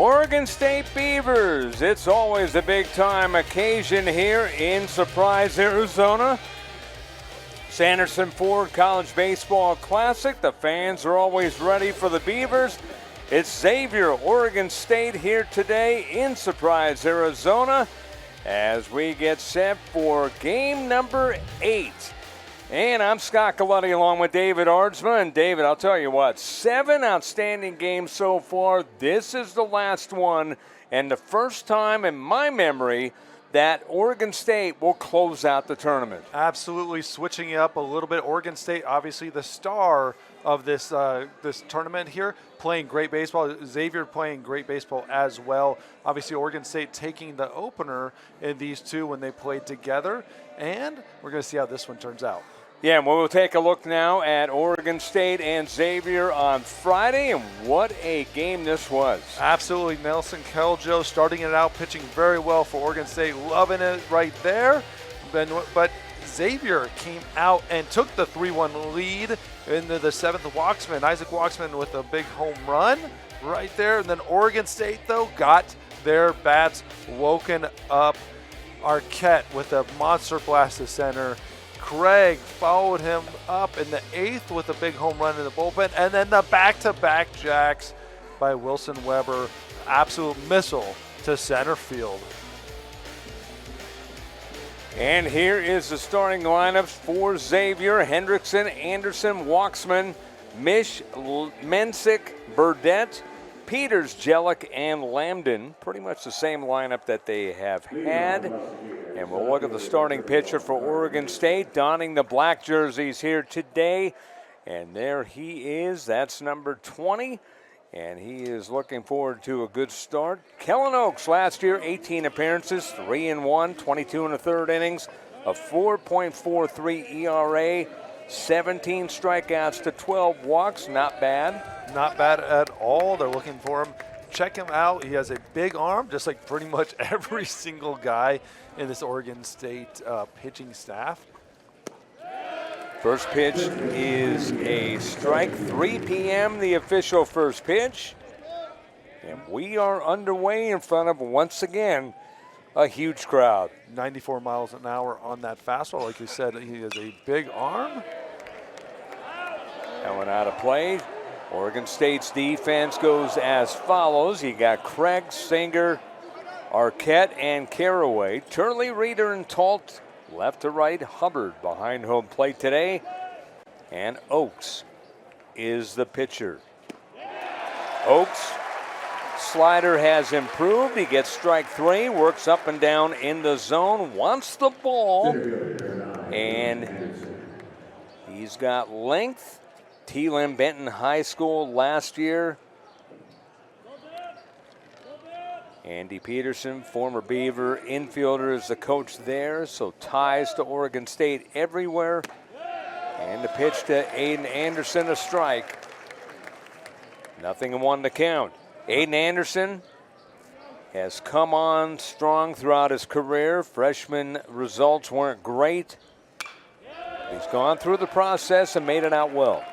Oregon State Beavers, it's always a big-time occasion here in Surprise, Arizona. Sanderson Ford College Baseball Classic. The fans are always ready for the Beavers. It's Xavier, Oregon State here today in Surprise, Arizona, as we get set for game number 8. And I'm Scott Galletti along with David Ardsma. And David, I'll tell you what, 7 outstanding games so far. This is the last one, and the first time in my memory that Oregon State will close out the tournament. Absolutely switching it up a little bit. Oregon State, obviously the star of this this tournament here, playing great baseball. Xavier playing great baseball as well. Obviously Oregon State taking the opener in these two when they played together. And we're going to see how this one turns out. Yeah, and we'll take a look now at Oregon State and Xavier on Friday, and what a game this was. Absolutely. Nelson Keljo starting it out, pitching very well for Oregon State, loving it right there. But Xavier came out and took the 3-1 lead into the 7th. Waxman, Isaac Waxman with a big home run right there. And then Oregon State, though, got their bats woken up. Arquette with a monster blast to center. Craig followed him up in the 8th with a big home run in the bullpen. And then the back-to-back jacks by Wilson Weber. Absolute missile to center field. And here is the starting lineups for Xavier: Hendrickson, Anderson, Waxman, Mish, Mensick, Burdette, Peters, Jellick, and Lambden. Pretty much the same lineup that they have had. And we'll look at the starting pitcher for Oregon State, donning the black jerseys here today. And there he is. That's number 20. And he is looking forward to a good start. Kellen Oaks last year, 18 appearances, 3-1, 22 1/3 innings, a 4.43 ERA, 17 strikeouts to 12 walks. Not bad. Not bad at all. They're looking for him. Check him out. He has a big arm, just like pretty much every single guy in this Oregon State pitching staff. First pitch is a strike. 3 p.m. the official first pitch. And we are underway in front of, once again, a huge crowd. 94 miles an hour on that fastball. Like you said, he has a big arm. That one out of play. Oregon State's defense goes as follows. You got Craig, Singer, Arquette, and Caraway. Turley, Reeder, and Talt left to right. Hubbard behind home plate today. And Oaks is the pitcher. Oaks, slider has improved. He gets strike 3, works up and down in the zone, wants the ball. And he's got length. T-Lynn Benton High School last year. Andy Peterson, former Beaver infielder, is the coach there, so ties to Oregon State everywhere. And the pitch to Aiden Anderson, a strike. 0-1 to count. Aiden Anderson has come on strong throughout his career. Freshman results weren't great. He's gone through the process and made it out well.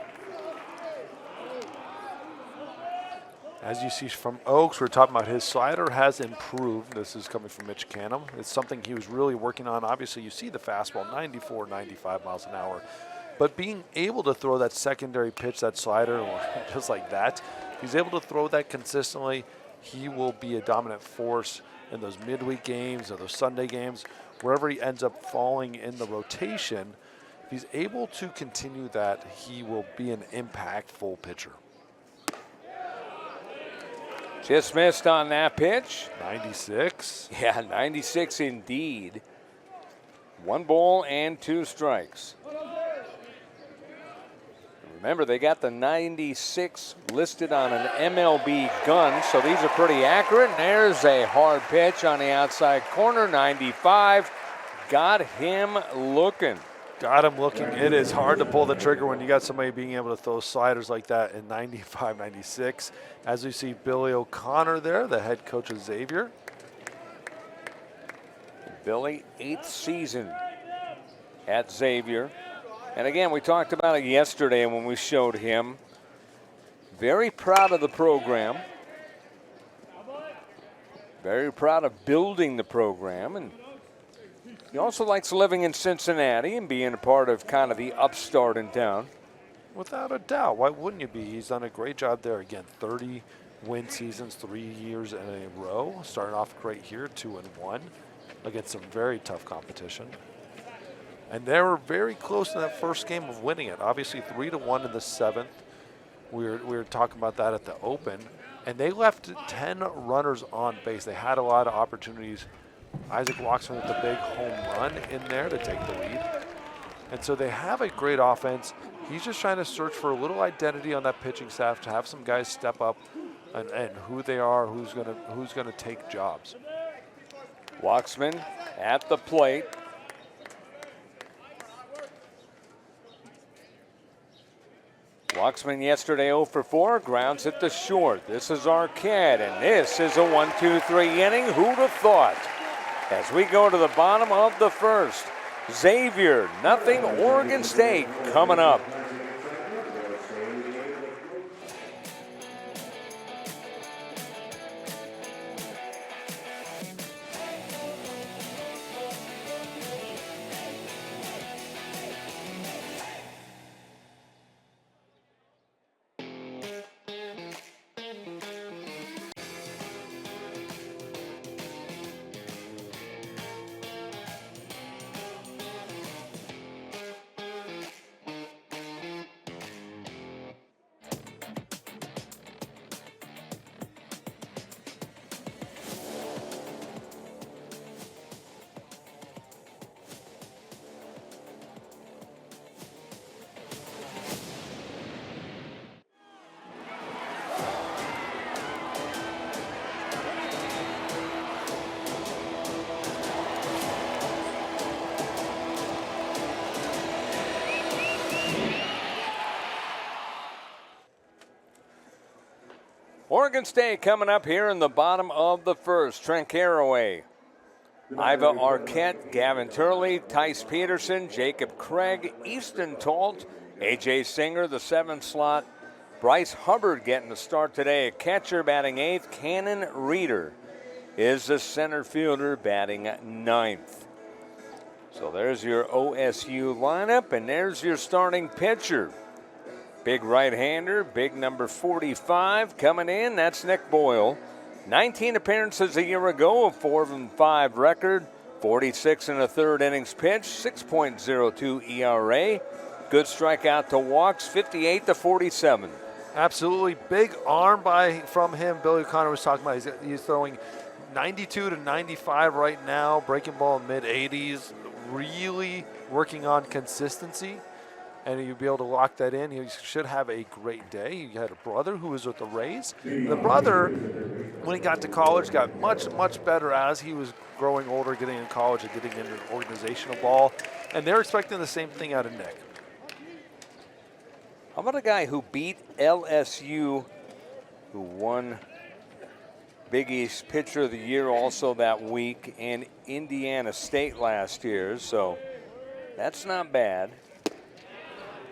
As you see from Oaks, we're talking about his slider has improved. This is coming from Mitch Canham. It's something he was really working on. Obviously, you see the fastball, 94, 95 miles an hour. But being able to throw that secondary pitch, that slider, just like that, he's able to throw that consistently. He will be a dominant force in those midweek games or those Sunday games, wherever he ends up falling in the rotation. If he's able to continue that, he will be an impactful pitcher. Just missed on that pitch. 96. Yeah, 96 indeed. 1 ball and 2 strikes. Remember, they got the 96 listed on an MLB gun, so these are pretty accurate. And there's a hard pitch on the outside corner, 95. Got him looking. Got him looking. It is hard to pull the trigger when you got somebody being able to throw sliders like that in 95, 96. As we see Billy O'Connor there, the head coach of Xavier. Billy, 8th season at Xavier. And again, we talked about it yesterday when we showed him. Very proud of the program. Very proud of building the program, and he also likes living in Cincinnati and being a part of kind of the upstart in town. Without a doubt. Why wouldn't you be? He's done a great job there. Again, 30 win seasons, 3 years in a row. Starting off great here, 2-1 against some very tough competition. And they were very close in that first game of winning it. Obviously 3-1 in the 7th. We were talking about that at the Open. And they left 10 runners on base. They had a lot of opportunities. Isaac Waxman with the big home run in there to take the lead. And so they have a great offense. He's just trying to search for a little identity on that pitching staff to have some guys step up and who they are, who's gonna take jobs. Waxman at the plate. Waxman yesterday 0 for 4, grounds it to short. This is Arquette, and this is a 1-2-3 inning. Who'd have thought? As we go to the bottom of the first, Xavier, nothing, Oregon State coming up. Oregon State coming up here in the bottom of the first. Trent Carraway, Iva Arquette, Gavin Turley, Tice Peterson, Jacob Craig, Easton Talt, A.J. Singer, the 7th slot. Bryce Hubbard getting the start today. A catcher batting 8th. Cannon Reeder is the center fielder batting 9th. So there's your OSU lineup, and there's your starting pitcher. Big right-hander, big number 45 coming in. That's Nick Boyle. 19 appearances a year ago, a 4-5 record, 46 and a third innings pitched, 6.02 ERA. Good strikeout to walks, 58 to 47. Absolutely big arm from him. Billy O'Connor was talking about he's throwing 92 to 95 right now, breaking ball in mid-80s, really working on consistency. And you'll be able to lock that in. He should have a great day. He had a brother who was with the Rays. The brother, when he got to college, got much, much better as he was growing older, getting in college and getting into organizational ball. And they're expecting the same thing out of Nick. How about a guy who beat LSU, who won Big East Pitcher of the Year also that week, and Indiana State last year, so that's not bad.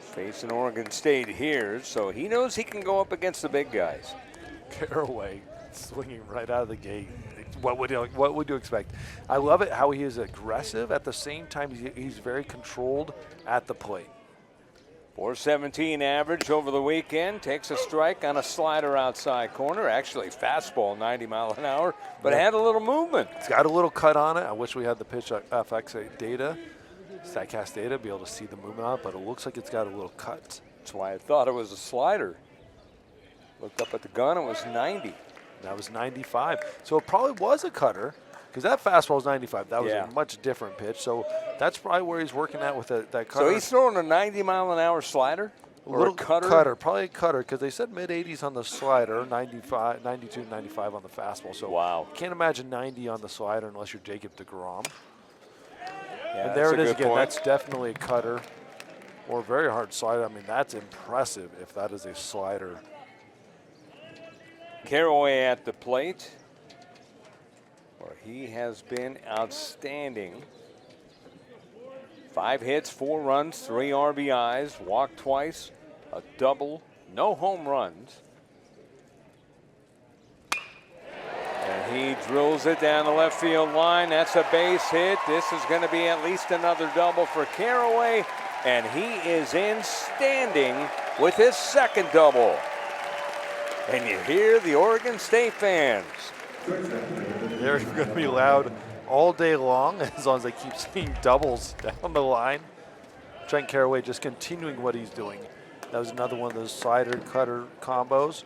Facing Oregon State here, so he knows he can go up against the big guys. Carraway swinging right out of the gate. What would you expect? I love it how he is aggressive. At the same time, he's very controlled at the plate. 417 average over the weekend. Takes a strike on a slider outside corner. Actually, fastball 90 mile an hour, but had a little movement. It's got a little cut on it. I wish we had the pitch FX data. StatCast data, be able to see the movement on it, but it looks like it's got a little cut. That's why I thought it was a slider. Looked up at the gun, it was 90. That was 95. So it probably was a cutter, because that fastball was 95. That was a much different pitch. So that's probably where he's working at with that cutter. So he's throwing a 90 mile an hour slider? Or a little cutter? Probably a cutter, because they said mid-80s on the slider, 95, 92, 95 on the fastball. So wow. Can't imagine 90 on the slider unless you're Jacob DeGrom. Yeah, and there it is again. Point. That's definitely a cutter or a very hard slider. I mean, that's impressive if that is a slider. Carraway at the plate, where he has been outstanding. 5 hits, 4 runs, 3 RBIs, walked twice, a double, no home runs. And he drills it down the left field line. That's a base hit. This is going to be at least another double for Caraway. And he is in standing with his second double. And you hear the Oregon State fans. They're going to be loud all day long as long as they keep seeing doubles down the line. Trent Caraway just continuing what he's doing. That was another one of those slider cutter combos.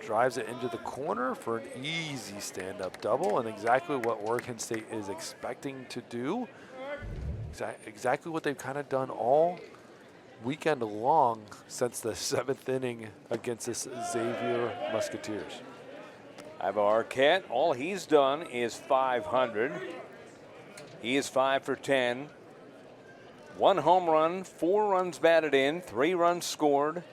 Drives it into the corner for an easy stand-up double, and exactly what Oregon State is expecting to do. Exactly what they've kind of done all weekend long since the 7th inning against this Xavier Musketeers. Ivo Arquette, all he's done is 500. He is 5 for 10. 1 home run, 4 runs batted in, 3 runs scored.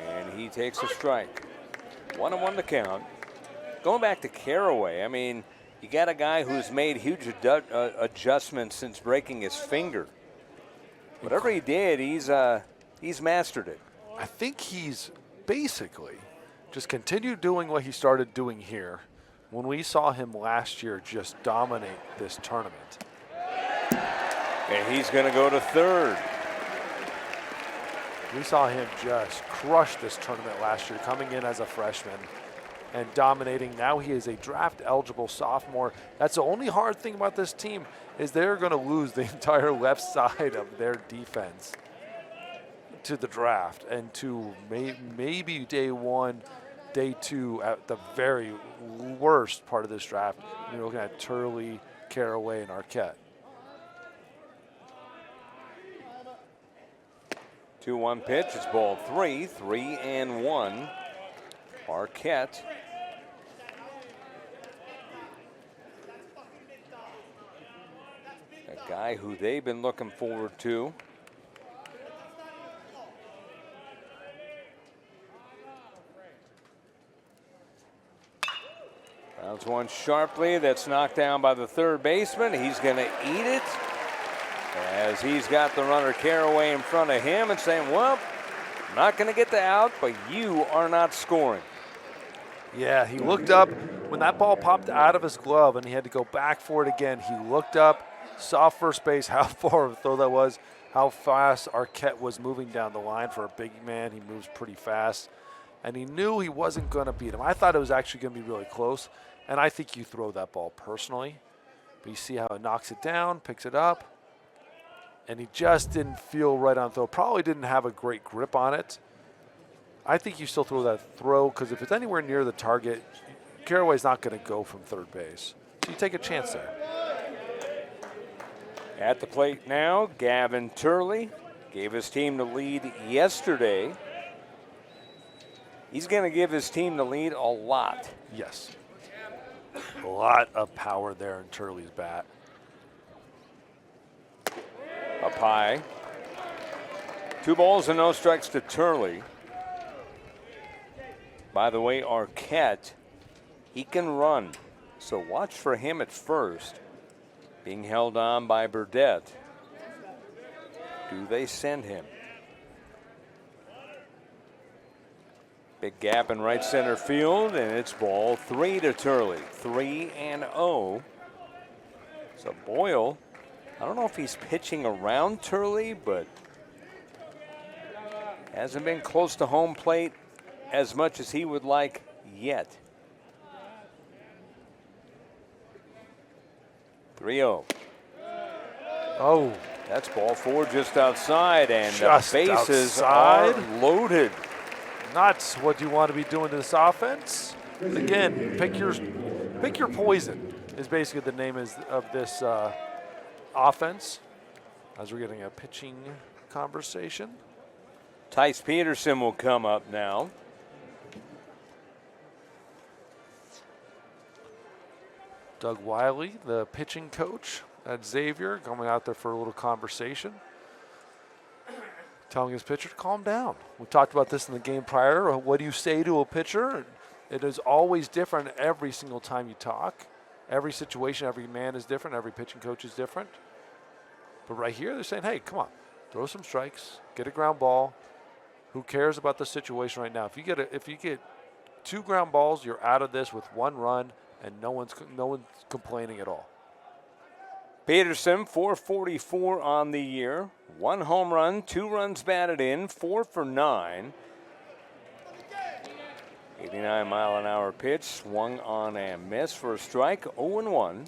And he takes a strike. 1-1 to count. Going back to Caraway, I mean, you got a guy who's made huge adjustments since breaking his finger. Whatever he did, he's mastered it. I think he's basically just continued doing what he started doing here when we saw him last year just dominate this tournament. And he's going to go to third. We saw him just crush this tournament last year, coming in as a freshman and dominating. Now he is a draft-eligible sophomore. That's the only hard thing about this team is they're going to lose the entire left side of their defense to the draft and to maybe day 1, day 2 at the very worst part of this draft. You're looking at Turley, Caraway, and Arquette. 2-1 pitch. It's ball 3, 3-1. Arquette. A guy who they've been looking forward to. Rounds one sharply. That's knocked down by the third baseman. He's going to eat it as he's got the runner Caraway in front of him and saying, well, I'm not going to get the out, but you are not scoring. Yeah, he looked up when that ball popped out of his glove and he had to go back for it again. He looked up, saw first base, how far of a throw that was, how fast Arquette was moving down the line. For a big man, he moves pretty fast. And he knew he wasn't going to beat him. I thought it was actually going to be really close. And I think you throw that ball personally. But you see how it knocks it down, picks it up. And he just didn't feel right on throw. Probably didn't have a great grip on it. I think you still throw that throw because if it's anywhere near the target, Caraway's not going to go from third base. So you take a chance there. At the plate now, Gavin Turley gave his team the lead yesterday. He's going to give his team the lead a lot. Yes. A lot of power there in Turley's bat. Up high. 2 balls and no strikes to Turley. By the way, Arquette, he can run. So watch for him at first. Being held on by Burdette. Do they send him? Big gap in right center field, and it's ball 3 to Turley. 3-0. So Boyle, I don't know if he's pitching around Turley, but hasn't been close to home plate as much as he would like yet. 3-0. Oh. That's ball 4 just outside, and Just the bases outside. are loaded. Not what you want to be doing to this offense. Again, pick your poison is basically the name of this offense. As we're getting a pitching conversation. Tice Peterson will come up now. Doug Wiley, the pitching coach at Xavier, coming out there for a little conversation. Telling his pitcher to calm down. We talked about this in the game prior. What do you say to a pitcher? It is always different every single time you talk. Every situation, every man is different. Every pitching coach is different. But right here, they're saying, hey, come on, throw some strikes, get a ground ball, Who cares about the situation right now? If you get 2 ground balls, you're out of this with 1 run, and no one's complaining at all. Peterson, 444 on the year. 1 home run, 2 runs batted in, 4 for 9. 89-mile-an-hour pitch, swung on and missed for a strike, 0-1.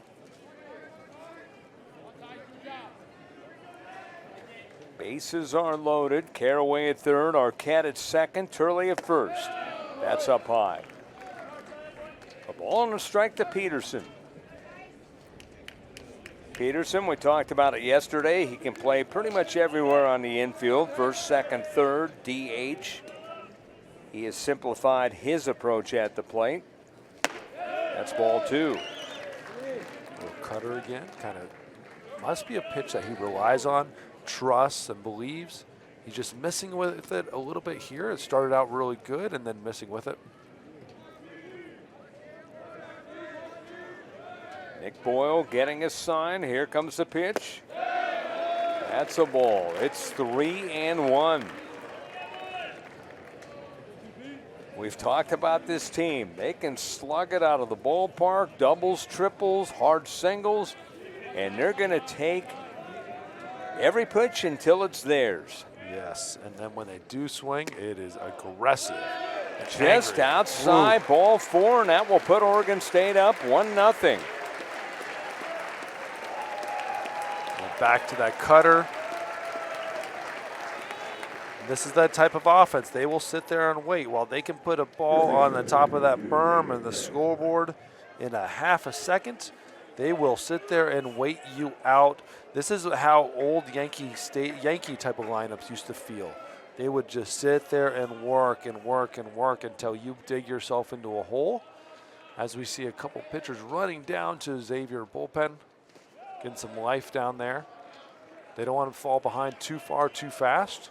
Bases are loaded. Caraway at third, Arquette at second, Turley at first. That's up high. A ball and a strike to Peterson. Peterson, we talked about it yesterday. He can play pretty much everywhere on the infield. First, second, third, DH. He has simplified his approach at the plate. That's ball 2. Little cutter again. Kind of must be a pitch that he relies on, trusts, and believes. He's just missing with it a little bit here. It started out really good and then missing with it. Nick Boyle getting a sign. Here comes the pitch. That's a ball. It's 3-1. We've talked about this team. They can slug it out of the ballpark, doubles, triples, hard singles, and they're going to take every pitch until it's theirs. Yes, and then when they do swing, it is aggressive. Just angry. outside, Ooh. ball 4, and that will put Oregon State up 1-0. Back to that cutter. This is that type of offense. They will sit there and wait while they can put a ball on the top of that berm and the scoreboard in a half a second. They will sit there and wait you out. This is how old Yankee type of lineups used to feel. They would just sit there and work and work and work until you dig yourself into a hole. As we see a couple pitchers running down to Xavier bullpen, getting some life down there. They don't want to fall behind too far, too fast.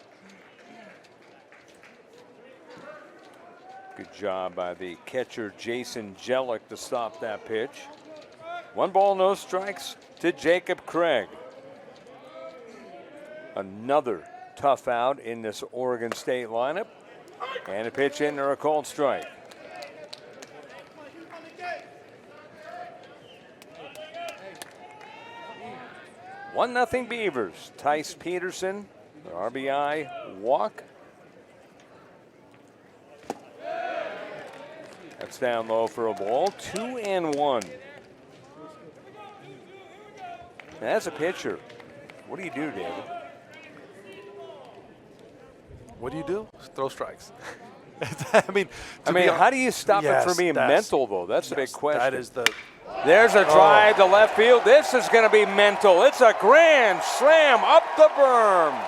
Good job by the catcher, Jason Jellick, to stop that pitch. 1 ball, no strikes to Jacob Craig. Another tough out in this Oregon State lineup. And a pitch in or a called strike. One nothing Beavers. Tice Peterson, the RBI walk. That's down low for a ball. 2-1. As a pitcher, what do you do, David? What do you do? Throw strikes. I mean, how do you stop it from being mental, though? That's the big question. That is the. There's a drive to left field. This is going to be mental. It's a grand slam up the berm.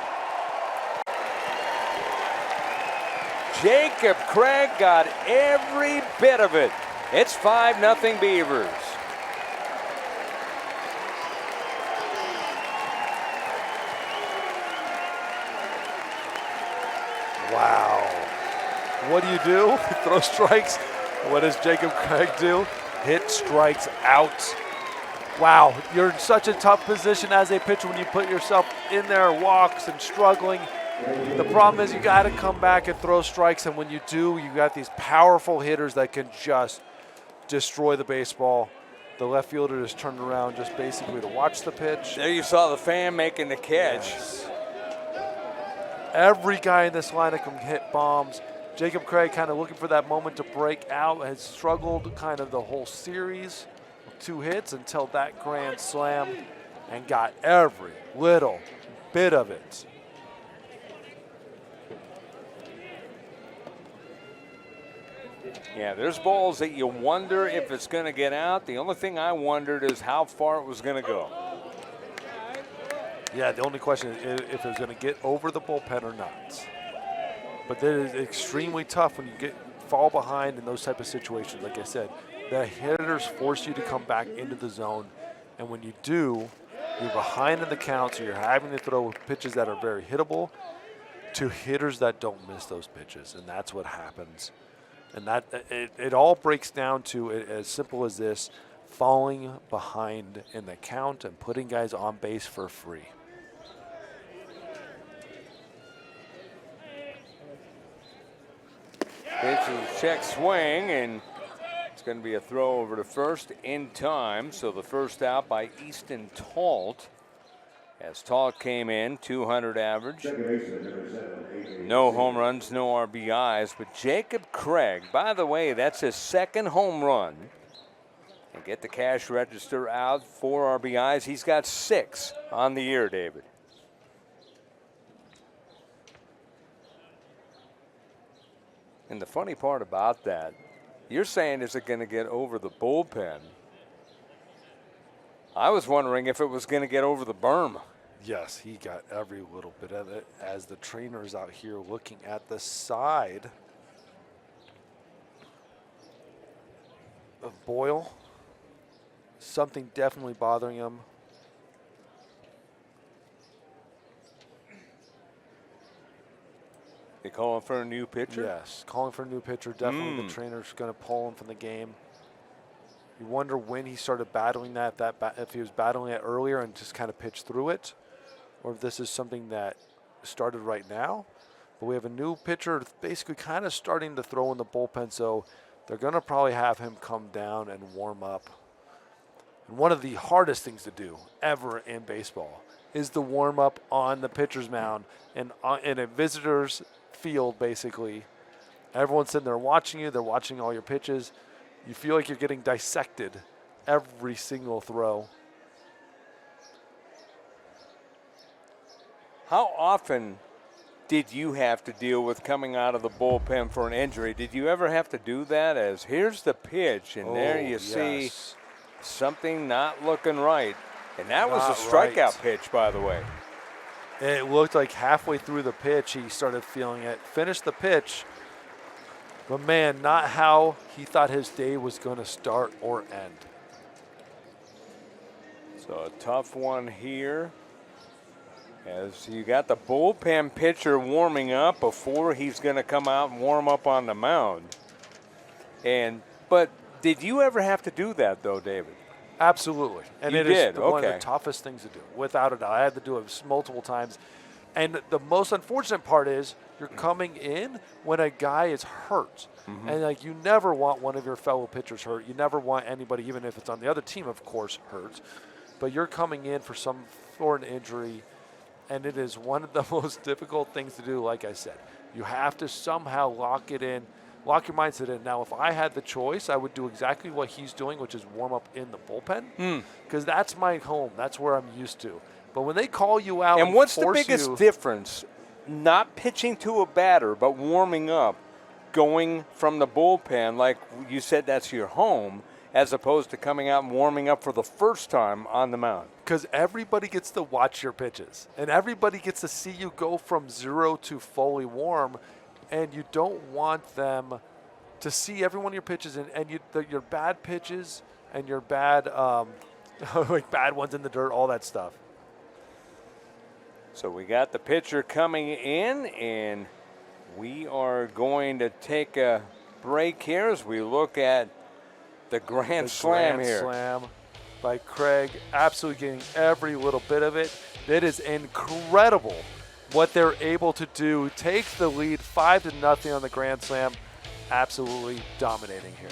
Jacob Craig got every bit of it. It's 5-0 Beavers. Wow. What do you do? Throw strikes. What does Jacob Craig do? Hit strikes out. Wow, you're in such a tough position as a pitcher when you put yourself in there, walks and struggling. The problem is you got to come back and throw strikes, and when you do, you got these powerful hitters that can just destroy the baseball. The left fielder just turned around just basically to watch the pitch. There you saw the fan making the catch. Yes. Every guy in this lineup can hit bombs. Jacob Craig kind of looking for that moment to break out, has struggled kind of the whole series with 2 hits until that grand slam and got every little bit of it. Yeah, there's balls that you wonder if it's going to get out. The only thing I wondered is how far it was going to go. Yeah, the only question is if it was going to get over the bullpen or not. But that is extremely tough when you fall behind in those type of situations. Like I said, the hitters force you to come back into the zone. And when you do, you're behind in the count, so you're having to throw pitches that are very hittable to hitters that don't miss those pitches. And that's what happens. And that it all breaks down to as simple as this: falling behind in the count and putting guys on base for free. Pitch is a check swing, and it's going to be a throw over to first in time. So the first out by Easton Talt. As Talt came in, 200 average. No home runs, no RBIs. But Jacob Craig, by the way, that's his second home run. And get the cash register out, 4 RBIs. He's got 6 on the year, David. And the funny part about that, you're saying, is it going to get over the bullpen? I was wondering if it was going to get over the berm. Yes, he got every little bit of it as the trainer's out here looking at the side of Boyle. Something definitely bothering him. They calling for a new pitcher? Yes, calling for a new pitcher. Definitely the trainer's going to pull him from the game. You wonder when he started battling that, if he was battling it earlier and just kind of pitched through it, or if this is something that started right now. But we have a new pitcher basically kind of starting to throw in the bullpen, so they're going to probably have him come down and warm up. And one of the hardest things to do ever in baseball is the warm up on the pitcher's mound and in a visitor's field, basically. Everyone's sitting there watching you. They're watching all your pitches. You feel like you're getting dissected every single throw. How often did you have to deal with coming out of the bullpen for an injury? Did you ever have to do that? As here's the pitch, and there you see something not looking right. And that was a strikeout pitch, by the way. It looked like halfway through the pitch he started feeling it. Finished the pitch. But, man, not how he thought his day was going to start or end. So a tough one here. As you got the bullpen pitcher warming up before he's going to come out and warm up on the mound. But did you ever have to do that, though, David? Absolutely. And you it did. is one of the toughest things to do, without a doubt. I had to do it multiple times. And the most unfortunate part is you're coming in when a guy is hurt. And like, you never want one of your fellow pitchers hurt. You never want anybody, even if it's on the other team, of course, hurt. But you're coming in for an injury, and it is one of the most difficult things to do, like I said. You have to somehow lock it in, lock your mindset in. Now, if I had the choice, I would do exactly what he's doing, which is warm up in the bullpen, because that's my home. That's where I'm used to. But when they call you out and what's the biggest difference? Not pitching to a batter, but warming up, going from the bullpen, like you said, that's your home, as opposed to coming out and warming up for the first time on the mound. Because everybody gets to watch your pitches, and everybody gets to see you go from zero to fully warm, and you don't want them to see every one of your pitches and your bad pitches and your bad like bad ones in the dirt, all that stuff. So we got the pitcher coming in, and we are going to take a break here as we look at the Grand Slam here. Grand Slam by Craig, absolutely getting every little bit of it. It is incredible what they're able to do. Take the lead 5-0 on the Grand Slam. Absolutely dominating here.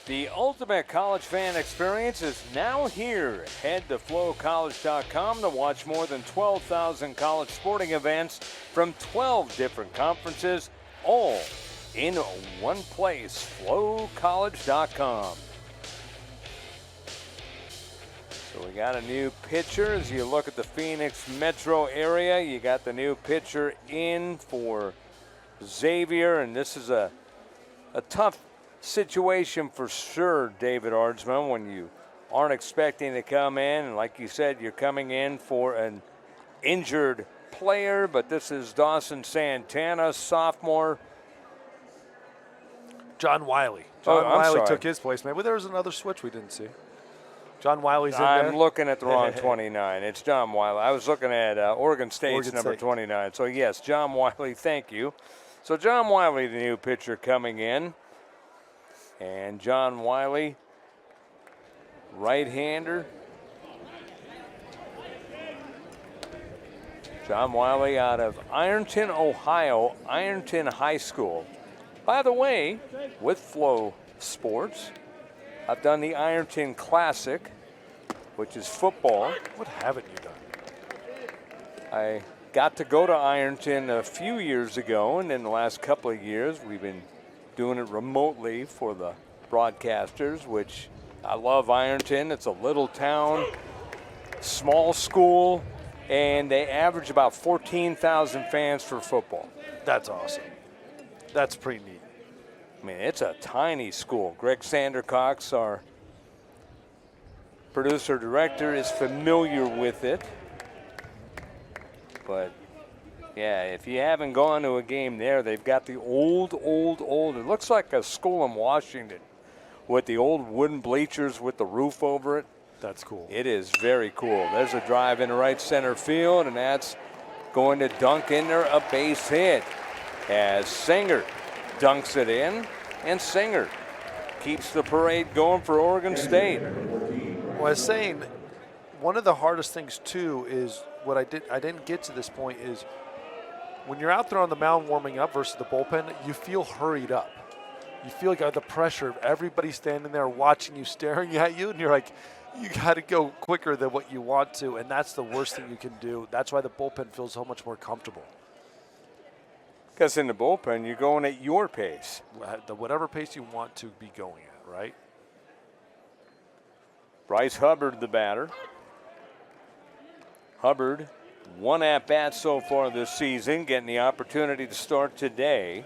The ultimate college fan experience is now here. Head to FloCollege.com to watch more than 12,000 college sporting events from 12 different conferences, all in one place, FloCollege.com. So we got a new pitcher. As you look at the Phoenix metro area, you got the new pitcher in for Xavier, and this is a tough situation for sure, David Ardsman, when you aren't expecting to come in. And like you said, you're coming in for an injured player, but this is Dawson Santana, sophomore. John Wiley. Wiley took his place. Maybe there was another switch we didn't see. John Wiley's in there. I'm looking at the wrong 29. It's John Wiley. I was looking at Oregon State's number 29. So, yes, John Wiley, thank you. So, John Wiley, the new pitcher coming in. And John Wiley, right-hander. John Wiley out of Ironton, Ohio, Ironton High School. By the way, with Flow Sports, I've done the Ironton Classic, which is football. What haven't you done? I got to go to Ironton a few years ago, and in the last couple of years, we've been doing it remotely for the broadcasters, which I love Ironton. It's a little town, small school, and they average about 14,000 fans for football. That's awesome. That's pretty neat. I mean, it's a tiny school. Greg Sandercox, our producer-director, is familiar with it. But, yeah, if you haven't gone to a game there, they've got the old, it looks like a school in Washington with the old wooden bleachers with the roof over it. That's cool. It is very cool. There's a drive in right center field, and that's going to dunk in there, a base hit, as Singer dunks it in, and Singer keeps the parade going for Oregon State. Well, I was saying, one of the hardest things too is what I didn't get to this point is when you're out there on the mound warming up versus the bullpen, you feel hurried up. You feel like the pressure of everybody standing there watching you, staring at you, and you're like, you got to go quicker than what you want to, and that's the worst thing you can do. That's why the bullpen feels so much more comfortable. Because in the bullpen, you're going at your pace. Whatever pace you want to be going at, right? Bryce Hubbard, the batter. Hubbard, one at-bat so far this season, getting the opportunity to start today.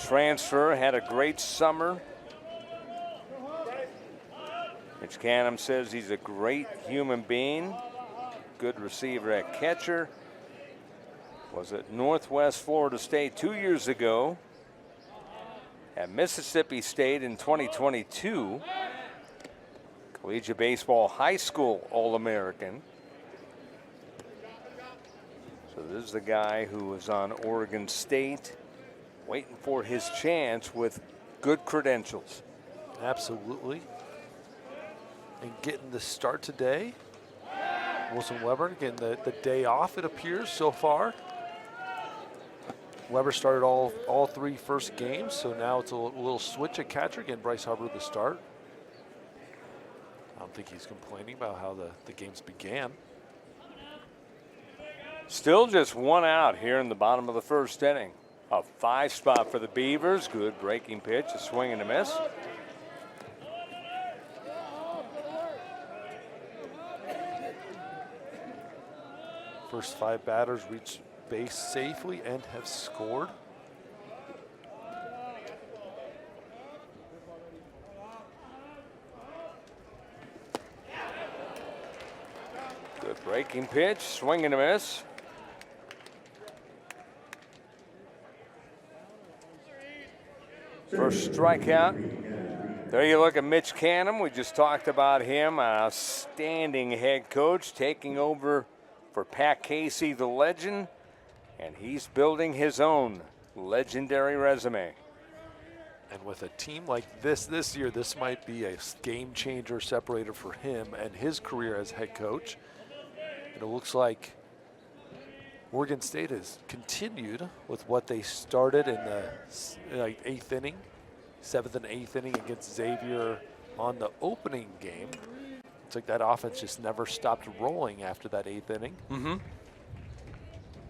Transfer, had a great summer. Mitch Canham says he's a great human being, good receiver at catcher. Was at Northwest Florida State 2 years ago, at Mississippi State in 2022, collegiate baseball high school All-American. So this is the guy who was on Oregon State, waiting for his chance with good credentials. Absolutely. And getting the start today. Wilson Weber getting the day off, it appears, so far. Weber started all three first games, so now it's a little switch at catcher. Again, Bryce Hubbard the start. I don't think he's complaining about how the games began. Still just one out here in the bottom of the first inning. A 5 spot for the Beavers. Good breaking pitch, a swing and a miss. First 5 batters reach base safely and have scored. Good breaking pitch, swing and a miss. First strikeout. There you look at Mitch Canham. We just talked about him. An outstanding head coach taking over for Pat Casey, the legend. And he's building his own legendary resume. And with a team like this year, this might be a game changer separator for him and his career as head coach. And it looks like Oregon State has continued with what they started in the 8th inning, 7th and 8th inning against Xavier on the opening game. It's like that offense just never stopped rolling after that 8th inning.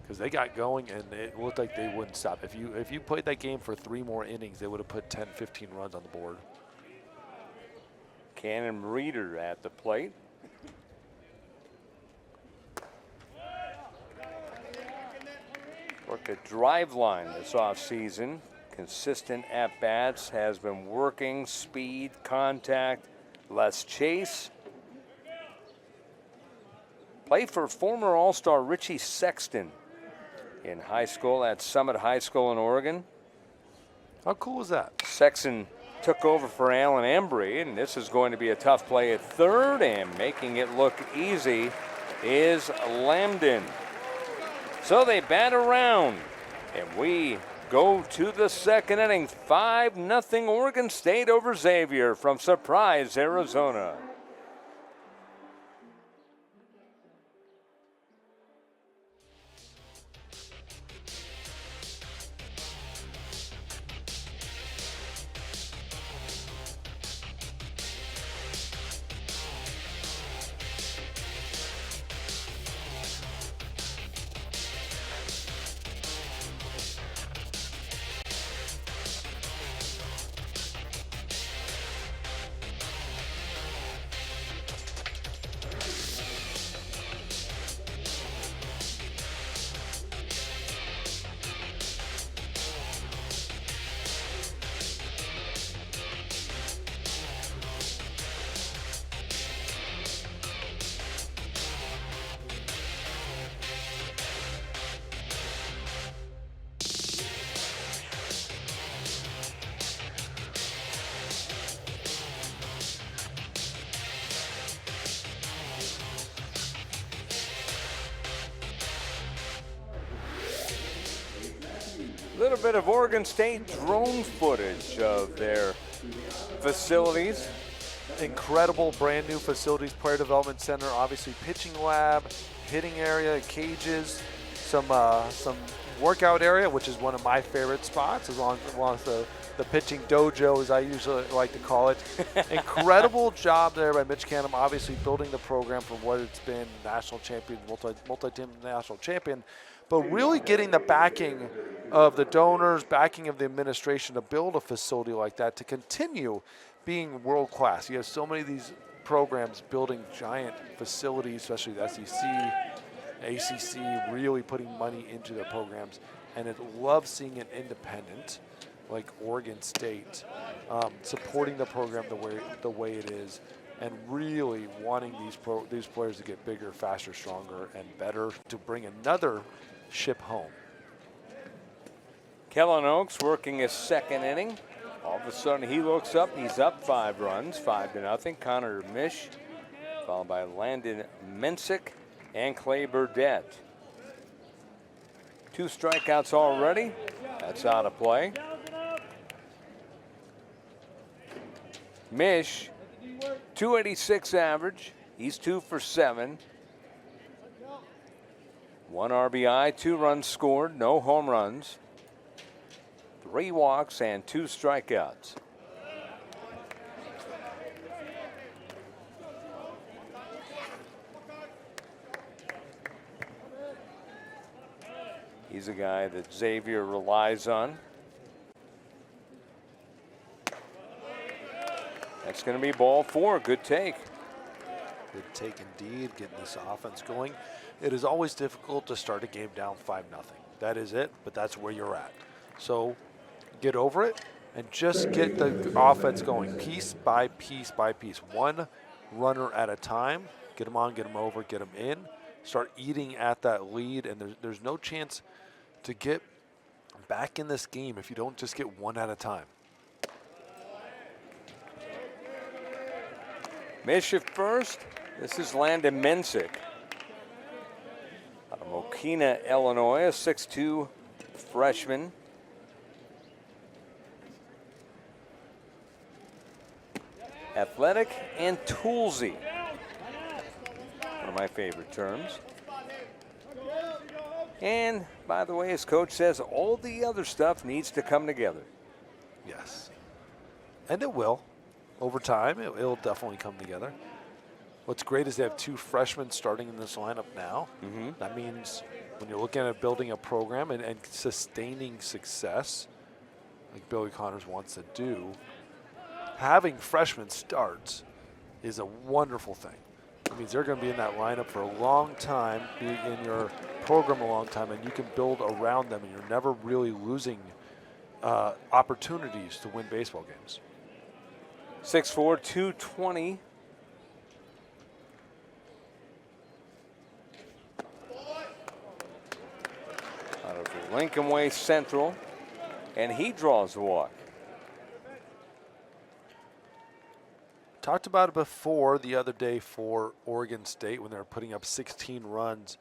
Because they got going and it looked like they wouldn't stop. If you played that game for 3 more innings, they would have put 10, 15 runs on the board. Cannon Reeder at the plate. Worked a drive line this offseason. Consistent at-bats, has been working, speed, contact, less chase. Played for former All-Star Richie Sexton in high school at Summit High School in Oregon. How cool is that? Sexton took over for Alan Embry, and this is going to be a tough play at third, and making it look easy is Lambden. So they bat around, and we go to the second inning. 5-0 Oregon State over Xavier from Surprise, Arizona. A little bit of Oregon State drone footage of their facilities. Incredible brand new facilities, player development center, obviously pitching lab, hitting area, cages, some workout area, which is one of my favorite spots, along with the pitching dojo, as I usually like to call it. Incredible job there by Mitch Canham, obviously building the program from what it's been, national champion, multi-team national champion, but really getting the backing of the donors, backing of the administration to build a facility like that to continue being world class. You have so many of these programs building giant facilities, especially the SEC, ACC, really putting money into their programs, and I love seeing an independent like Oregon State supporting the program the way it is, and really wanting these players to get bigger, faster, stronger, and better to bring another ship home. Kellen Oaks working his second inning. All of a sudden he looks up, he's up 5 runs, 5-0. Connor Mish, followed by Landon Mensick and Clay Burdett. 2 strikeouts already. That's out of play. Mish, 286 average. He's 2 for 7. 1 RBI, 2 runs scored, no home runs. 3 walks and 2 strikeouts. He's a guy that Xavier relies on. That's going to be ball 4. Good take. Good take indeed, getting this offense going. It is always difficult to start a game down 5-0. That is it, but that's where you're at. So get over it and just get the offense going piece by piece by piece. 1 runner at a time. Get them on, get them over, get them in. Start eating at that lead, and there's no chance to get back in this game if you don't just get 1 at a time. Mish at first. This is Landon Mensick out of Mokina, Illinois, a 6'2" freshman. athletic, and toolsy. One of my favorite terms. And, by the way, as Coach says, all the other stuff needs to come together. Yes. And it will. Over time, it'll definitely come together. What's great is they have 2 freshmen starting in this lineup now. That means when you're looking at building a program and sustaining success, like Billy Connors wants to do, having freshmen start is a wonderful thing. It means they're going to be in that lineup for a long time, be in your program a long time, and you can build around them, and you're never really losing opportunities to win baseball games. 6'4", 220. Out of the Lincoln Way Central, and he draws the walk. Talked about it before the other day for Oregon State when they were putting up 16 runs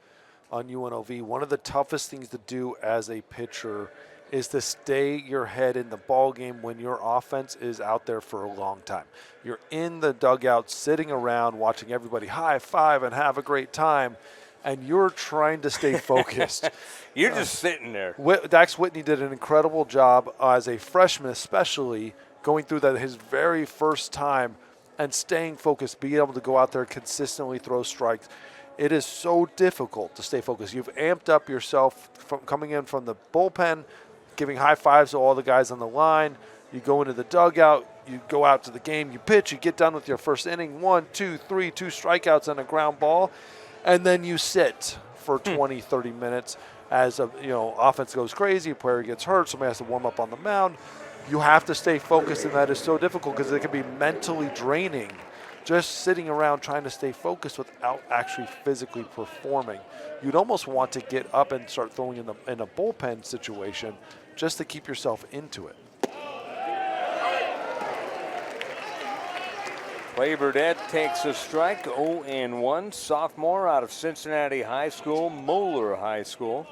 on UNLV. One of the toughest things to do as a pitcher is to stay your head in the ball game when your offense is out there for a long time. You're in the dugout sitting around watching everybody high five and have a great time, and you're trying to stay focused. You're just sitting there. Dax Whitney did an incredible job as a freshman, especially going through that his very first time and staying focused, being able to go out there and consistently throw strikes. It is so difficult to stay focused. You've amped up yourself from coming in from the bullpen, giving high fives to all the guys on the line. You go into the dugout, you go out to the game, you pitch, you get done with your first inning, 1, 2, 3, 2 strikeouts and a ground ball, and then you sit for 20, 30 minutes as offense goes crazy, a player gets hurt, somebody has to warm up on the mound. You have to stay focused, and that is so difficult because it can be mentally draining just sitting around trying to stay focused without actually physically performing. You'd almost want to get up and start throwing in a bullpen situation just to keep yourself into it. Clay Burdette takes a strike, 0-1, sophomore out of Cincinnati High School, Moeller High School.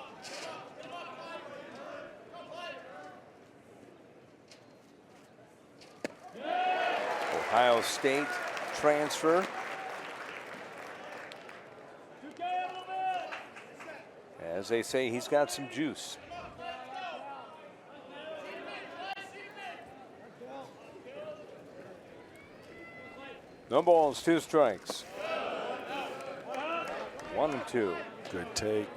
Ohio State transfer. As they say, he's got some juice. No balls, 2 strikes. 1 and 2. Good take.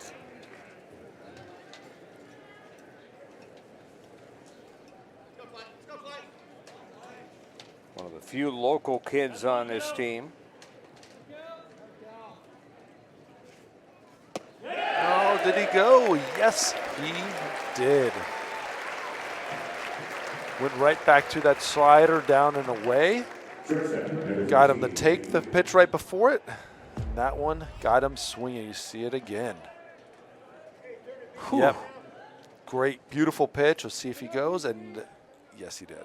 One of the few local kids on this team. Oh, did he go? Yes, he did. Went right back to that slider down and away. Got him to take the pitch right before it. And that one got him swinging. You see it again. Yep. Great, beautiful pitch. Let's see if he goes. And yes, he did.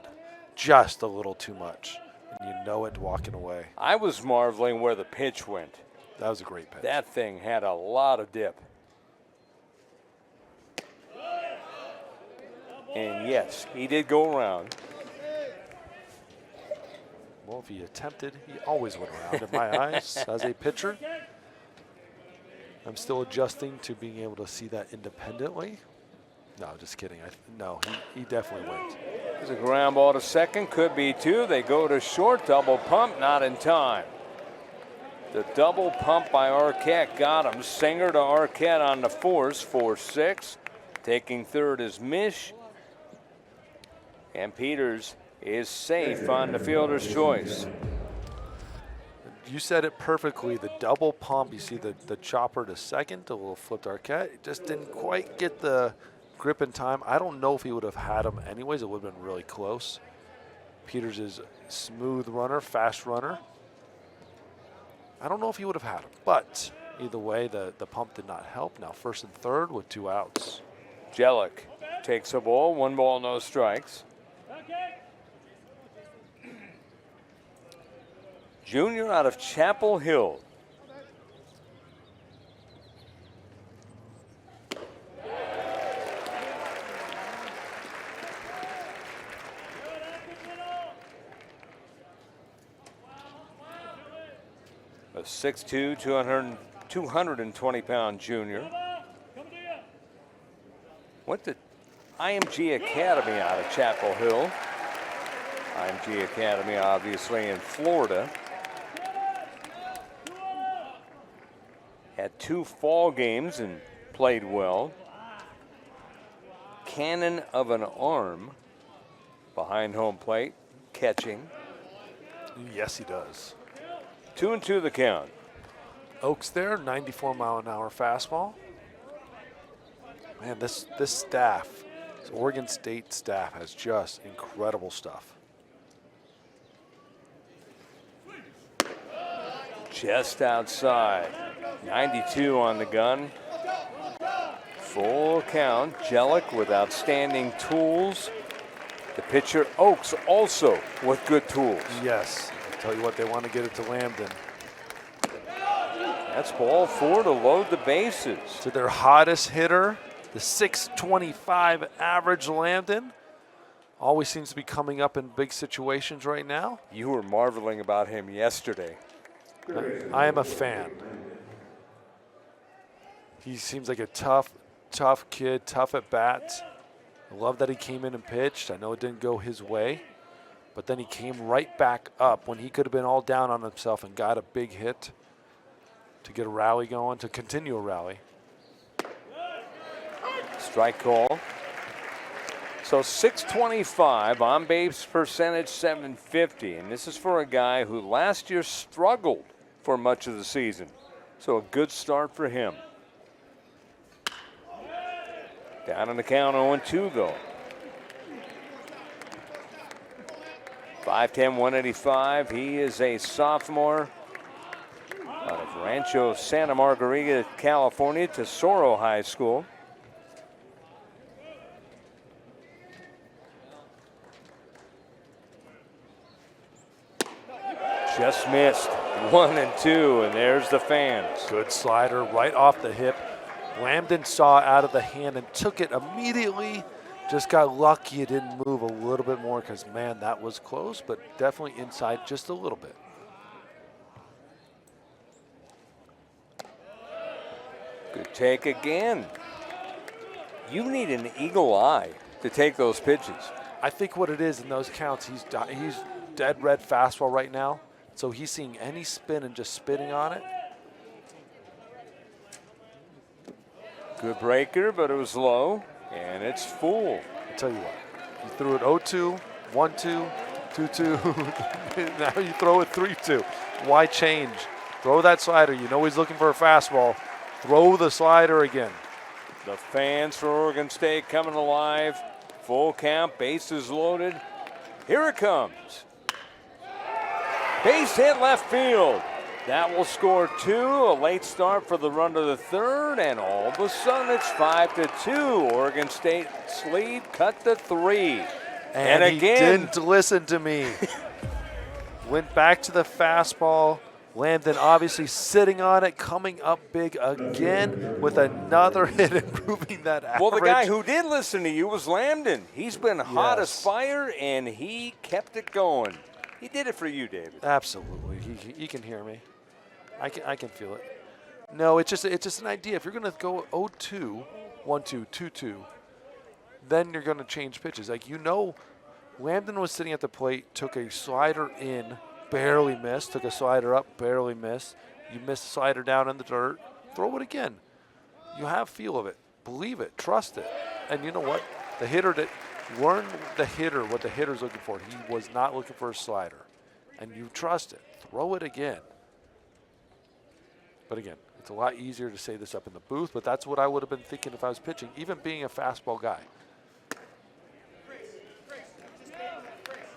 Just a little too much. And you know it walking away. I was marveling where the pitch went. That was a great pitch. That thing had a lot of dip. And yes, he did go around. Well, if he attempted, he always went around in my eyes as a pitcher. I'm still adjusting to being able to see that independently. No, just kidding. No, he definitely went. There's a ground ball to second, could be 2. They go to short, double pump, not in time. The double pump by Arquette got him. Singer to Arquette on the force, 4-6. Taking third is Mish. And Peters is safe on the fielder's choice. You said it perfectly. The double pump, you see the chopper to second, a little flip to Arquette. It just didn't quite get the grip in time. I don't know if he would have had him anyways. It would have been really close. Peters is a smooth runner, fast runner. I don't know if he would have had him, but either way, the pump did not help. Now 1st and 3rd with 2 outs. Jellick takes a ball, 1 ball, no strikes. Junior out of Chapel Hill. A 6'2", 220-pound junior. Went to IMG Academy out of Chapel Hill. IMG Academy, obviously, in Florida. Had 2 fall games and played well. Cannon of an arm behind home plate, catching. Yes, he does. 2-2 the count. Oaks there, 94-mile-an-hour fastball. Man, this staff, this Oregon State staff, has just incredible stuff. Just outside. 92 on the gun. Full count. Jellick with outstanding tools. The pitcher, Oaks, also with good tools. Yes. I tell you what, they want to get it to Lambden. That's ball 4 to load the bases. To their hottest hitter, the .625 average Lambden. Always seems to be coming up in big situations right now. You were marveling about him yesterday. I am a fan. He seems like a tough kid, tough at bats. I love that he came in and pitched. I know it didn't go his way, but then he came right back up when he could have been all down on himself and got a big hit to get a rally going, to continue a rally. Strike call. So .625, on base percentage .750, and this is for a guy who last year struggled for much of the season. So a good start for him. Down in the count, 0-2 though. 5'10", 185. He is a sophomore out of Rancho Santa Margarita, California, Tesoro High School. Just missed. 1-2, and there's the fans. Good slider right off the hip. Lambden saw out of the hand and took it immediately. Just got lucky it didn't move a little bit more because, man, that was close, but definitely inside just a little bit. Good take again. You need an eagle eye to take those pitches. I think what it is in those counts, he's dead red fastball right now, so he's seeing any spin and just spitting on it. Good breaker, but it was low, and it's full. I tell you what, you threw it 0-2, 1-2, 2-2. Now you throw it 3-2. Why change? Throw that slider. You know he's looking for a fastball. Throw the slider again. The fans for Oregon State coming alive. Full count, bases loaded. Here it comes. Base hit left field. That will score 2. A late start for the run to the third, and all of a sudden it's 5-2. Oregon State's lead cut to 3. And he again, didn't listen to me. Went back to the fastball. Lambden obviously sitting on it, coming up big again with another hit, improving that average. well, the guy who did listen to you was Lambden. He's been hot as fire, and he kept it going. He did it for you, David. Absolutely. He can hear me. I can feel it. No, it's just an idea. If you're going to go 0-2, 1-2, 2-2, then you're going to change pitches. Like, you know, Lambden was sitting at the plate, took a slider in, barely missed, took a slider up, barely missed. You missed a slider down in the dirt, throw it again. You have feel of it. Believe it. Trust it. And you know what? The hitter learn the hitter what the hitter's looking for. He was not looking for a slider. And you trust it. Throw it again. But again, it's a lot easier to say this up in the booth, but that's what I would have been thinking if I was pitching, even being a fastball guy.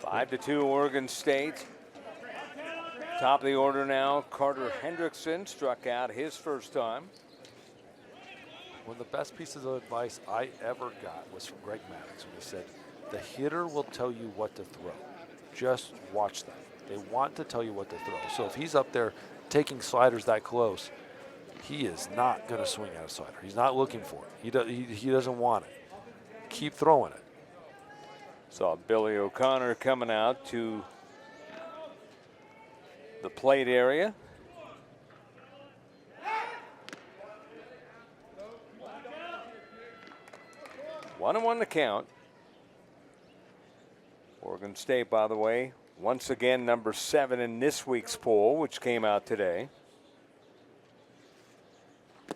5-2 Oregon State. Top of the order now, Carter Hendrickson struck out his first time. One of the best pieces of advice I ever got was from Greg Maddox when he said, the hitter will tell you what to throw. Just watch them. They want to tell you what to throw. So if he's up there taking sliders that close, he is not going to swing at a slider. He's not looking for it. He doesn't want it. Keep throwing it. Saw Billy O'Connor coming out to the plate area. 1-1 the count. Oregon State, by the way, once again number 7 in this week's poll, which came out today. I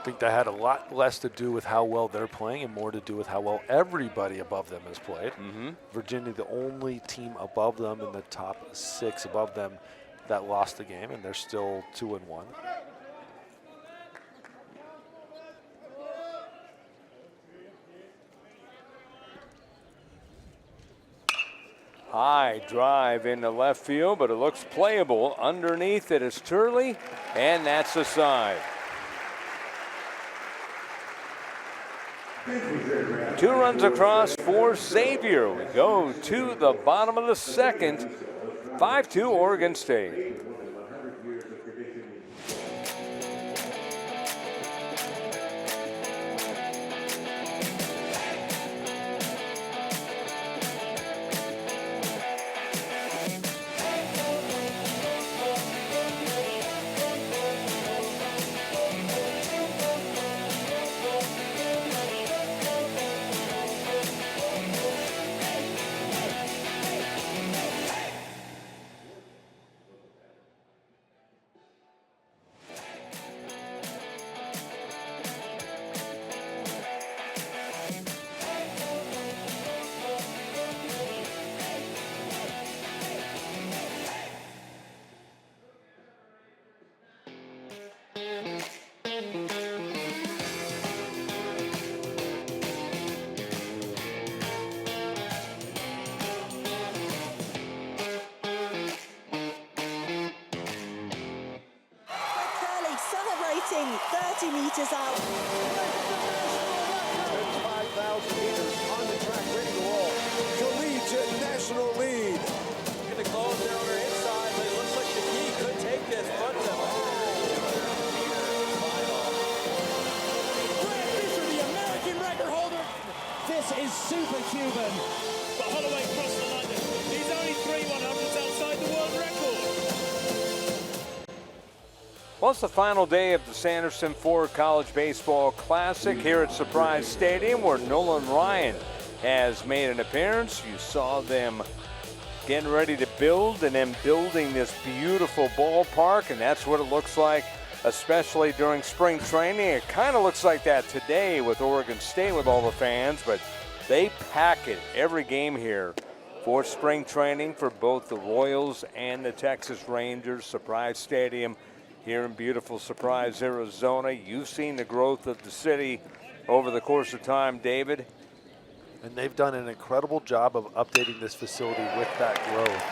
think that had a lot less to do with how well they're playing and more to do with how well everybody above them has played. Virginia, the only team above them in the top 6 above them that lost the game, and they're still 2-1. High drive into left field, but it looks playable. Underneath it is Turley, and that's a side. 2 runs across for Xavier. We go to the bottom of the second. 5-2 Oregon State. Celebrating 30 meters out. 5,000 meters on the track, ready to roll. Collegiate national lead. Going to close down her inside, but it looks like the key could take this. But Grant Fisher, the American record holder. This is super Cuban. But Holloway crossed the line. He's only 3/100ths outside the world record. Well, it's the final day of the Sanderson Ford College Baseball Classic here at Surprise Stadium, where Nolan Ryan has made an appearance. You saw them getting ready to build and then building this beautiful ballpark, and that's what it looks like, especially during spring training. It kind of looks like that today with Oregon State with all the fans, but they pack it every game here for spring training for both the Royals and the Texas Rangers. Surprise Stadium here in beautiful Surprise, Arizona. You've seen the growth of the city over the course of time, David. And they've done an incredible job of updating this facility with that growth.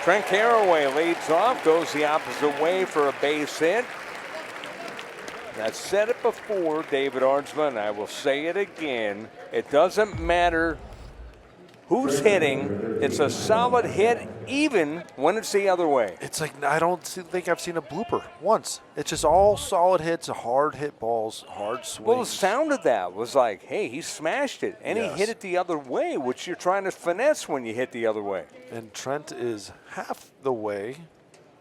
Trent Carraway leads off, goes the opposite way for a base hit. I've said it before, David Arnsma, and I will say it again. It doesn't matter who's hitting. It's a solid hit even when it's the other way. It's like, I don't think I've seen a blooper once. It's just all solid hits, hard hit balls, hard swings. Well, the sound of that was like, hey, he smashed it, and Yes. he hit it the other way, which you're trying to finesse when you hit the other way. And Trent is half the way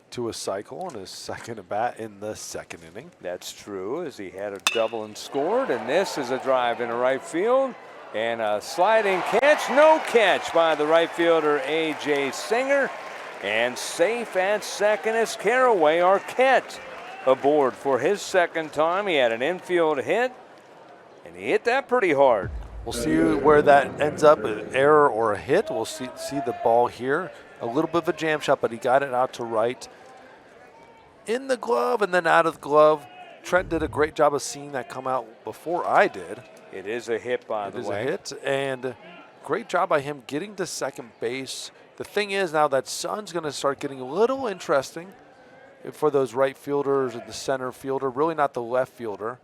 to a cycle on his second at bat in the second inning. That's true, as he had a double and scored, and this is a drive into right field. And a sliding catch, no catch by the right fielder, A.J. Singer. And safe at second is Carraway. Arquette aboard for his second time. He had an infield hit, and he hit that pretty hard. We'll see where that ends up, an error or a hit. We'll see the ball here. A little bit of a jam shot, but he got it out to right. In the glove and then out of the glove. Trent did a great job of seeing that come out before I did. It is a hit, by the way. It is a hit, and great job by him getting to second base. The thing is now that sun's going to start getting a little interesting for those right fielders and the center fielder, really not the left fielder.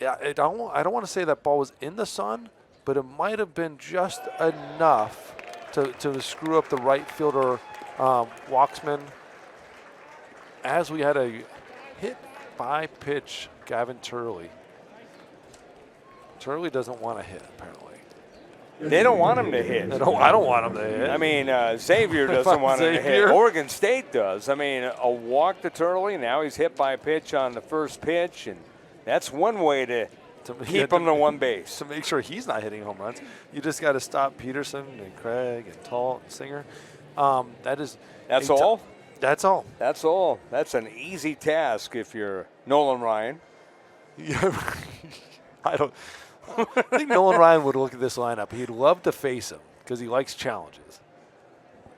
Yeah, I don't want to say that ball was in the sun, but it might have been just enough to screw up the right fielder, Walksman. As we had a hit by pitch, Gavin Turley. Turley doesn't want to hit, apparently. They don't want him to hit. I don't want him to hit. I mean, Xavier doesn't want him to hit. Oregon State does. I mean, a walk to Turley. Now he's hit by a pitch on the first pitch, and that's one way to keep him to one base. To make sure he's not hitting home runs. You just got to stop Peterson and Craig and Tall and Singer. That's all? That's all. That's all. That's an easy task if you're Nolan Ryan. Yeah, I think Nolan Ryan would look at this lineup. He'd love to face him because he likes challenges.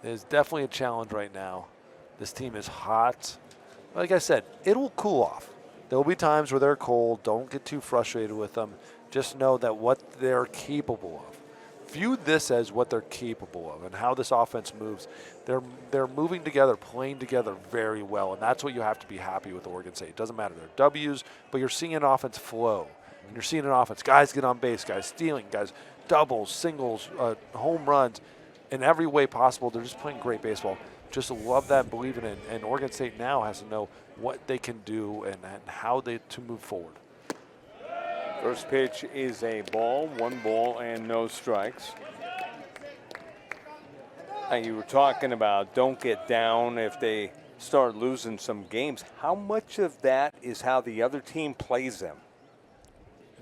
There's definitely a challenge right now. This team is hot. Like I said, it'll cool off. There'll be times where they're cold. Don't get too frustrated with them. Just know that what they're capable of. View this as what they're capable of and how this offense moves. They're moving together, playing together very well, and that's what you have to be happy with Oregon State. It doesn't matter. They're W's, but you're seeing an offense flow. And you're seeing an offense. Guys get on base, guys stealing, guys doubles, singles, home runs. In every way possible, they're just playing great baseball. Just love that, believe in it. And Oregon State now has to know what they can do and how to move forward. First pitch is a ball, 1 ball and no strikes. And you were talking about don't get down if they start losing some games. How much of that is how the other team plays them?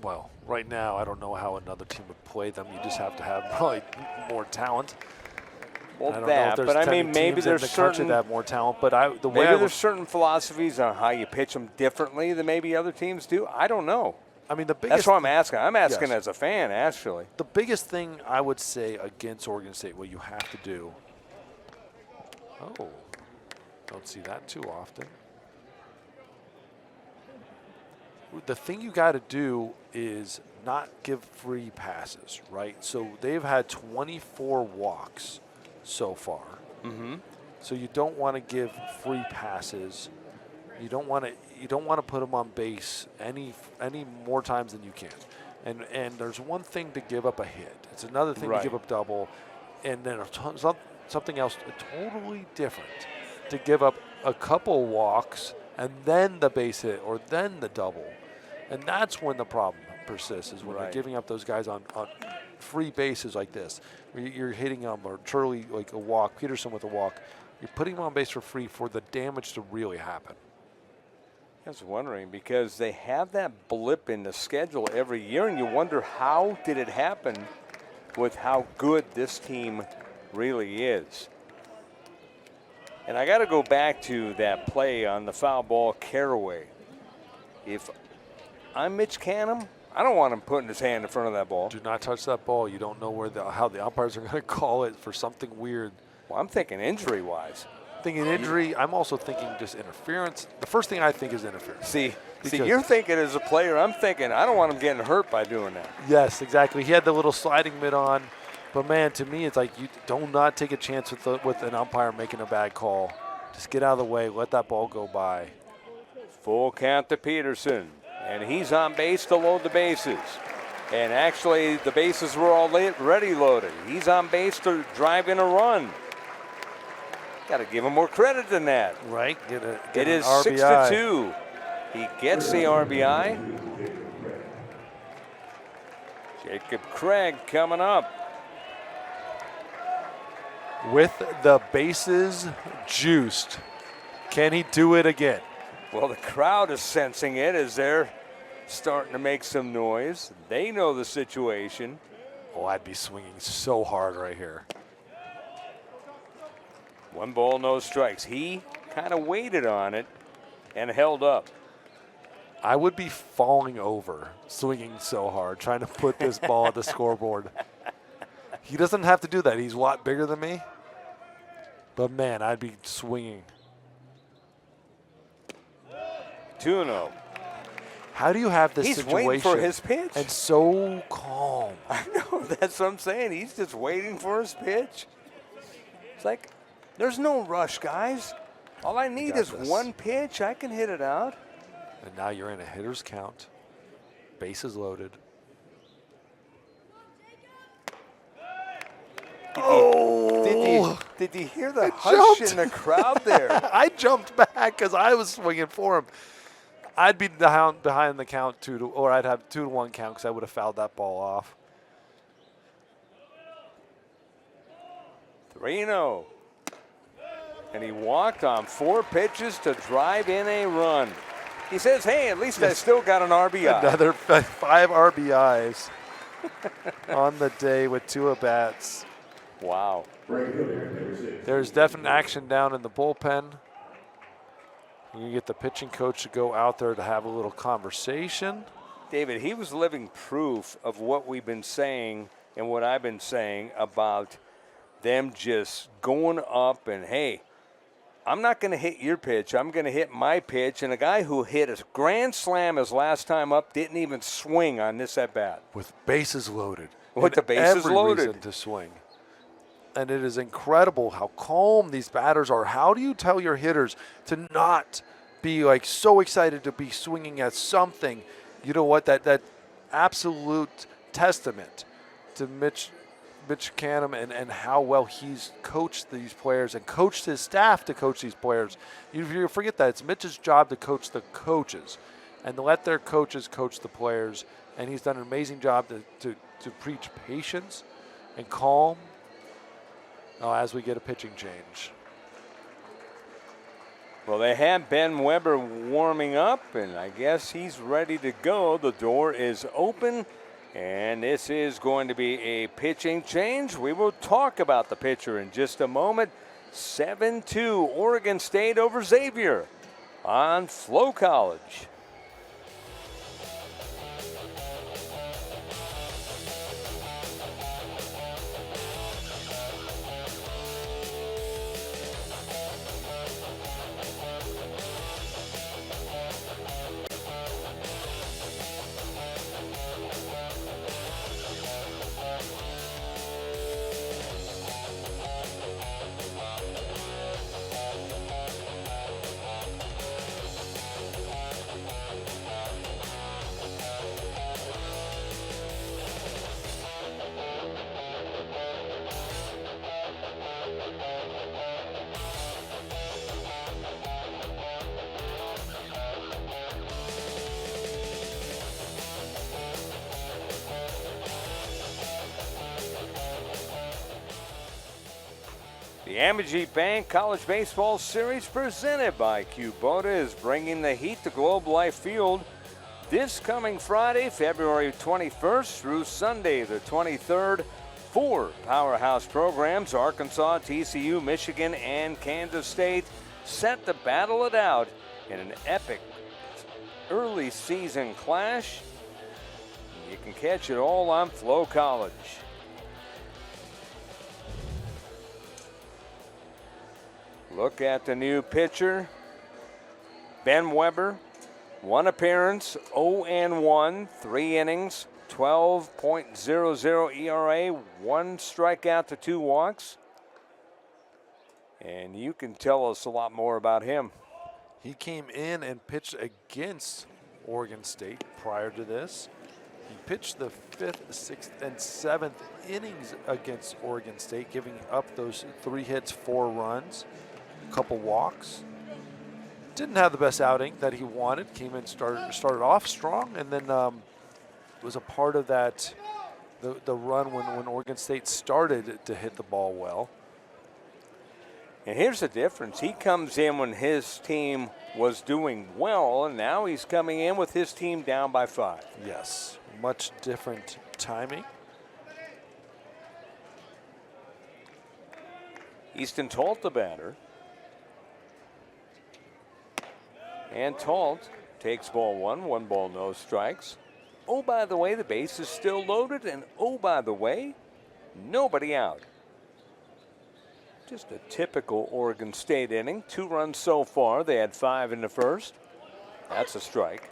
Well, right now, I don't know how another team would play them. You just have to have probably more talent. Well, I don't know if there's but I 10 mean, maybe teams in there's the country certain that have more talent. But maybe there's certain philosophies on how you pitch them differently than maybe other teams do. I don't know. I mean, the biggest. That's what I'm asking. I'm asking Yes. as a fan, actually. The biggest thing I would say against Oregon State, what you have to do. Oh, don't see that too often. The thing you got to do is not give free passes, right? So they've had 24 walks so far. Mm-hmm. So you don't want to give free passes. You don't want to put them on base any more times than you can. And there's one thing to give up a hit. It's another thing to give up double, and then something else totally different to give up a couple walks and then the base hit or then the double. And that's when the problem persists, is when you're giving up those guys on free bases like this. Where you're hitting them, or Turley like a walk, Peterson with a walk. You're putting them on base for free for the damage to really happen. I was wondering because they have that blip in the schedule every year, and you wonder how did it happen with how good this team really is. And I got to go back to that play on the foul ball Caraway. If I'm Mitch Canham, I don't want him putting his hand in front of that ball. Do not touch that ball. You don't know how the umpires are going to call it for something weird. Well, I'm thinking injury-wise. Thinking injury. I'm also thinking just interference. The first thing I think is interference. See, you're thinking as a player, I'm thinking I don't want him getting hurt by doing that. Yes, exactly. He had the little sliding mitt on. But, man, to me, it's like you do not take a chance with an umpire making a bad call. Just get out of the way. Let that ball go by. Full count to Peterson. And he's on base to load the bases. And actually, the bases were already loaded. He's on base to drive in a run. Got to give him more credit than that. Right. It is 6-2. He gets the RBI. Jacob Craig coming up. With the bases juiced, can he do it again? Well, the crowd is sensing it as they're starting to make some noise. They know the situation. Oh, I'd be swinging so hard right here. 1 ball, no strikes. He kind of waited on it and held up. I would be falling over, swinging so hard, trying to put this ball at the scoreboard. He doesn't have to do that. He's a lot bigger than me. But, man, I'd be swinging. 2-0. How do you have this situation? He's waiting for his pitch. And so calm. I know, that's what I'm saying. He's just waiting for his pitch. It's like, there's no rush, guys. All I need is one pitch. I can hit it out. And now you're in a hitter's count. Bases loaded. Did you hear the hush in the crowd there? I jumped back because I was swinging for him. I'd be behind the count or I'd have 2-1 count because I would have fouled that ball off. 3-0. And he walked on 4 pitches to drive in a run. He says, hey, at least I still got an RBI. Another 5 RBIs on the day with 2 at-bats. Wow. There's definite action down in the bullpen. You get the pitching coach to go out there to have a little conversation. David, he was living proof of what we've been saying and what I've been saying about them just going up and, hey, I'm not going to hit your pitch. I'm going to hit my pitch. And a guy who hit a grand slam his last time up didn't even swing on this at-bat. With bases loaded. With the bases every loaded. Reason to swing. And it is incredible how calm these batters are. How do you tell your hitters to not be like so excited to be swinging at something? You know what? That absolute testament to Mitch Canham and how well he's coached these players and coached his staff to coach these players. You forget that. It's Mitch's job to coach the coaches and to let their coaches coach the players. And he's done an amazing job to preach patience and calm as we get a pitching change. Well, they have Ben Weber warming up, and I guess he's ready to go. The door is open, and this is going to be a pitching change. We will talk about the pitcher in just a moment. 7-2 Oregon State over Xavier on Flow College. The Amegy Bank College Baseball Series presented by Kubota is bringing the heat to Globe Life Field this coming Friday, February 21st through Sunday the 23rd. 4 powerhouse programs, Arkansas, TCU, Michigan, and Kansas State, set to battle it out in an epic early season clash. You can catch it all on Flow College. Look at the new pitcher, Ben Weber. 1 appearance, 0-1, 3 innings, 12.00 ERA, 1 strikeout to 2 walks. And you can tell us a lot more about him. He came in and pitched against Oregon State prior to this. He pitched the 5th, 6th, and 7th innings against Oregon State, giving up those 3 hits, 4 runs. Couple walks. Didn't have the best outing that he wanted. Came in, started off strong, and then was a part of that the run when Oregon State started to hit the ball well. And here's the difference. He comes in when his team was doing well, and now he's coming in with his team down by 5. Yes, much different timing. Easton Talt, the batter. And Talt takes ball 1, 1 ball, no strikes. Oh, by the way, the base is still loaded, and oh, by the way, nobody out. Just a typical Oregon State inning. 2 runs so far. They had 5 in the first. That's a strike.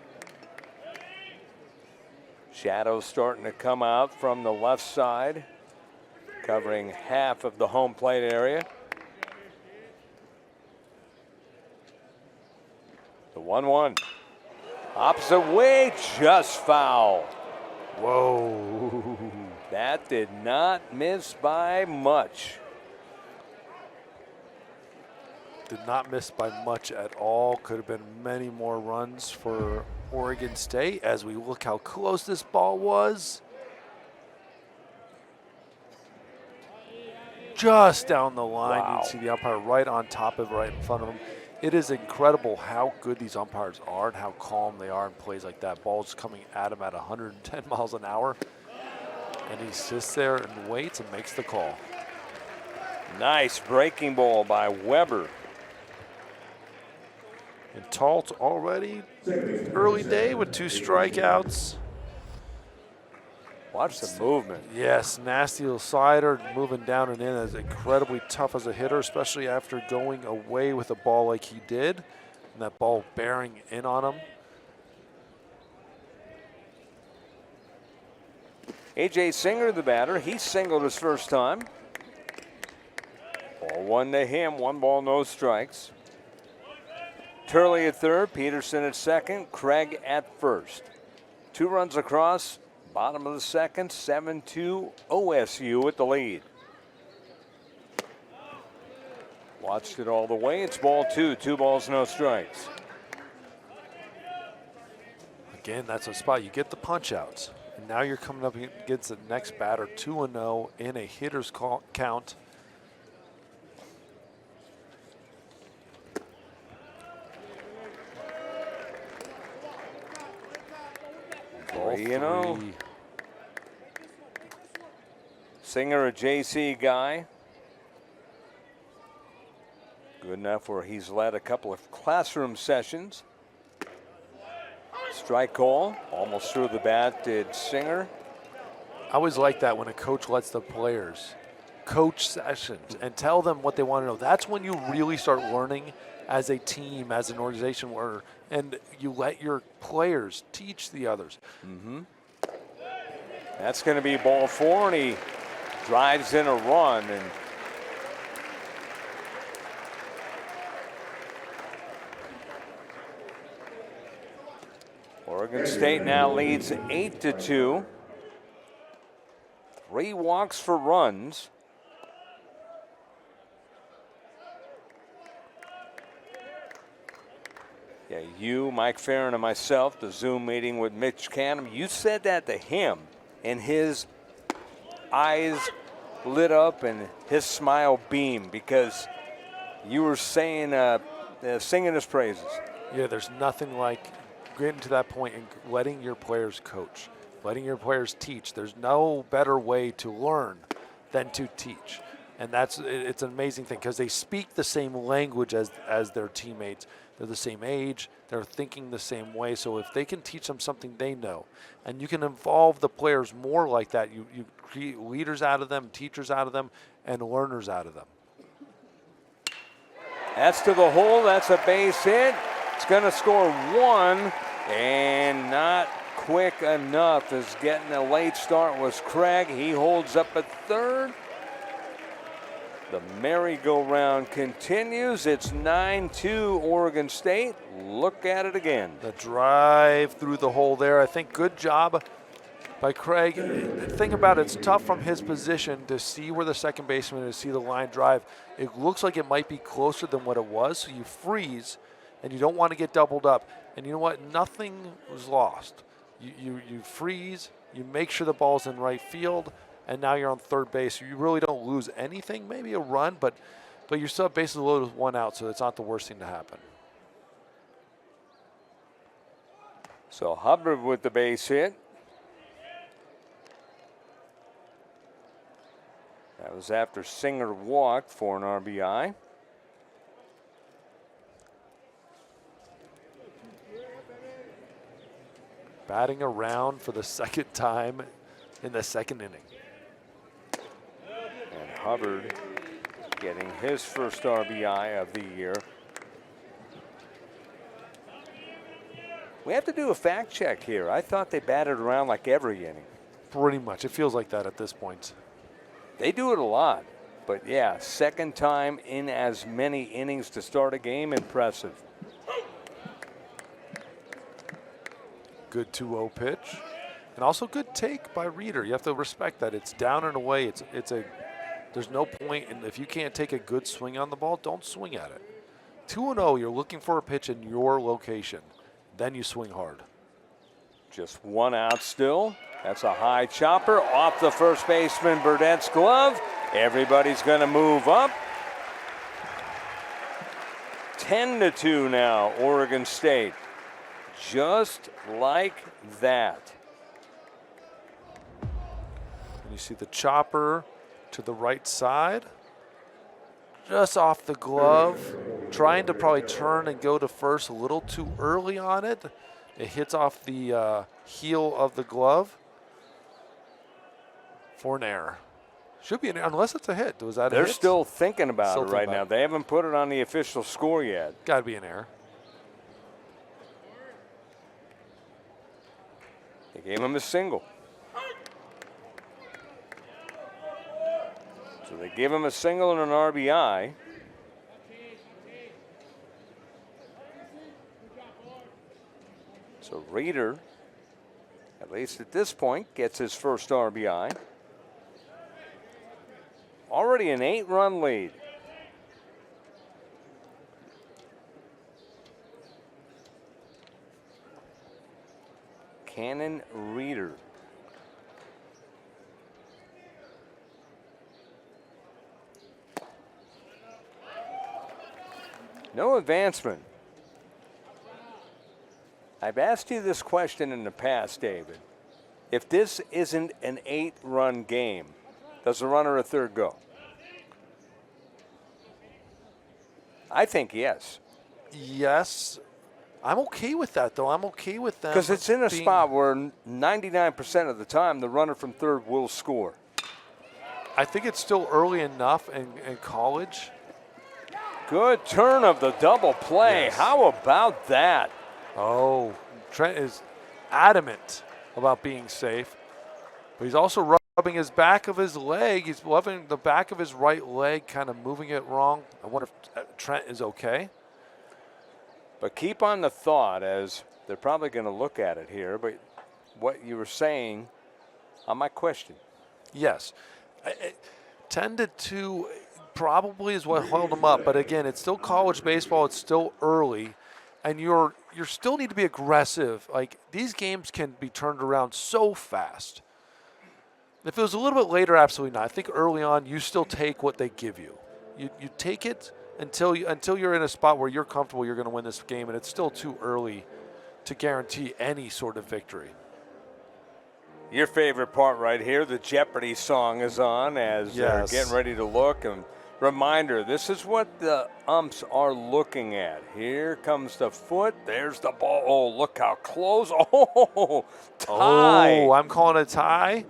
Shadows starting to come out from the left side, covering half of the home plate area. The 1-1. Opposite way, just foul. Whoa. That did not miss by much. Did not miss by much at all. Could have been many more runs for Oregon State as we look how close this ball was. Just down the line. Wow. You can see the umpire right on top of, right in front of him. It is incredible how good these umpires are and how calm they are in plays like that. Ball's coming at him at 110 miles an hour, and he sits there and waits and makes the call. Nice breaking ball by Weber. And Talt already early day with 2 strikeouts. Watch the movement. Yes, nasty little slider, moving down and in. Is incredibly tough as a hitter, especially after going away with a ball like he did, and that ball bearing in on him. A.J. Singer, the batter, he singled his first time. Ball 1 to him, 1 ball, no strikes. Turley at third, Peterson at second, Craig at first. 2 runs across, bottom of the second, 7-2 OSU with the lead. Watched it all the way, it's ball 2, 2 balls, no strikes. Again, that's a spot. You get the punch outs, and now you're coming up against the next batter, 2-0 in a hitter's count. Ball 3. Singer, a JC guy. Good enough where he's led a couple of classroom sessions. Strike call, almost through the bat did Singer. I always like that when a coach lets the players coach sessions and tell them what they want to know. That's when you really start learning as a team, as an organization, and you let your players teach the others. That's going to be ball 4, and he drives in a run. And Oregon State now leads 8-2. 3 walks for runs. Yeah, you, Mike Farron, and myself, the Zoom meeting with Mitch Canham, you said that to him, and his eyes lit up and his smile beamed because you were saying, singing his praises. Yeah, there's nothing like getting to that point and letting your players coach, letting your players teach. There's no better way to learn than to teach. And it's an amazing thing because they speak the same language as their teammates. They're the same age, they're thinking the same way. So if they can teach them something they know, and you can involve the players more like that, you create leaders out of them, teachers out of them, and learners out of them. That's to the hole, that's a base hit. It's gonna score 1, and not quick enough as getting a late start was Craig. He holds up at third. The merry-go-round continues. It's 9-2 Oregon State. Look at it again. The drive through the hole there. I think good job by Craig. The thing about it's tough from his position to see where the second baseman is, see the line drive. It looks like it might be closer than what it was, so you freeze, and you don't want to get doubled up. And you know what? Nothing was lost. You freeze, you make sure the ball's in right field, and now you're on third base. You really don't lose anything, maybe a run, but you're still bases loaded with 1 out, so it's not the worst thing to happen. So Hubbard with the base hit. That was after Singer walked for an RBI. Batting around for the second time in the second inning. And Hubbard getting his first RBI of the year. We have to do a fact check here. I thought they batted around like every inning. Pretty much. It feels like that at this point. They do it a lot. But yeah, second time in as many innings to start a game. Impressive. Good 2-0 pitch. And also good take by Reeder. You have to respect that. It's down and away. There's no point, and if you can't take a good swing on the ball, don't swing at it. 2-0, you're looking for a pitch in your location. Then you swing hard. Just 1 out still. That's a high chopper off the first baseman Burdett's glove. Everybody's going to move up. 10-2 now, Oregon State. Just like that. And you see the chopper to the right side. Just off the glove. Trying to probably turn and go to first a little too early on it. It hits off the heel of the glove for an error. Should be an error, unless it's a hit. Was that a hit? They're still thinking about Still it right thinking now. about They haven't put it on the official score yet. Got to be an error. They gave him a single. So they give him a single and an RBI. So Reeder, at least at this point, gets his first RBI. Already an 8-run lead. Cannon Reeder. No advancement. I've asked you this question in the past, David. If this isn't an 8-run game, does the runner at third go? I think yes. Yes. I'm okay with that, though. I'm okay with that. Because it's in a spot where 99% of the time the runner from third will score. I think it's still early enough in college. Good turn of the double play. Yes. How about that? Oh, Trent is adamant about being safe. But he's also rubbing his back of his leg. He's loving the back of his right leg, kind of moving it wrong. I wonder if Trent is okay. But keep on the thought, as they're probably going to look at it here, but what you were saying on my question. Yes. 10-2 probably is what held him up. But again, it's still college baseball. It's still early. And you're still need to be aggressive. Like, these games can be turned around so fast. If it was a little bit later, absolutely not. I think early on, you still take what they give you. You take it until you're in a spot where you're comfortable you're going to win this game, and it's still too early to guarantee any sort of victory. Your favorite part right here, the Jeopardy song is on as they're getting ready to look. And reminder, this is what the umps are looking at. Here comes the foot. There's the ball. Oh, look how close. Oh, tie. Oh, I'm calling a tie.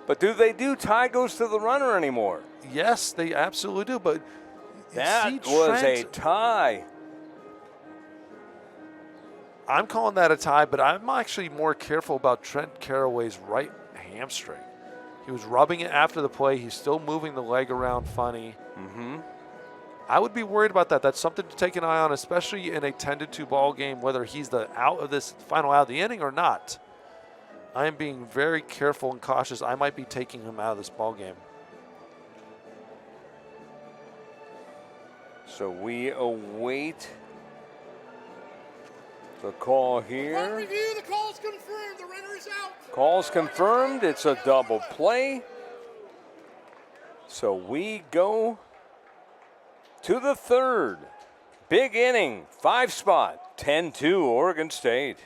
But do they do tie goes to the runner anymore? Yes, they absolutely do. But that was a tie. I'm calling that a tie, but I'm actually more careful about Trent Caraway's right hamstring. He was rubbing it after the play. He's still moving the leg around funny. Mm-hmm. I would be worried about that. That's something to take an eye on, especially in a 10-2 ball game, whether he's the out of this final out of the inning or not. I am being very careful and cautious. I might be taking him out of this ball game. So we await the call here. On review, the call's confirmed. The runner is out. Call's confirmed. It's a double play. So we go to the third. Big inning, 5 spot, 10-2 Oregon State.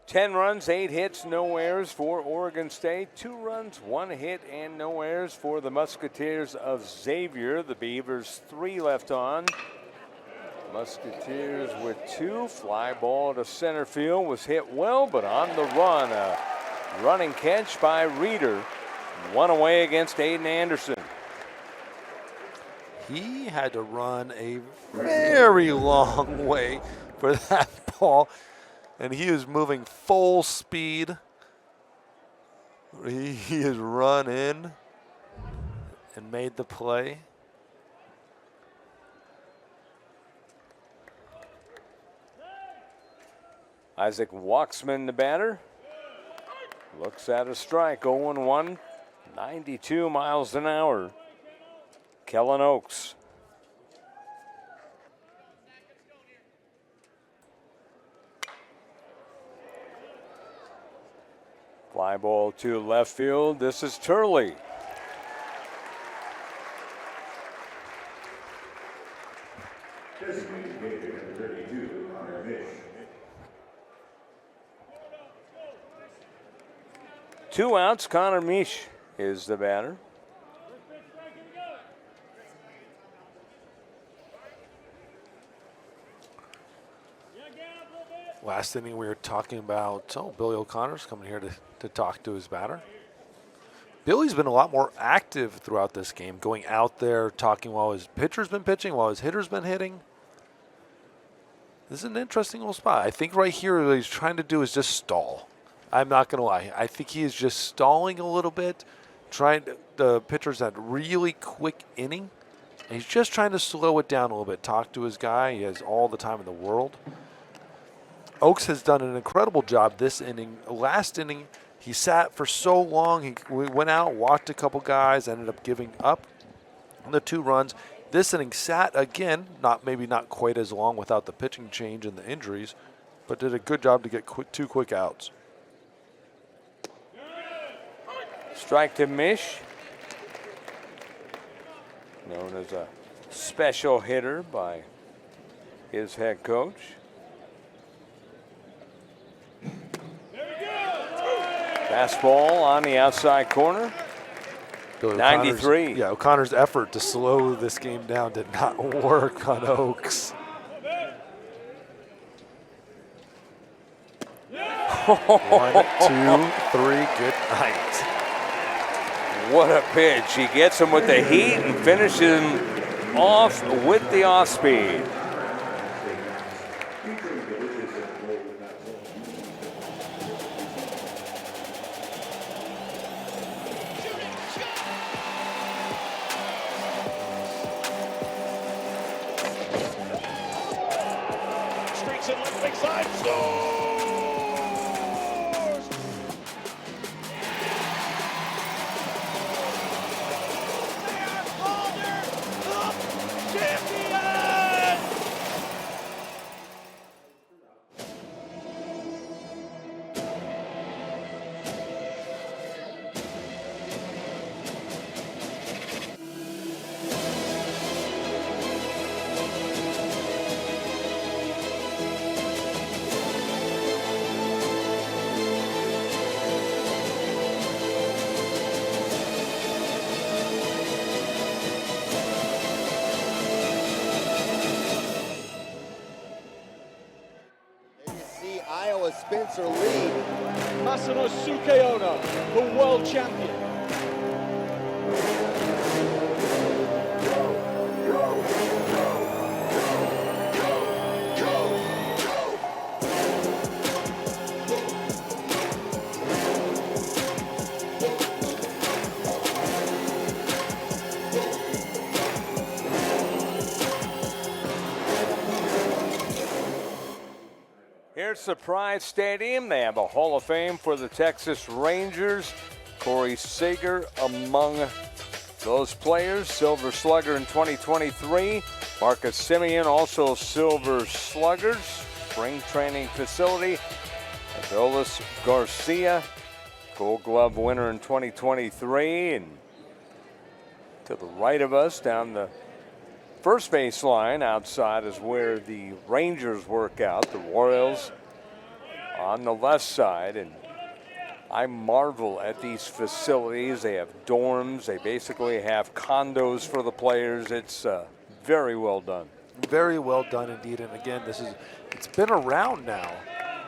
10 runs, 8 hits, no errors for Oregon State. 2 runs, 1 hit, and no errors for the Musketeers of Xavier. The Beavers 3 left on. Musketeers with 2. Fly ball to center field was hit well, but on the run, a running catch by Reeder. 1 away against Aiden Anderson. He had to run a very long way for that ball, and he was moving full speed. He has run in and made the play. Isaac Walksman, the batter. Looks at a strike, 0-1, 92 miles an hour. Kellen Oaks. Fly ball to left field. This is Turley. Two outs. Connor Misch is the batter. Last inning we were talking about, Billy O'Connor's coming here to talk to his batter. Billy's been a lot more active throughout this game, going out there, talking while his pitcher's been pitching, while his hitter's been hitting. This is an interesting little spot. I think right here what he's trying to do is just stall. I'm not going to lie. I think he is just stalling a little bit, the pitcher's had really quick inning, and he's just trying to slow it down a little bit, talk to his guy. He has all the time in the world. Oaks has done an incredible job this inning. Last inning, he sat for so long. He went out, walked a couple guys, ended up giving up on the 2 runs. This inning sat again, maybe not quite as long without the pitching change and the injuries, but did a good job to get 2 quick outs. Strike to Misch. Known as a special hitter by his head coach. Fastball on the outside corner. 93. O'Connor's effort to slow this game down did not work on Oaks. 1, 2, 3, good night. What a pitch. He gets him with the heat and finishes him off with the off speed. Spencer Lee. Masano Sukeona, the world champion. Here's Surprise Stadium. They have a Hall of Fame for the Texas Rangers. Corey Seager among those players. Silver Slugger in 2023. Marcus Semien, also Silver Sluggers. Spring training facility. Adolis Garcia, Gold Glove winner in 2023. And to the right of us, down the first base line outside, is where the Rangers work out. The Royals on the left side. And I marvel at these facilities. They have dorms. They basically have condos for the players. It's very well done. Very well done indeed. And again, it's been around now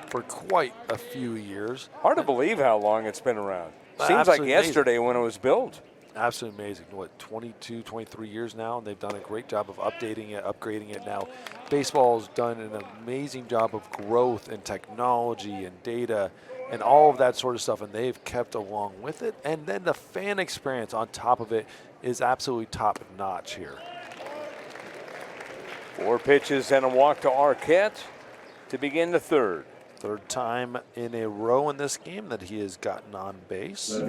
for quite a few years. Hard to believe how long it's been around. Seems Absolutely like yesterday when it was built. Absolutely amazing. What, 22, 23 years now, and they've done a great job of updating it, upgrading it now. Baseball's done an amazing job of growth and technology and data and all of that sort of stuff, and they've kept along with it. And then the fan experience on top of it is absolutely top notch here. 4 pitches and a walk to Arquette to begin the third. Third time in a row in this game that he has gotten on base.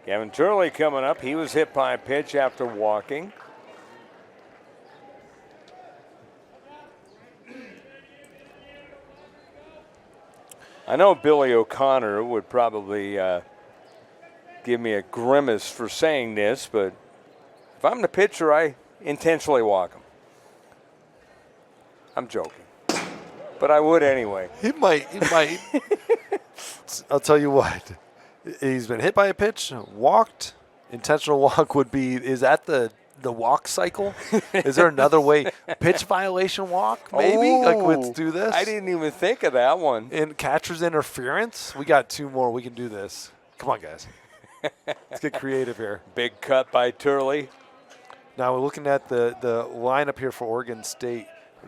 Gavin Turley coming up. He was hit by a pitch after walking. I know Billy O'Connor would probably give me a grimace for saying this, but if I'm the pitcher, I intentionally walk him. I'm joking, but I would anyway. He might. I'll tell you what. He's been hit by a pitch, walked. Intentional walk would be, is that the walk cycle? Is there another way? Pitch violation walk, maybe? Like, let's do this. I didn't even think of that one. And catcher's interference? We got 2 more. We can do this. Come on, guys. Let's get creative here. Big cut by Turley. Now we're looking at the lineup here for Oregon State.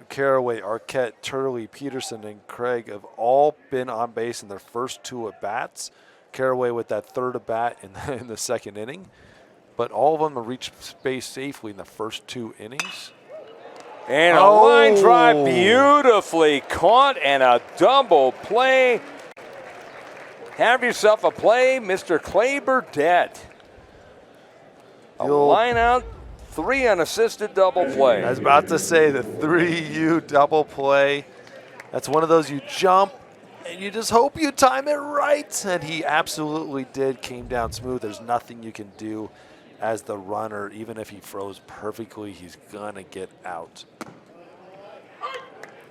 Caraway, Arquette, Turley, Peterson, and Craig have all been on base in their first 2 at-bats. Caraway with that third at-bat in the second inning. But all of them have reached base safely in the first 2 innings. And a line drive beautifully caught and a double play. Have yourself a play, Mr. Clay Burdette. A line out, 3 unassisted double play. I was about to say the 3U double play. That's one of those you jump and you just hope you time it right. And he absolutely did. Came down smooth. There's nothing you can do as the runner. Even if he froze perfectly, he's going to get out.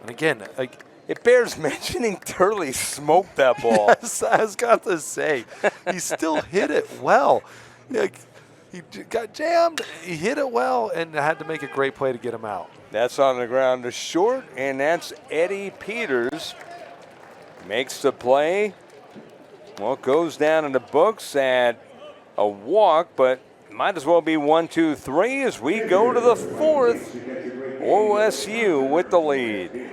And again, like, it bears mentioning Turley smoked that ball. Yes, I was got to say, he still hit it well. Like, he got jammed, he hit it well, and had to make a great play to get him out. That's on the ground to short, and that's Eddie Peters. Makes the play. Well, it goes down in the books at a walk, but might as well be 1, 2, 3 as we go to the 4th. OSU with the lead.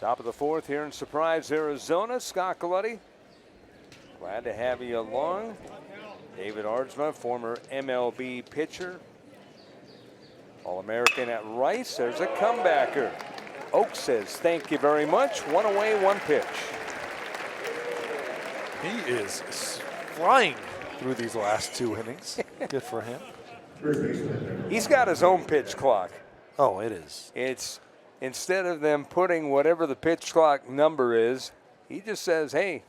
Top of the 4th here in Surprise, Arizona. Scott Galletti, glad to have you along. David Ardsma, former MLB pitcher. All-American at Rice. There's a comebacker. Oak says thank you very much. One away, one pitch. He is flying through these last 2 innings. Good for him. He's got his own pitch clock. Oh, it is. It's instead of them putting whatever the pitch clock number is, he just says, hey,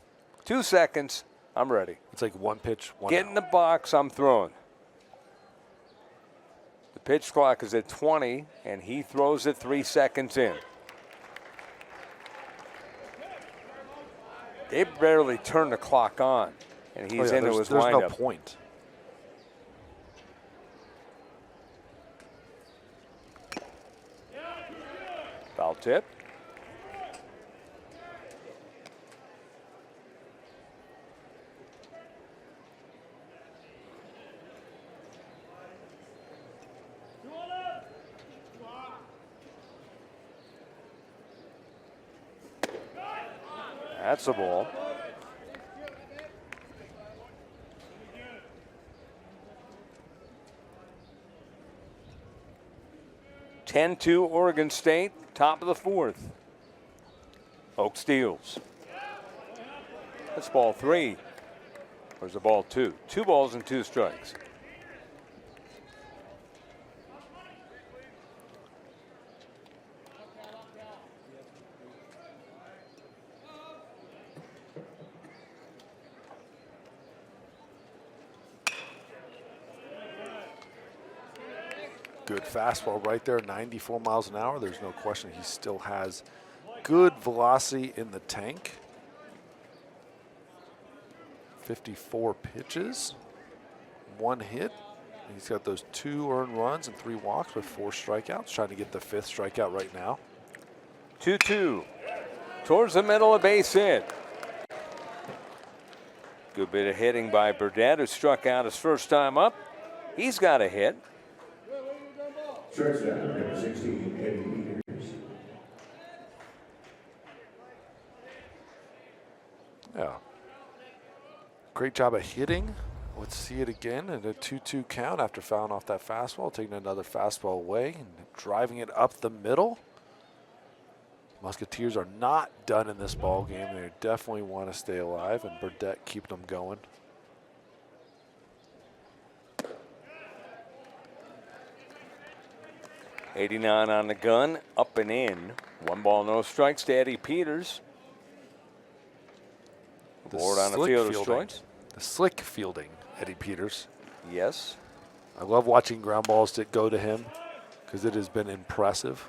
2 seconds, I'm ready. It's like 1 pitch, 1 Get out. in the box, I'm throwing. The pitch clock is at 20, and he throws it 3 seconds in. They barely turn the clock on, and he's into his there's windup. no point. Foul tip. That's a ball. (10-2) Oregon State, top of the 4th. Oak steals. That's ball 3. Or is it ball 2? 2 balls and 2 strikes. Good fastball right there, 94 miles an hour. There's no question he still has good velocity in the tank. 54 pitches, 1 hit. He's got those 2 earned runs and 3 walks with 4 strikeouts. Trying to get the 5th strikeout right now. 2-2. Towards the middle, a base hit. Good bit of hitting by Burdett, who struck out his first time up. He's got a hit. Shortstop, number 16, Eddie Beavers. Yeah. Great job of hitting. Let's see it again in a 2-2 count after fouling off that fastball, taking another fastball away and driving it up the middle. Musketeers are not done in this ball game. They definitely want to stay alive, and Burdett keeping them going. '89 on the gun, up and in. 1 ball, no strikes to Eddie Peters. Board on the fielder's choice. The slick fielding, Eddie Peters. Yes. I love watching ground balls that go to him because it has been impressive.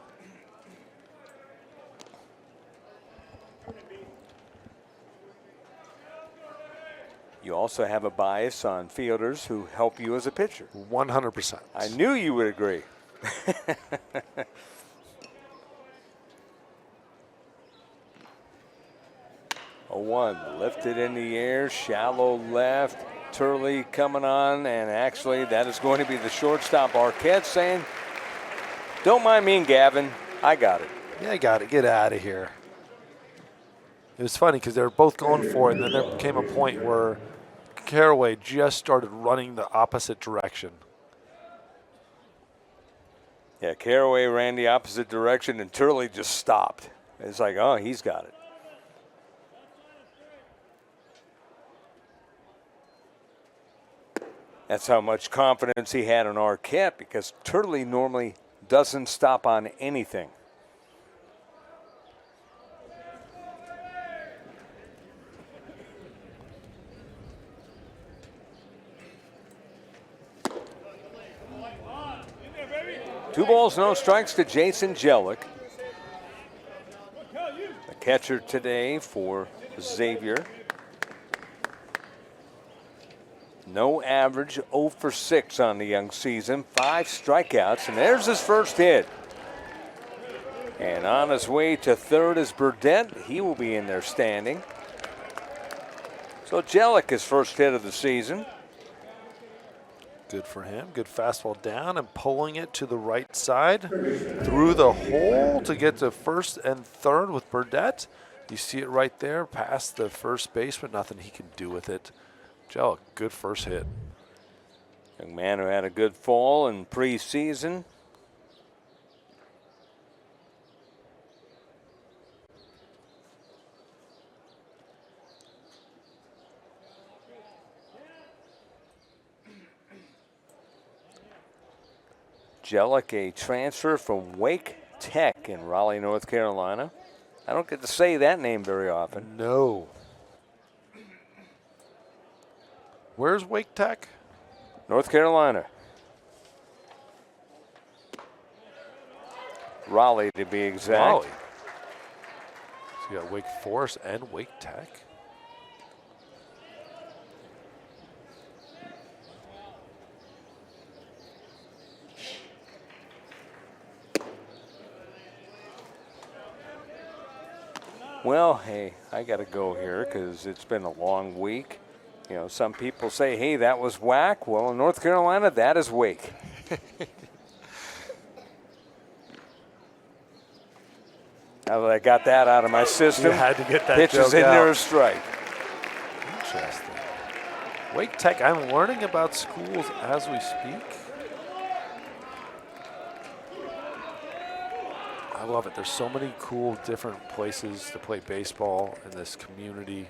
You also have a bias on fielders who help you as a pitcher. 100%. I knew you would agree. 0-1, lifted in the air, shallow left. Turley coming on, and actually that is going to be the shortstop. Arquette saying, don't mind me and Gavin, I got it. Yeah, I got it. Get out of here. It was funny because they were both going for it, and then there came a point where Caraway just started running the opposite direction. Yeah, Caraway ran the opposite direction, and Turley just stopped. It's like, oh, he's got it. That's how much confidence he had in Arquette, because Turley normally doesn't stop on anything. Two balls, no strikes to Jason Jellick. The catcher today for Xavier. No average, 0 for 6 on the young season. 5 strikeouts, and there's his first hit. And on his way to third is Burdett. He will be in there standing. So Jellick, his first hit of the season. Good for him. Good fastball down and pulling it to the right side through the hole to get to first and third with Burdett. You see it right there past the first baseman. Nothing he can do with it. Jellick, good first hit. Young man who had a good fall in preseason. Jellick, a transfer from Wake Tech in Raleigh, North Carolina. I don't get to say that name very often. No. Where's Wake Tech? North Carolina. Raleigh, to be exact. Raleigh. So you got Wake Forest and Wake Tech. Well, hey, I got to go here because it's been a long week. You know, some people say, hey, that was whack. Well, in North Carolina, that is Wake. Now that I got that out of my system, You had to get that pitch is joke in out. there a strike. Interesting. Wake Tech, I'm learning about schools as we speak. I love it. There's so many cool different places to play baseball in this community.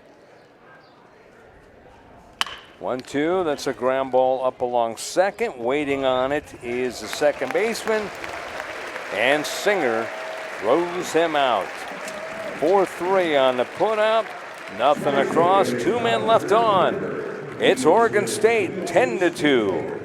1-2, that's a ground ball up along second. Waiting on it is the second baseman, and Singer throws him out. 4-3 on the putout, nothing across, 2 men left on. It's Oregon State 10-2.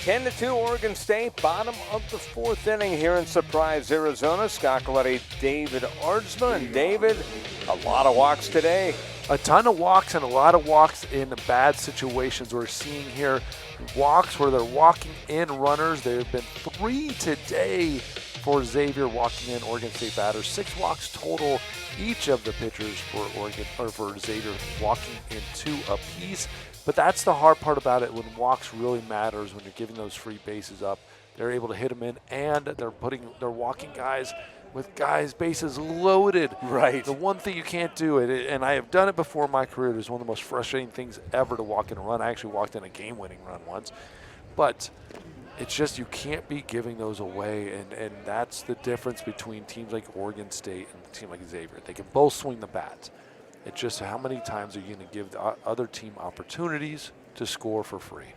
Ten to 2, Oregon State, bottom of the 4th inning here in Surprise, Arizona. Scott Coletti, David Ardsma, and David, a lot of walks today. A ton of walks and a lot of walks in bad situations. We're seeing here walks where they're walking in runners. There have been 3 today for Xavier walking in Oregon State batters. 6 walks total. Each of the pitchers for Oregon or for Xavier walking in 2 apiece. But that's the hard part about it when walks really matters, when you're giving those free bases up. They're able to hit them in, and they're walking guys with bases loaded. Right. The one thing you can't do, and I have done it before in my career, it is one of the most frustrating things ever to walk in a run. I actually walked in a game-winning run once. But it's just you can't be giving those away, and that's the difference between teams like Oregon State and a team like Xavier. They can both swing the bat. It's just how many times are you going to give the other team opportunities to score for free?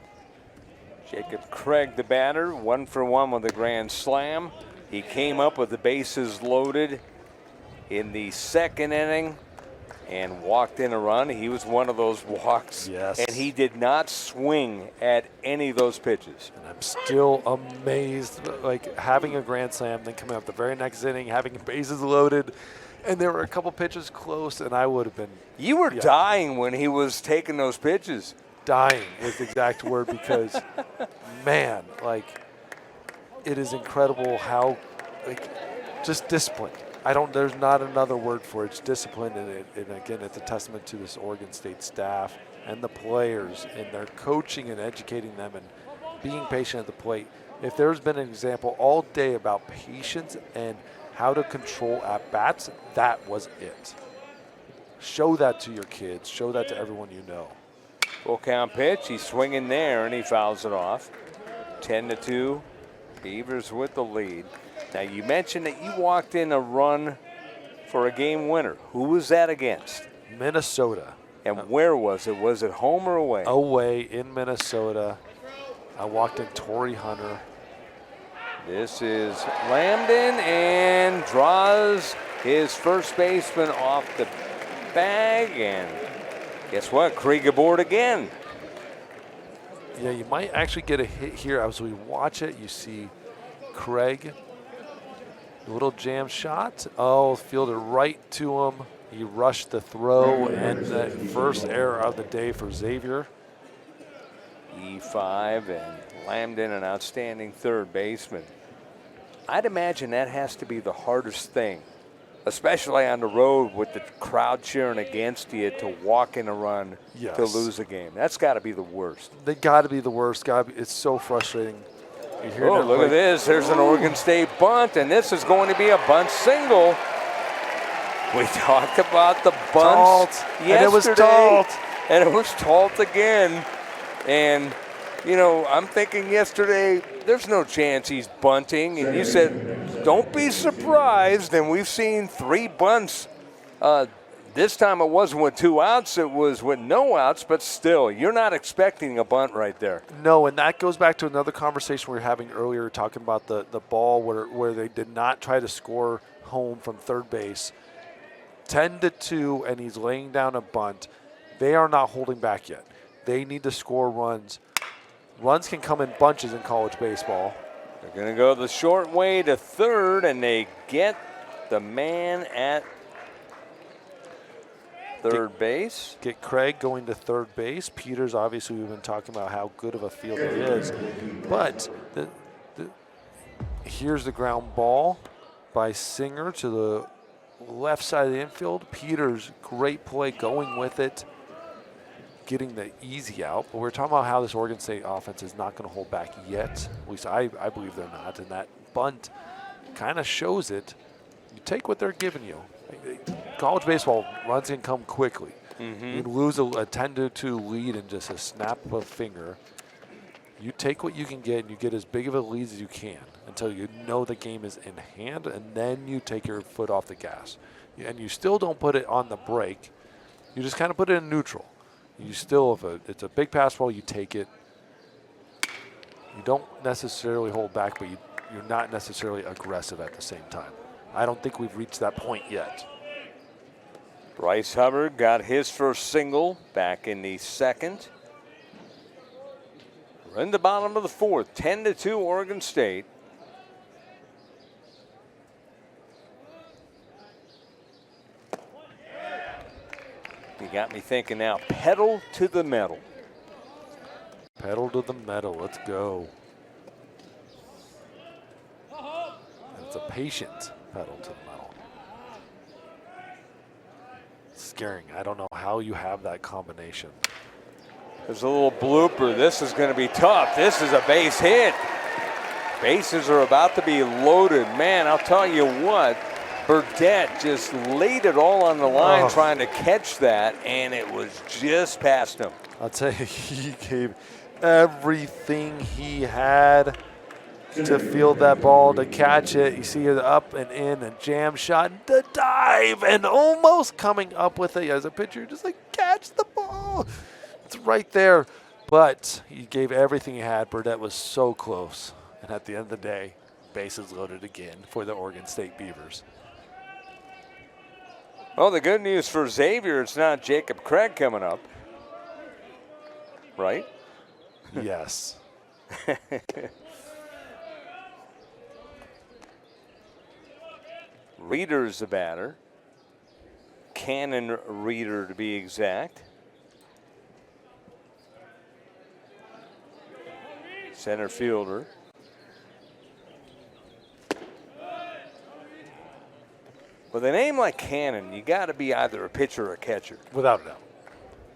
Jacob Craig, the batter, 1 for 1 with a grand slam. He came up with the bases loaded in the 2nd inning and walked in a run. He was one of those walks. Yes. And he did not swing at any of those pitches. And I'm still amazed, like having a grand slam, then coming up the very next inning, having bases loaded. And there were a couple pitches close, and I would have been. You were dying when he was taking those pitches. Dying is the exact word because, man, like, it is incredible how, like, just discipline. There's not another word for it. It's discipline, and again, it's a testament to this Oregon State staff and the players and their coaching and educating them and being patient at the plate. If there's been an example all day about patience and how to control at-bats, that was it. Show that to your kids. Show that to everyone you know. Full count pitch. He's swinging there, and he fouls it off. 10-2. Beavers with the lead. Now, you mentioned that you walked in a run for a game winner. Who was that against? Minnesota. And where was it? Was it home or away? Away in Minnesota. I walked in Torrey Hunter. This is Lambden and draws his first baseman off the bag. And guess what? Krieg aboard again. Yeah, you might actually get a hit here. As we watch it, you see Craig. A little jam shot. Oh, fielded right to him. He rushed the throw, and the first error of the day for Xavier. E5 and Lambden, an outstanding third baseman. I'd imagine that has to be the hardest thing, especially on the road with the crowd cheering against you, to walk in a run Yes. to lose a game. That's got to be the worst. They got to be the worst. It's so frustrating. You hear Oh, them look like, at this. There's an Oregon State bunt, and this is going to be a bunt single. We talked about the bunts Tault, yesterday. and it was Tault. And it was Tault again. And, you know, I'm thinking yesterday, there's no chance he's bunting. And you said, don't be surprised. And we've seen 3 bunts. This time it wasn't with 2 outs. It was with no outs. But still, you're not expecting a bunt right there. No, and that goes back to another conversation we were having earlier, talking about the ball where they did not try to score home from third base. 10-2, and he's laying down a bunt. They are not holding back yet. They need to score runs. Runs can come in bunches in college baseball. They're going to go the short way to third, and they get the man at third base. Get Craig going to third base. Peters, obviously, we've been talking about how good of a fielder he is. But here's the ground ball by Singer to the left side of the infield. Peters, great play going with it, getting the easy out. But we're talking about how this Oregon State offense is not going to hold back yet. At least I believe they're not. And that bunt kind of shows it. You take what they're giving you. College baseball, runs can come quickly. You lose a 10-2 lead in just a snap of a finger. You take what you can get, and you get as big of a lead as you can until you know the game is in hand, and then you take your foot off the gas. And you still don't put it on the brake. You just kind of put it in neutral. You still, if it's a big pass ball, you take it. You don't necessarily hold back, but you're not necessarily aggressive at the same time. I don't think we've reached that point yet. Bryce Hubbard got his first single back in the second. We're in the bottom of the fourth, 10-2 Oregon State. You got me thinking now, pedal to the metal. Pedal to the metal. Let's go. And it's a patient pedal to the metal. Scaring. I don't know how you have that combination. There's a little blooper. This is going to be tough. This is a base hit. Bases are about to be loaded. Man, I'll tell you what, Burdette just laid it all on the line trying to catch that, and it was just past him. I'll tell you, he gave everything he had to field that ball, to catch it. You see it up and in, a jam shot, the dive, and almost coming up with it as a pitcher, just like catch the ball. It's right there, but he gave everything he had. Burdette was so close, and at the end of the day, bases loaded again for the Oregon State Beavers. Well, the good news for Xavier, it's not Jacob Craig coming up, right? Yes. Reader's the batter. Cannon Reader, to be exact. Center fielder. With a name like Cannon, you got to be either a pitcher or a catcher. Without a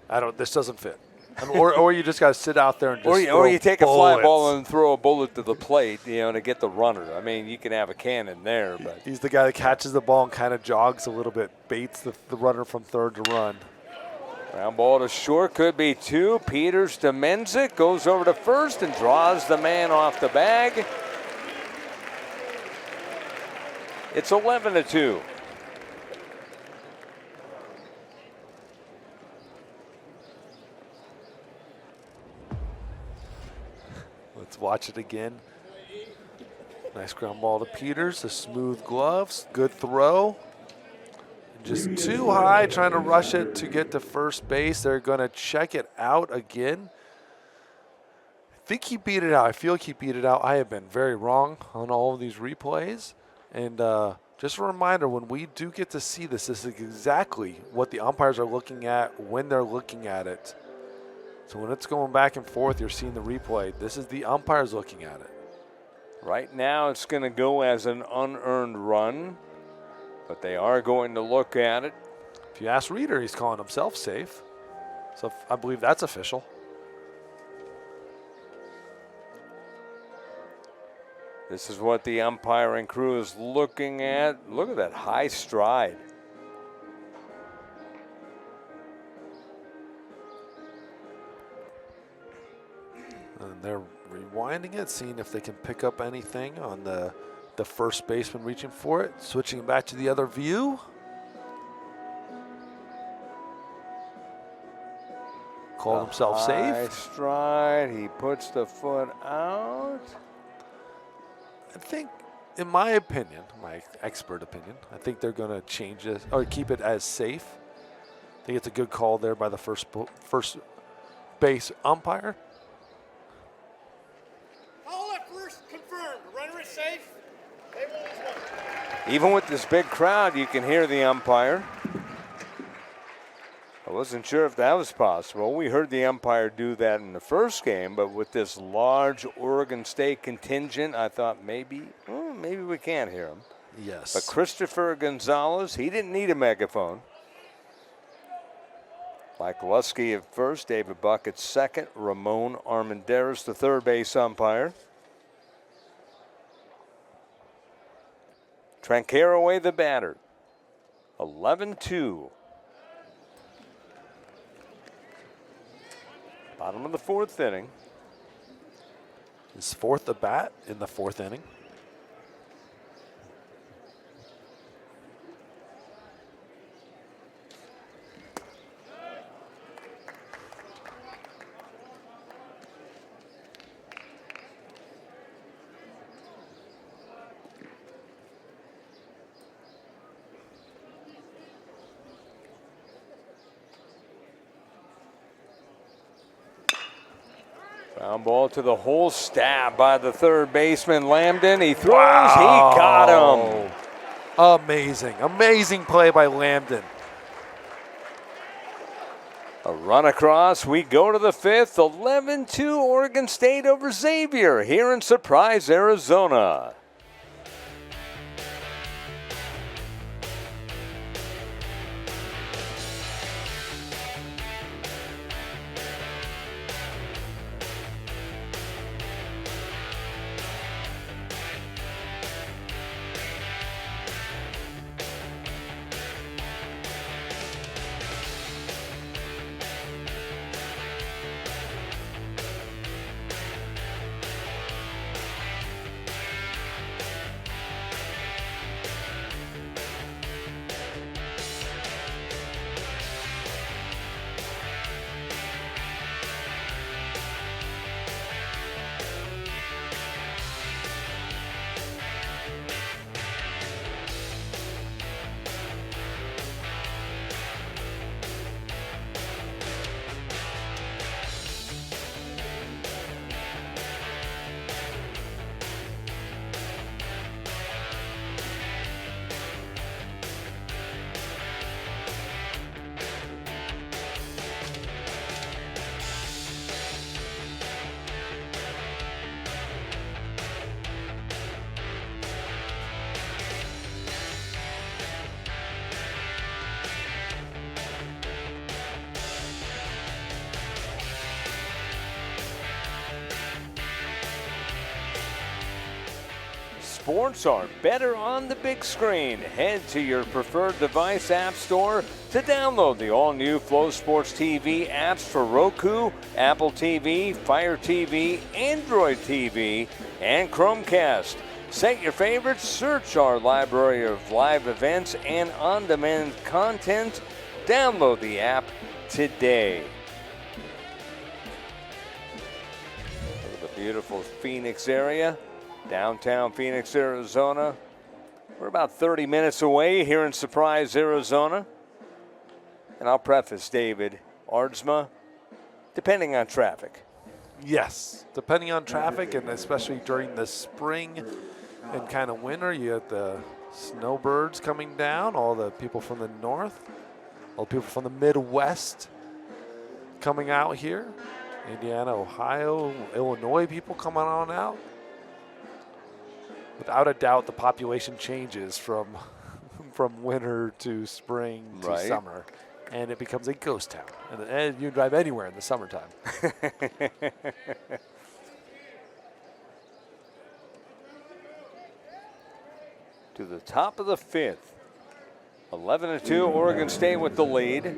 doubt. This doesn't fit. Or you just got to sit out there and just or you take a fly bullets. ball and throw a bullet to the plate, to get the runner. I mean, you can have a cannon there, but He's the guy that catches the ball and kind of jogs a little bit, baits the runner from third to run. ground ball to short, could be 2. Peters to Menzik, goes over to first and draws the man off the bag. It's 11-2. watch it again. Nice ground ball to Peters, the smooth gloves, good throw. Just too high, trying to rush it to get to first base. They're going to check it out again. I think he beat it out. I feel like he beat it out. I have been very wrong on all of these replays. And just a reminder, when we do get to see this is exactly what the umpires are looking at when they're looking at it. So when it's going back and forth, you're seeing the replay. This is the umpires looking at it. Right now it's going to go as an unearned run, but they are going to look at it. If you ask Reeder, he's calling himself safe. So I believe that's official. This is what the umpiring crew is looking at. Look at that high stride. And they're rewinding it, seeing if they can pick up anything on the first baseman reaching for it. Switching back to the other view. Called himself safe. High stride. He puts the foot out. I think, in my opinion, my expert opinion, I think they're going to change this or keep it as safe. I think it's a good call there by the first base umpire. All at first confirmed. Runner is safe. They will lose one. Even with this big crowd, you can hear the umpire. I wasn't sure if that was possible. We heard the umpire do that in the first game, but with this large Oregon State contingent, I thought maybe we can't hear him. Yes. But Christopher Gonzalez, he didn't need a megaphone. Mike Lusky at first, David Buck at second, Ramon Armendariz, the third base umpire. Trent Carraway, the batter. 11-2. Bottom of the fourth inning. His fourth at bat in the fourth inning. Ground ball to the hole, stab by the third baseman, Lambden. He throws, he got him. Amazing, amazing play by Lambden. A run across, we go to the fifth, 11-2 Oregon State over Xavier here in Surprise, Arizona. Sports are better on the big screen. Head to your preferred device app store to download the all-new Flow Sports TV apps for Roku, Apple TV, Fire TV, Android TV, and Chromecast. Set your favorites, search our library of live events and on-demand content. Download the app today. The Beautiful Phoenix area, downtown Phoenix, Arizona. We're about 30 minutes away here in Surprise, Arizona. And I'll preface, David, Ardsma, depending on traffic. Yes, depending on traffic, and especially during the spring and kind of winter, you have the snowbirds coming down, all the people from the north, all the people from the Midwest coming out here. Indiana, Ohio, Illinois people coming on out. Without a doubt, the population changes from winter to spring to summer, and it becomes a ghost town. And you can drive anywhere in the summertime. To the top of the fifth. 11-2, Oregon State with the lead.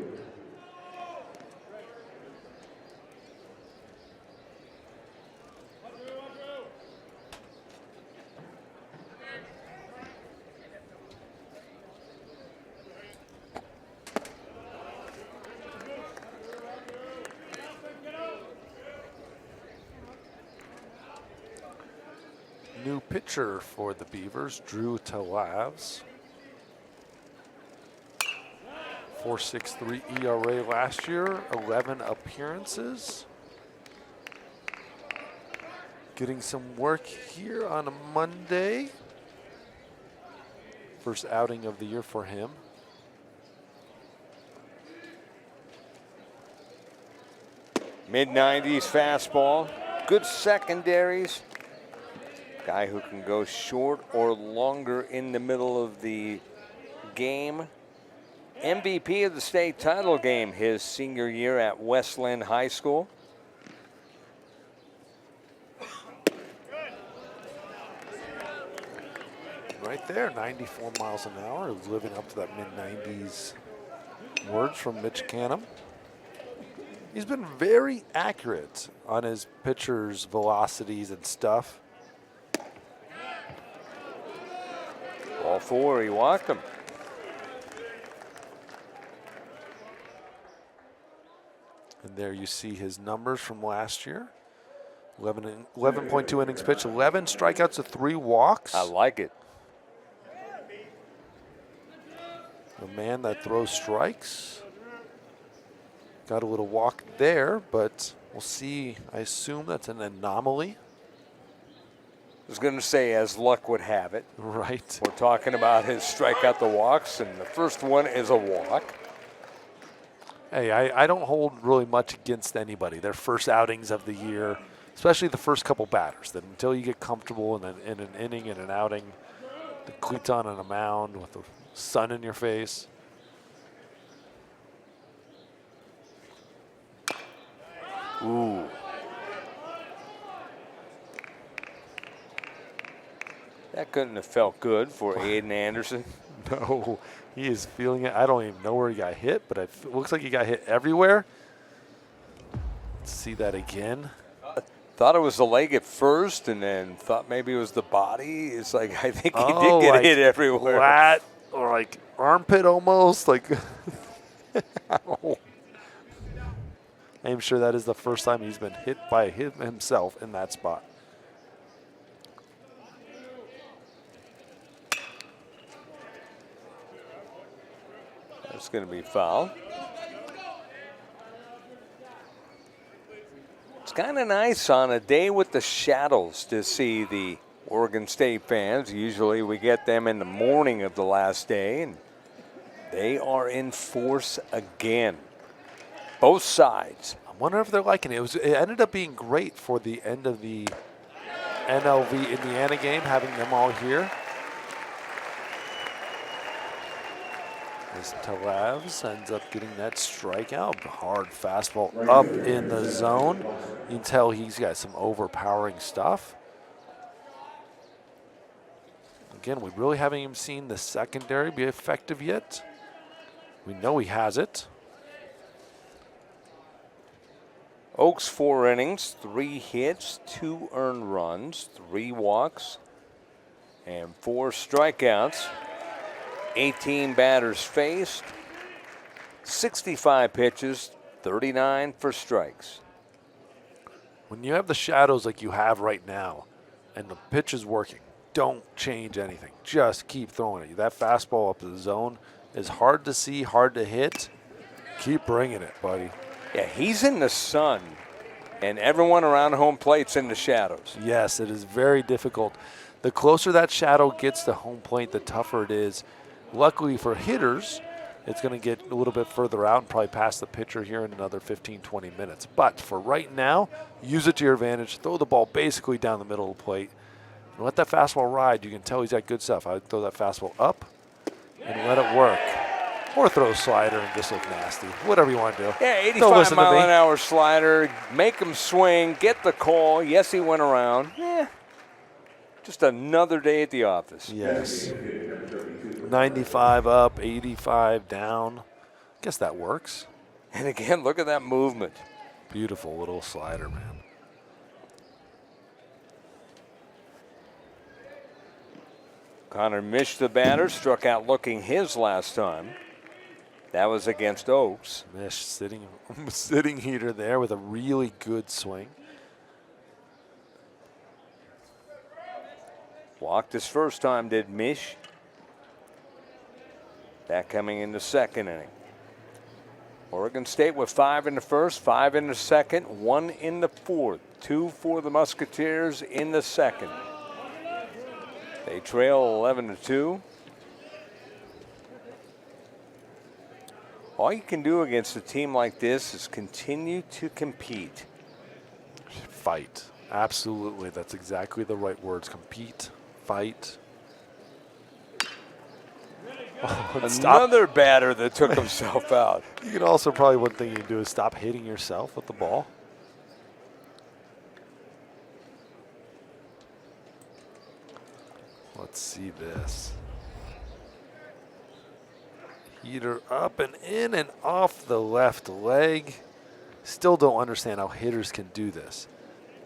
New pitcher for the Beavers, Drew Talavs. 4.63 ERA last year, 11 appearances. Getting some work here on a Monday. First outing of the year for him. Mid-90s fastball, good secondaries. Guy who can go short or longer in the middle of the game. MVP of the state title game his senior year at Westland High School. Right there, 94 miles an hour, living up to that mid-90s words from Mitch Canham. He's been very accurate on his pitcher's velocities and stuff. Ball four, he walked him. And there you see his numbers from last year. 11.2 innings pitched, 11 strikeouts to 3 walks. I like it. The man that throws strikes. Got a little walk there, but we'll see. I assume that's an anomaly. I was going to say, as luck would have it. Right. We're talking about his strikeout the walks, and the first one is a walk. Hey, I don't hold really much against anybody. Their first outings of the year, especially the first couple batters. Then until you get comfortable in an inning and an outing, the cleats on a mound with the sun in your face. Ooh. That couldn't have felt good for Aiden Anderson. No, he is feeling it. I don't even know where he got hit, but it looks like he got hit everywhere. Let's see that again. Thought it was the leg at first, and then thought maybe it was the body. It's like, I think he did get like hit everywhere. Flat, or like armpit almost. Like, I'm sure that is the first time he's been hit by himself in that spot. That's going to be foul. It's kind of nice on a day with the shadows to see the Oregon State fans. Usually we get them in the morning of the last day, and they are in force again. Both sides. I wonder if they're liking it. It ended up being great for the end of the NLV Indiana game, having them all here. As Talavs ends up getting that strikeout, hard fastball up in the zone. You can tell he's got some overpowering stuff. Again, we really haven't even seen the secondary be effective yet. We know he has it. Oaks 4 innings, 3 hits, 2 earned runs, 3 walks, and 4 strikeouts. 18 batters faced, 65 pitches, 39 for strikes. When you have the shadows like you have right now and the pitch is working, don't change anything. Just keep throwing it. That fastball up to the zone is hard to see, hard to hit. Keep bringing it, buddy. Yeah, he's in the sun, and everyone around home plate's in the shadows. Yes, it is very difficult. The closer that shadow gets to home plate, the tougher it is. Luckily for hitters, it's going to get a little bit further out and probably past the pitcher here in another 15, 20 minutes. But for right now, use it to your advantage. Throw the ball basically down the middle of the plate. And let that fastball ride. You can tell he's got good stuff. I would throw that fastball up and let it work. Or throw a slider and just look nasty. Whatever you want to do. Yeah, 85-mile-an-hour slider. Make him swing. Get the call. Yes, he went around. Yeah. Just another day at the office. Yes. 95 up, 85 down. Guess that works. And again, look at that movement. Beautiful little slider, man. Connor Mish, the batter, struck out looking his last time. That was against Oaks. Mish sitting heater there with a really good swing. Walked his first time, did Mish. That coming in the second inning. Oregon State with 5 in the first, 5 in the second, 1 in the fourth, 2 for the Musketeers in the second. They trail 11-2. All you can do against a team like this is continue to compete. Fight. Absolutely. That's exactly the right words. Compete, fight. Oh, another batter that took himself out. You can also probably, one thing you can do is stop hitting yourself with the ball. Let's see this. Heater up and in and off the left leg. Still don't understand how hitters can do this.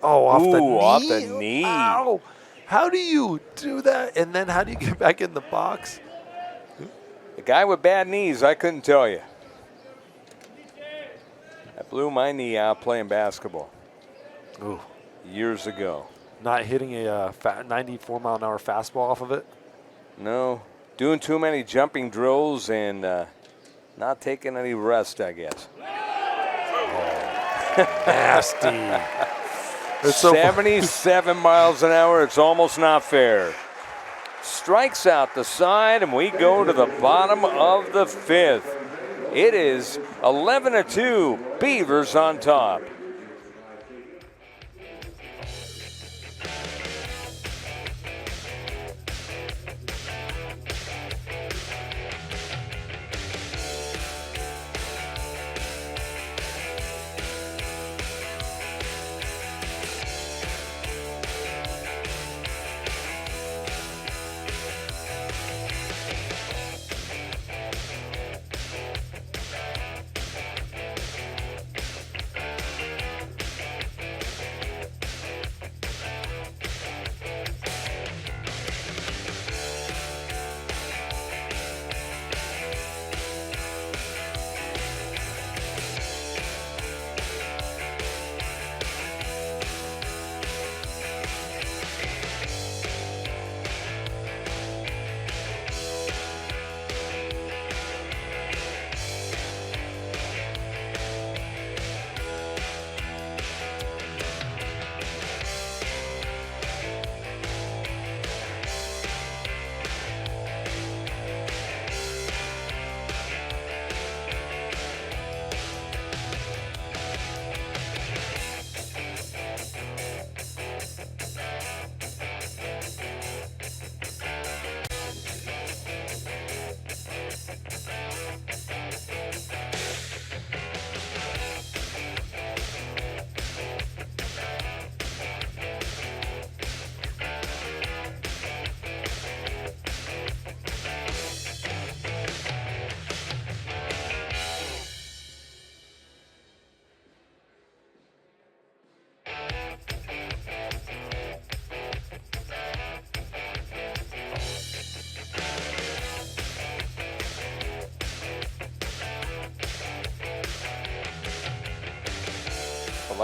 Oh, off the knee. Off the knee. Ow. How do you do that? And then how do you get back in the box? The guy with bad knees, I couldn't tell you. I blew my knee out playing basketball. Ooh. Years ago. Not hitting a 94-mile-an-hour fastball off of it? No. Doing too many jumping drills and not taking any rest, I guess. Nasty. It's 77 miles an hour. It's almost not fair. Strikes out the side, and we go to the bottom of the fifth. It is 11-2. Beavers on top.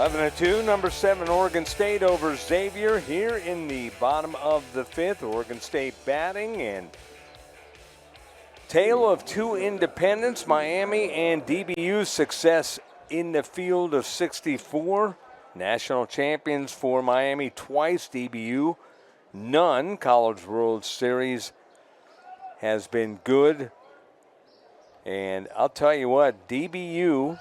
11-2, number 7 Oregon State over Xavier here in the bottom of the 5th. Oregon State batting, and tale of two independents, Miami and DBU's success in the field of 64. National champions for Miami twice, DBU none. College World Series has been good. And I'll tell you what, DBU,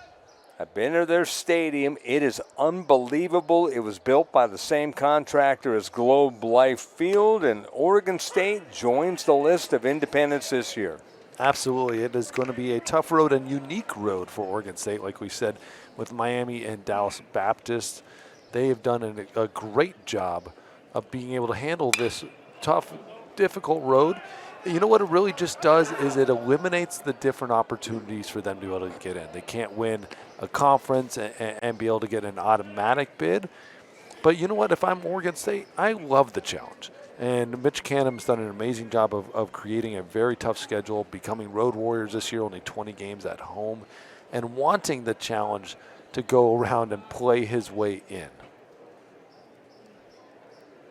I've been to their stadium. It is unbelievable. It was built by the same contractor as Globe Life Field, and Oregon State joins the list of independents this year. Absolutely. It is going to be a tough road and unique road for Oregon State, like we said, with Miami and Dallas Baptist. They have done a great job of being able to handle this tough, difficult road. You know what it really just does is it eliminates the different opportunities for them to be able to get in. They can't win a conference and be able to get an automatic bid. But you know what? If I'm Oregon State, I love the challenge. And Mitch Canham's done an amazing job of creating a very tough schedule, becoming road warriors this year, only 20 games at home, and wanting the challenge to go around and play his way in.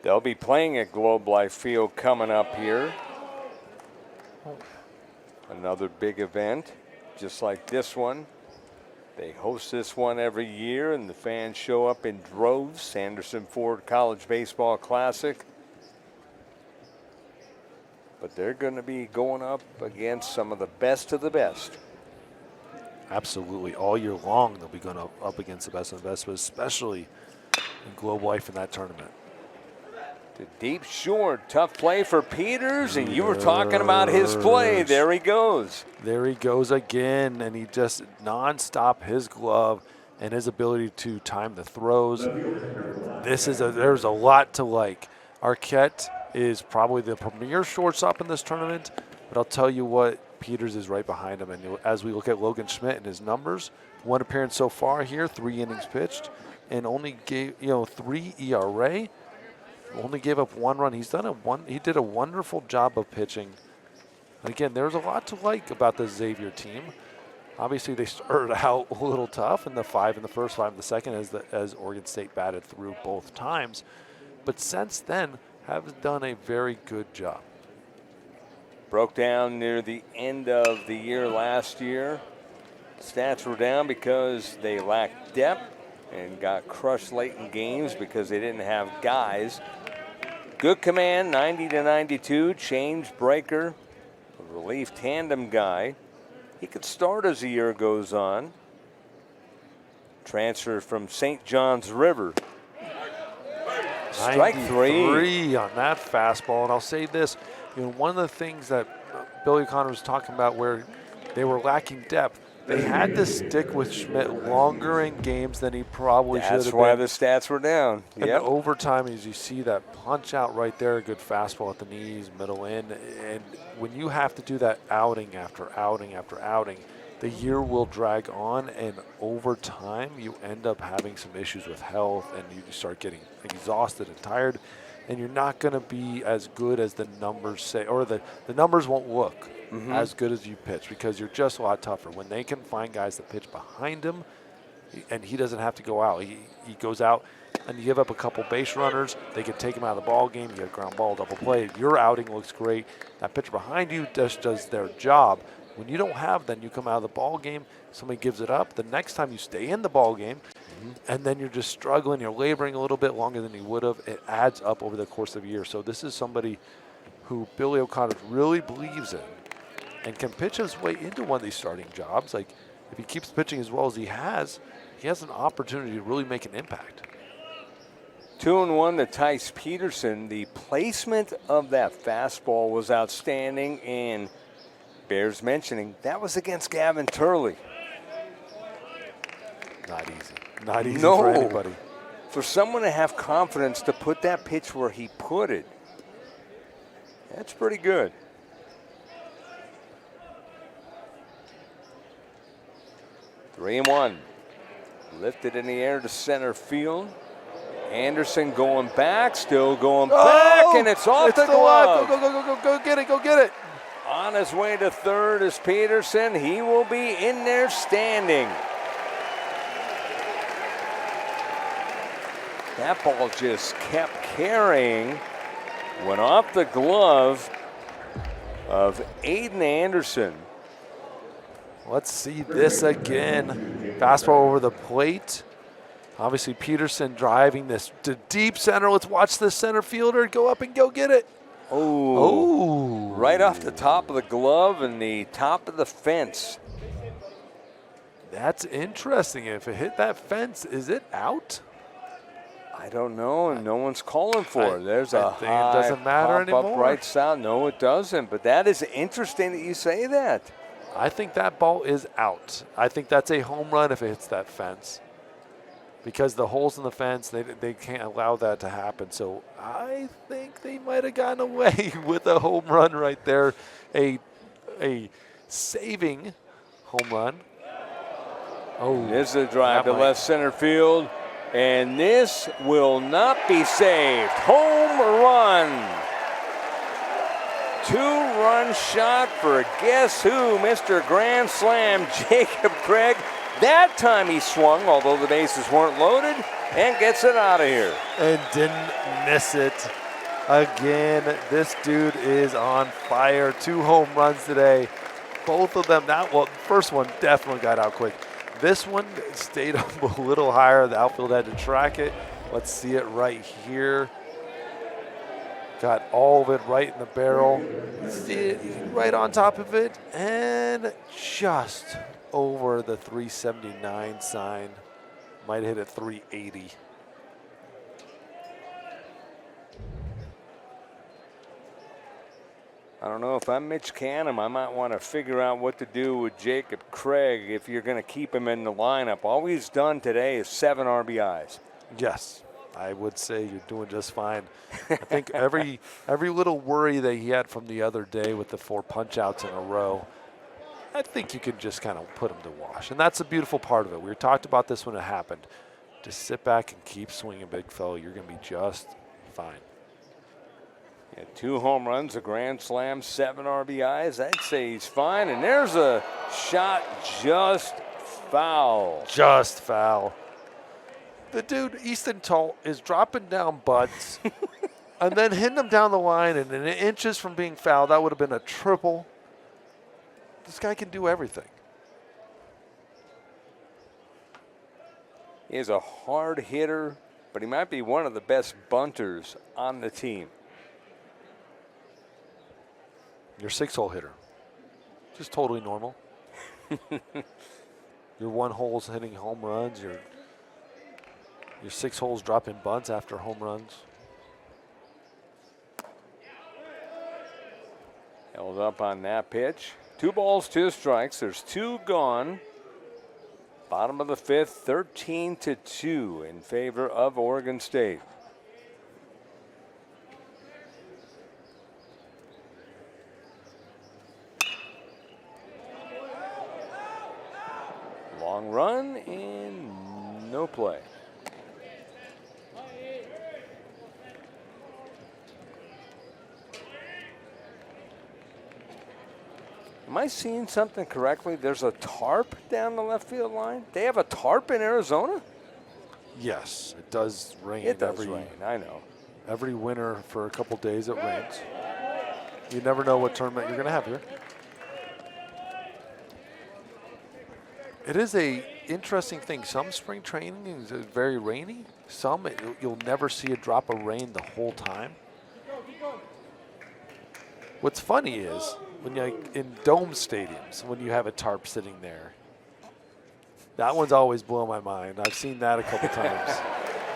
They'll be playing at Globe Life Field coming up here. Another big event, just like this one. They host this one every year, and the fans show up in droves. Sanderson Ford College Baseball Classic. But they're going to be going up against some of the best of the best. Absolutely. All year long, they'll be going up against the best of the best, but especially in Globe Life in that tournament. The deep short, tough play for Peters, and you were talking about his play. There he goes. There he goes again, and he just nonstop his glove and his ability to time the throws. There's a lot to like. Arquette is probably the premier shortstop in this tournament, but I'll tell you what, Peters is right behind him. And as we look at Logan Schmidt and his numbers, one appearance so far here, 3 innings pitched, and only gave 3 ERA. Only gave up 1 run. He did a wonderful job of pitching. And again, there's a lot to like about the Xavier team. Obviously, they started out a little tough in the 5 in the first, 5 in the second, as Oregon State batted through both times. But since then, have done a very good job. Broke down near the end of the year last year. Stats were down because they lacked depth and got crushed late in games because they didn't have guys. Good command, 90-92, change breaker, a relief tandem guy. He could start as the year goes on. Transfer from St. John's River. Strike 3 on that fastball. And I'll say this, one of the things that Billy O'Connor was talking about where they were lacking depth, they had to stick with Schmidt longer in games than he probably should have been. That's why the stats were down. And overtime, as you see that punch out right there, a good fastball at the knees, middle in. And when you have to do that outing after outing after outing, the year will drag on, and over time, you end up having some issues with health, and you start getting exhausted and tired, and you're not going to be as good as the numbers say, or the numbers won't look as good as you pitch, because you're just a lot tougher. When they can find guys that pitch behind him, and he doesn't have to go out. He goes out, and you give up a couple base runners, they can take him out of the ball game, you get a ground ball, double play. Your outing looks great. That pitcher behind you just does their job. When you don't have, then you come out of the ball game, somebody gives it up. The next time you stay in the ball game, and then you're just struggling, you're laboring a little bit longer than you would have. It adds up over the course of a year. So this is somebody who Billy O'Connor really believes in and can pitch his way into one of these starting jobs. Like, if he keeps pitching as well as he has an opportunity to really make an impact. 2-1 to Tice Peterson. The placement of that fastball was outstanding, and bears mentioning that was against Gavin Turley. Not easy for anybody. For someone to have confidence to put that pitch where he put it, that's pretty good. Three and 1. Lifted in the air to center field. Anderson going back, still going back, and it's off the glove. Go get it. On his way to third is Peterson. He will be in there standing. That ball just kept carrying. Went off the glove of Aiden Anderson. Let's see this again. Fastball over the plate. Obviously Peterson driving this to deep center. Let's watch the center fielder go up and go get it. Oh, right off the top of the glove and the top of the fence. That's interesting. If it hit that fence, is it out? I don't know, and no one's calling for it. There's a think it high doesn't matter pop-up anymore. right sound. No, it doesn't. But that is interesting that you say that. I think that ball is out. I think that's a home run if it hits that fence. Because the holes in the fence, they can't allow that to happen. So I think they might have gotten away with a home run right there. A saving home run. Oh, This is a drive to that left center field, and this will not be saved. Home run. 2-run shot for guess who, Mr. Grand Slam, Jacob Craig. That time he swung, although the bases weren't loaded, and gets it out of here. and didn't miss it. Again, this dude is on fire. 2 home runs today. Both of them, first one definitely got out quick. This one stayed up a little higher. The outfield had to track it. Let's see it right here. Got all of it right in the barrel. See it right on top of it, and just over the 379 sign. Might hit at 380. I don't know, if I'm Mitch Canham, I might want to figure out what to do with Jacob Craig if you're going to keep him in the lineup. All he's done today is 7 RBIs. Yes, I would say you're doing just fine. I think every little worry that he had from the other day with the 4 punch-outs in a row, I think you can just kind of put him to wash. And that's the beautiful part of it. We talked about this when it happened. Just sit back and keep swinging, big fella. You're going to be just fine. Yeah, 2 home runs, a grand slam, 7 RBIs. I'd say he's fine. And there's a shot just foul. Just foul. The dude, Easton Tall, is dropping down butts and then hitting them down the line, and in inches from being fouled, that would have been a triple. This guy can do everything. He is a hard hitter, but he might be one of the best bunters on the team. Your 6-hole hitter. Just totally normal. Your 1 hole's hitting home runs. Your 6 holes dropping bunts after home runs. Held up on that pitch. 2 balls, 2 strikes. There's 2 gone. Bottom of the 5th, 13-2 in favor of Oregon State. Long run and no play. Am I seeing something correctly? There's a tarp down the left field line. They have a tarp in Arizona? Yes, it does rain. It does rain, I know. Every winter for a couple days it rains. You never know what tournament you're going to have here. It is a interesting thing. Some spring training is very rainy. Some you'll never see a drop of rain the whole time. What's funny is when you in dome stadiums, when you have a tarp sitting there, that one's always blown my mind. I've seen that a couple times.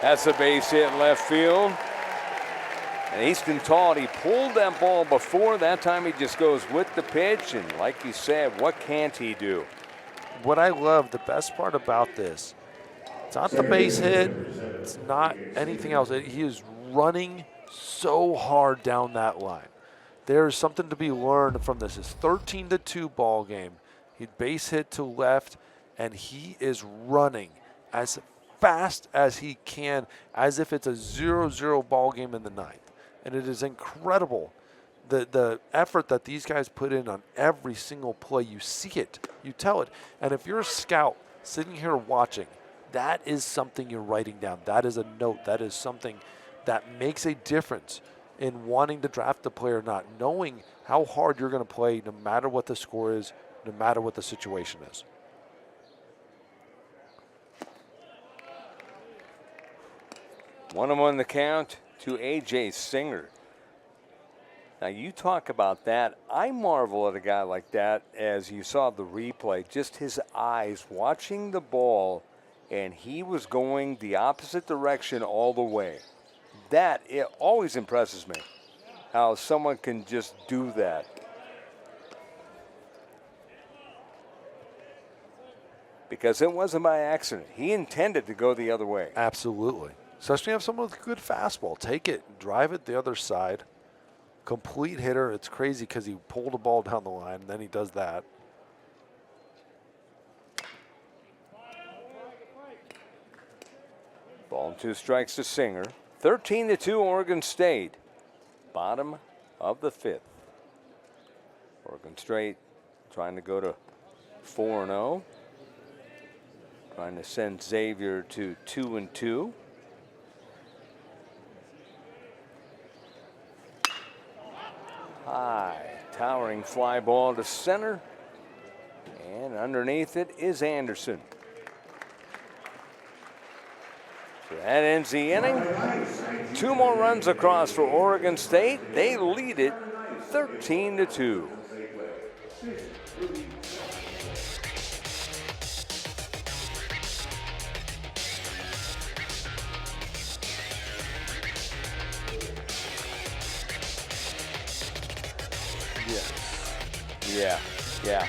That's a base hit in left field. And Easton Tall, he pulled that ball before. That time he just goes with the pitch. And like you said, what can't he do? What I love, the best part about this, it's not the base hit. It's not anything else. He is running so hard down that line. There's something to be learned from this. It's 13-2 ball game. He base hit to left, and he is running as fast as he can, as if it's a 0-0 ball game in the ninth. And it is incredible, the effort that these guys put in on every single play. You see it, you tell it. And if you're a scout sitting here watching, that is something you're writing down. That is a note. That is something that makes a difference in wanting to draft a player or not, knowing how hard you're going to play no matter what the score is, no matter what the situation is. One on the count to A.J. Singer. Now, you talk about that. I marvel at a guy like that as you saw the replay, just his eyes watching the ball, and he was going the opposite direction all the way. That, it always impresses me, how someone can just do that. Because it wasn't by accident. He intended to go the other way. Absolutely. Especially if you have someone with a good fastball. Take it, drive it the other side. Complete hitter. It's crazy because he pulled the ball down the line, and then he does that. Ball and 2 strikes to Singer. 13-2 Oregon State. Bottom of the 5th. Oregon State trying to go to 4-0. Trying to send Xavier to 2-2. High, towering fly ball to center. And underneath it is Anderson. So that ends the inning. 2 more runs across for Oregon State. They lead it 13-2. Yeah.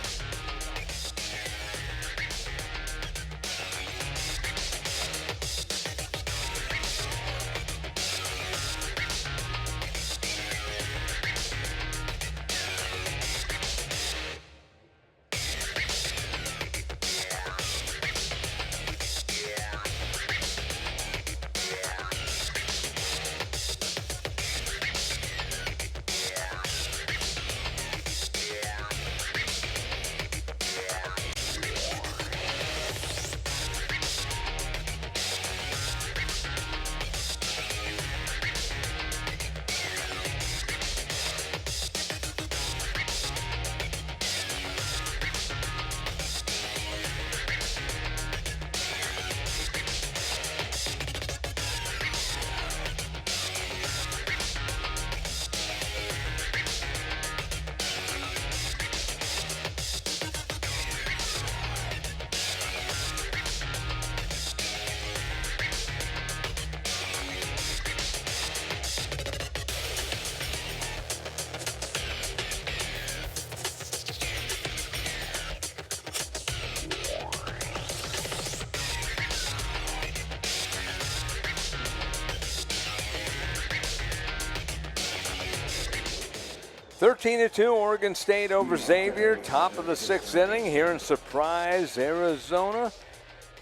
(13-2) Oregon State over Xavier. Top of the 6th inning here in Surprise, Arizona.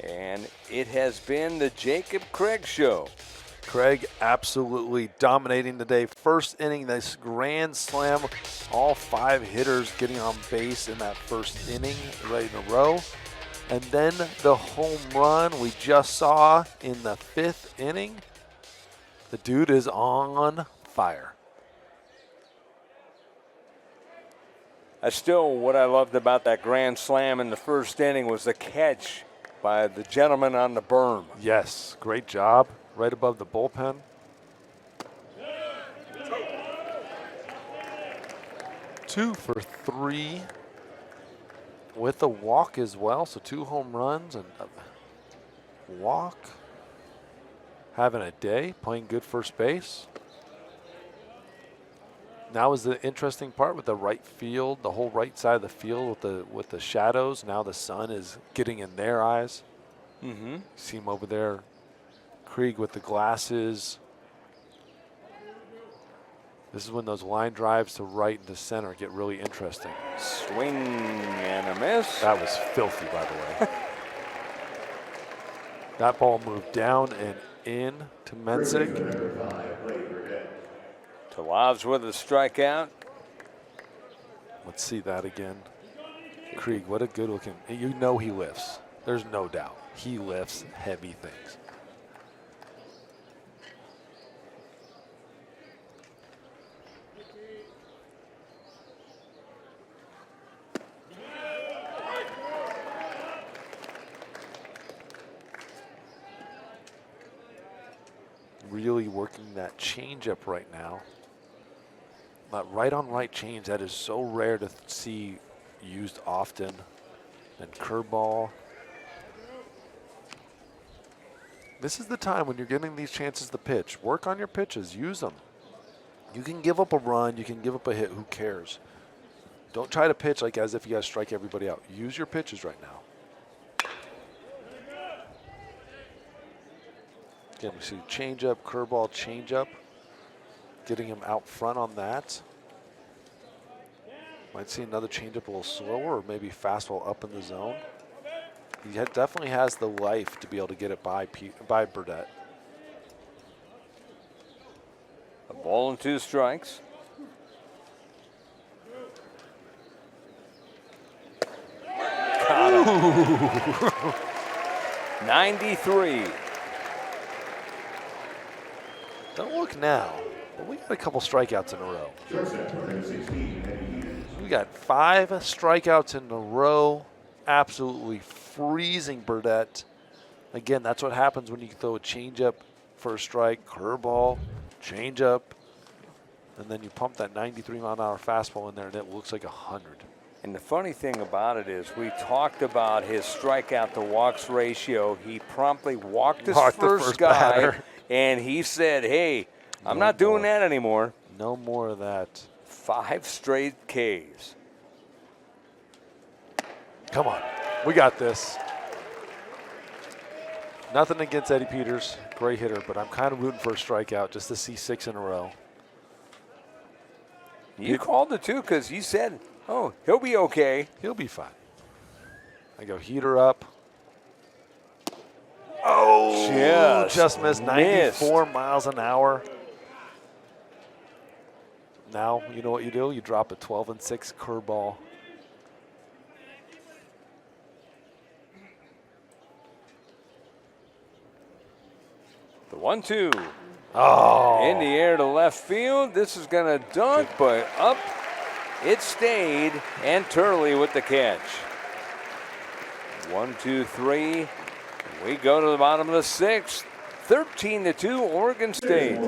And it has been the Jacob Craig Show. Craig absolutely dominating today. First inning, this grand slam. All 5 hitters getting on base in that first inning right in a row. And then the home run we just saw in the 5th inning. The dude is on fire. That's still what I loved about that grand slam in the first inning was the catch by the gentleman on the berm. Yes, great job. Right above the bullpen. Two for 3 with a walk as well. So 2 home runs and a walk. Having a day, playing good first base. Now is the interesting part with the right field, the whole right side of the field with the shadows. Now the sun is getting in their eyes. Mm-hmm. See him over there. Krieg with the glasses. This is when those line drives to right and to center get really interesting. Swing and a miss. That was filthy, by the way. That ball moved down and in to Menzik. Talavs with a strikeout. Let's see that again. Krieg, what a good looking. You know he lifts. There's no doubt. He lifts heavy things. Really working that changeup right now. That right on right change, that is so rare to see used often. And curveball. This is the time when you're getting these chances to pitch. Work on your pitches, use them. You can give up a run, you can give up a hit, who cares? Don't try to pitch like as if you guys strike everybody out. Use your pitches right now. Again, we see changeup, curveball, changeup. Getting him out front on that. Might see another changeup a little slower, or maybe fastball up in the zone. He definitely has the life to be able to get it by Burdett. A ball and 2 strikes. Got him. 93. Don't look now, but we got a couple strikeouts in a row. We got 5 strikeouts in a row. Absolutely freezing Burdett. Again, that's what happens when you throw a changeup for a strike, curveball, changeup, and then you pump that 93-mile-an-hour fastball in there, and it looks like 100. And the funny thing about it is we talked about his strikeout to walks ratio. He promptly walked his first guy, batter. and he said, hey, I'm not doing that anymore. No more of that. 5 straight Ks. Come on. We got this. Nothing against Eddie Peters. Great hitter, but I'm kind of rooting for a strikeout just to see 6 in a row. You called it, too, because you said, oh, he'll be okay. He'll be fine. I go heater up. Oh, just missed 94 miles an hour. Now, you know what you do? You drop a 12-6 curveball. The 1-2. Oh. In the air to left field. This is going to dunk, but up it stayed, and Turley with the catch. 1, 2, 3. We go to the bottom of the 6th. 13-2, Oregon State.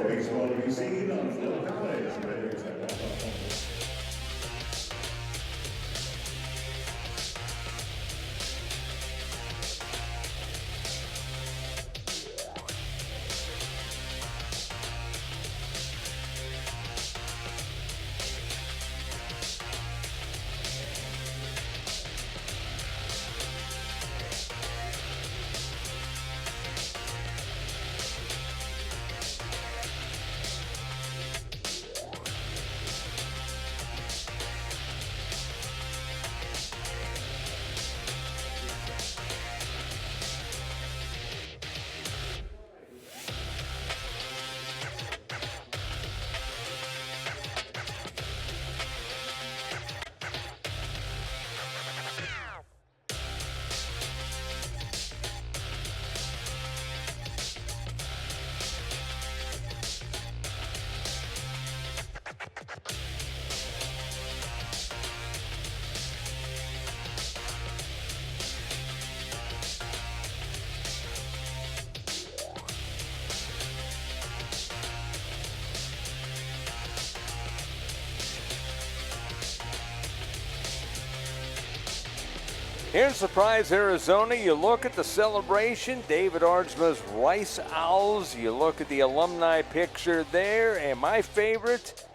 Here in Surprise, Arizona, you look at the celebration, David Ardsma's Rice Owls. You look at the alumni picture there, and my favorite,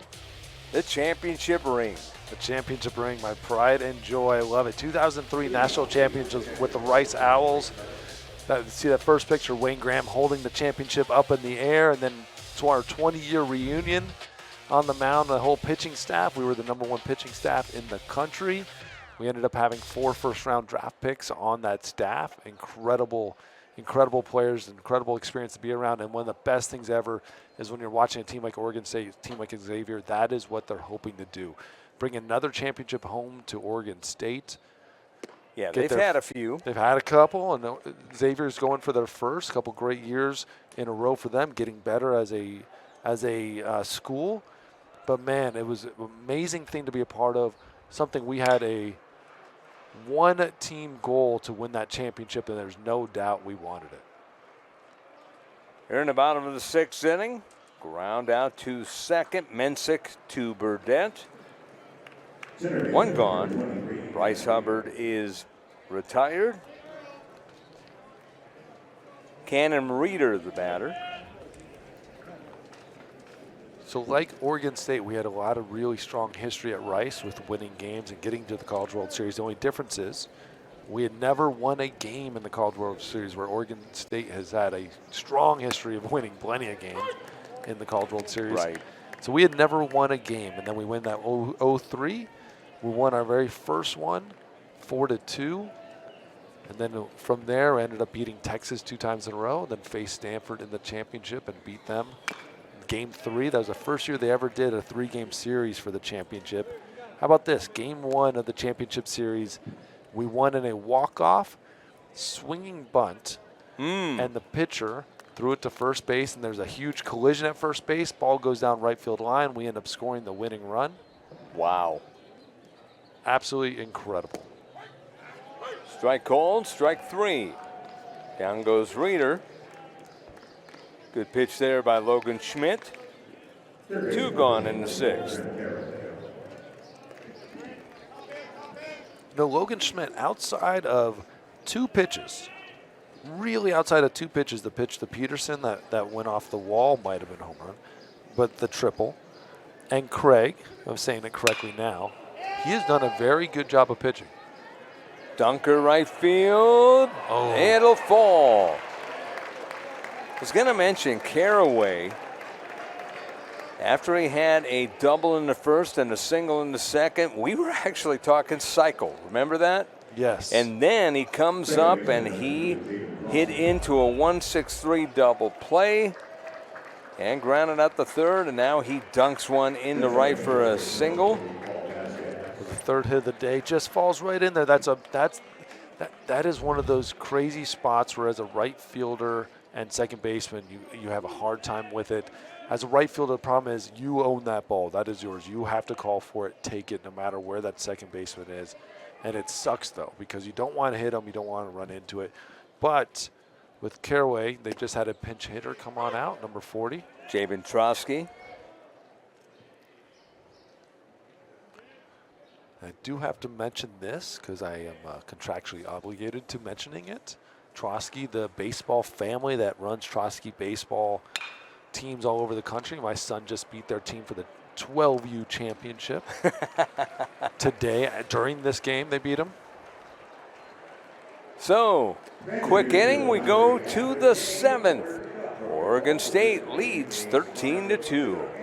the championship ring. The championship ring, my pride and joy. I love it. 2003 national championship with the Rice Owls. See that first picture, Wayne Graham holding the championship up in the air, and then to our 20-year reunion on the mound, the whole pitching staff. We were the #1 pitching staff in the country. We ended up having 4 first-round draft picks on that staff. Incredible players, incredible experience to be around. And one of the best things ever is when you're watching a team like Oregon State, a team like Xavier, that is what they're hoping to do. Bring another championship home to Oregon State. Yeah, get they've had a few. They've had a couple, and Xavier's going for their first couple great years in a row for them, getting better as a school. But man, it was an amazing thing to be a part of. Something we had a one-team goal to win that championship, and there's no doubt we wanted it. Here in the bottom of the 6th inning, ground out to second, Mensick to Burdett. One gone. Bryce Hubbard is retired. Cannon Reeder, the batter. So like Oregon State, we had a lot of really strong history at Rice with winning games and getting to the College World Series. The only difference is we had never won a game in the College World Series, where Oregon State has had a strong history of winning plenty of games in the College World Series. Right. So we had never won a game, and then we win that 0-3. We won our very first one, 4-2. And then from there, we ended up beating Texas 2 times in a row, then faced Stanford in the championship and beat them. Game 3, that was the first year they ever did a 3-game series for the championship. How about this? Game 1 of the championship series, we won in a walk-off, swinging bunt, and the pitcher threw it to first base, and there's a huge collision at first base. Ball goes down right field line. We end up scoring the winning run. Wow. Absolutely incredible. Strike called, strike 3. Down goes Reeder. Good pitch there by Logan Schmidt. 2 gone in the 6th. Logan Schmidt, outside of 2 pitches, really outside of 2 pitches, the pitch to Peterson that went off the wall might have been a home run, but the triple, and Craig, I'm saying it correctly now, he has done a very good job of pitching. Dunker right field. Oh. It'll fall. I was going to mention Caraway. After he had a double in the first and a single in the second, we were actually talking cycle. Remember that? Yes. And then he comes up and he hit into a 1-6-3 double play and grounded out the third, and now he dunks one in the right for a single. The third hit of the day just falls right in there. That is one of those crazy spots where, as a right fielder and second baseman, you have a hard time with it. As a right fielder, the problem is you own that ball. That is yours. You have to call for it, take it, no matter where that second baseman is. And it sucks, though, because you don't want to hit him. You don't want to run into it. But with Caraway, they just had a pinch hitter come on out, number 40. Jabin Trotsky. I do have to mention this because I am contractually obligated to mentioning it. Trotsky, the baseball family that runs Trotsky baseball teams all over the country. My son just beat their team for the 12U championship. Today, during this game, they beat him. So, quick inning, we go to the 7th. Oregon State leads 13-2.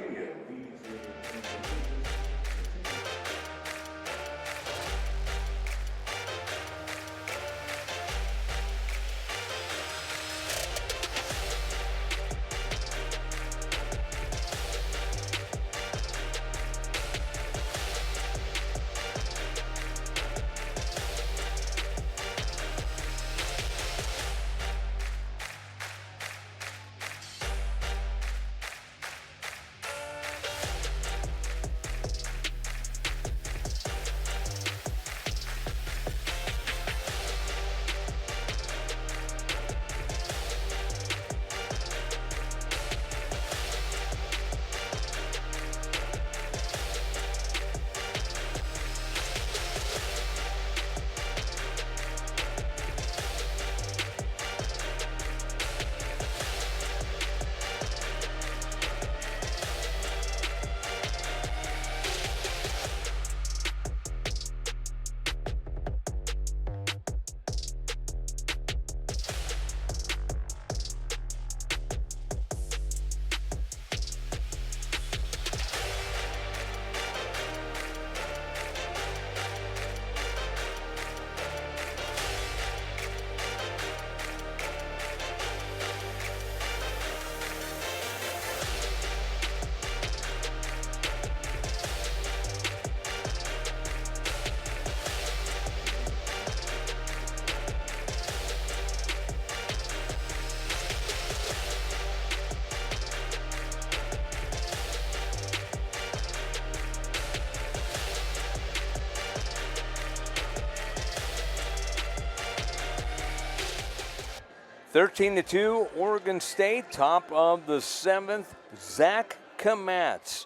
13-2, Oregon State, top of the 7th, Zach Kamatz.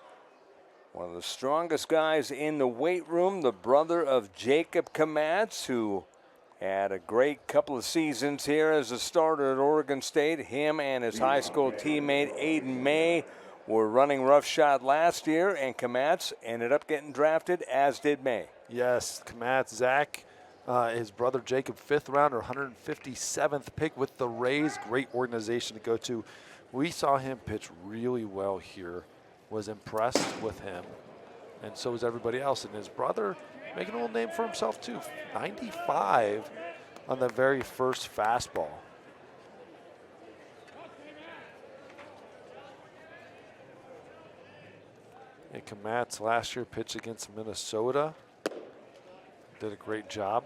One of the strongest guys in the weight room, the brother of Jacob Kamatz, who had a great couple of seasons here as a starter at Oregon State. Him and his high school teammate Aiden May were running roughshod last year, and Kamatz ended up getting drafted, as did May. Yes, Kamatz, Zach, his brother Jacob, 5th rounder, 157th pick with the Rays. Great organization to go to. We saw him pitch really well here. Was impressed with him, and so was everybody else. And his brother making a little name for himself too. 95 on the very first fastball. And Kamatz last year pitched against Minnesota. Did a great job.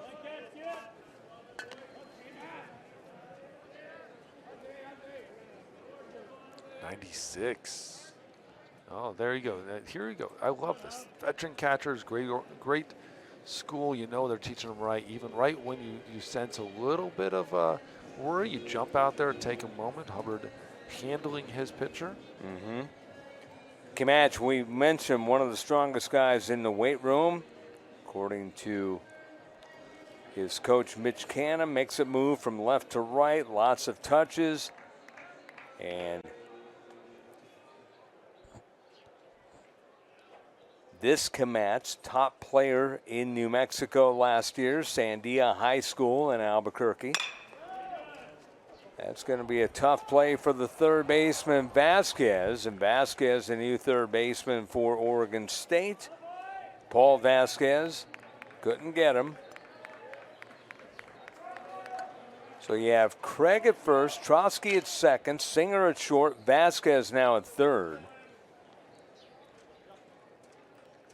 '96. Oh, there you go. Here you go. I love this. Veteran catchers, great school. You know they're teaching them right. Even right when you sense a little bit of worry, you jump out there and take a moment. Hubbard handling his pitcher. Mm-hmm. Kamatz, we mentioned one of the strongest guys in the weight room. According to his coach, Mitch Canham, makes it move from left to right. Lots of touches. And this Kamatz, top player in New Mexico last year, Sandia High School in Albuquerque. That's going to be a tough play for the third baseman, Vasquez. And Vasquez, the new third baseman for Oregon State. Paul Vasquez couldn't get him. So you have Craig at first, Trotsky at second, Singer at short, Vasquez now at third.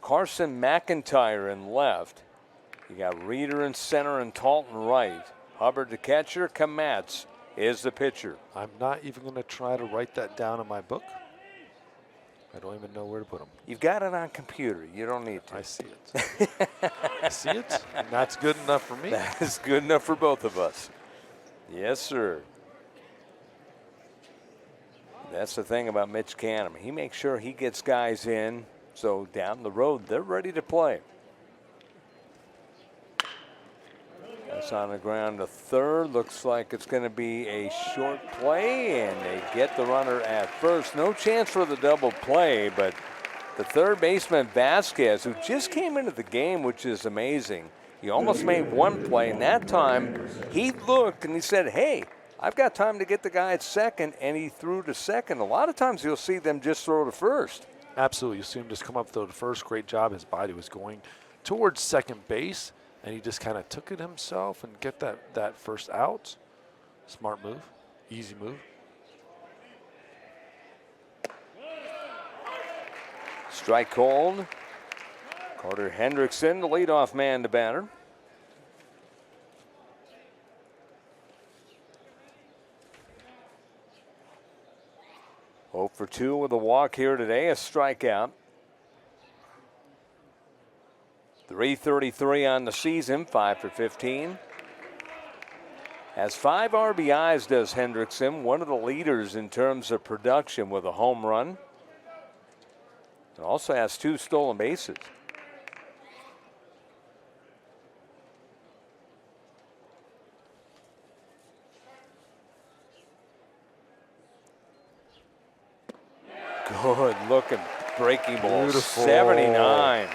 Carson McIntyre in left. You got Reeder in center and Talton right. Hubbard the catcher, Kamatz is the pitcher. I'm not even going to try to write that down in my book. I don't even know where to put them. You've got it on computer. You don't need to. I see it. I see it, and that's good enough for me. That is good enough for both of us. Yes, sir. That's the thing about Mitch Canham. He makes sure he gets guys in, so down the road, they're ready to play. That's on the ground to third. Looks like it's going to be a short play, and they get the runner at first. No chance for the double play, but the third baseman, Vasquez, who just came into the game, which is amazing. He almost made one play, and that time he looked and he said, hey, I've got time to get the guy at second, and he threw to second. A lot of times you'll see them just throw to first. Absolutely. You see him just come up, throw to first. Great job. His body was going towards second base, and he just kind of took it himself and get that first out. Smart move. Easy move. Strike called. Carter Hendrickson, the leadoff man to batter. Hope for 2 with a walk here today, a strikeout. 333 on the season, 5 for 15. Has 5 RBIs, does Hendrickson, one of the leaders in terms of production with a home run. And also has 2 stolen bases. Good looking breaking ball. Beautiful. 79.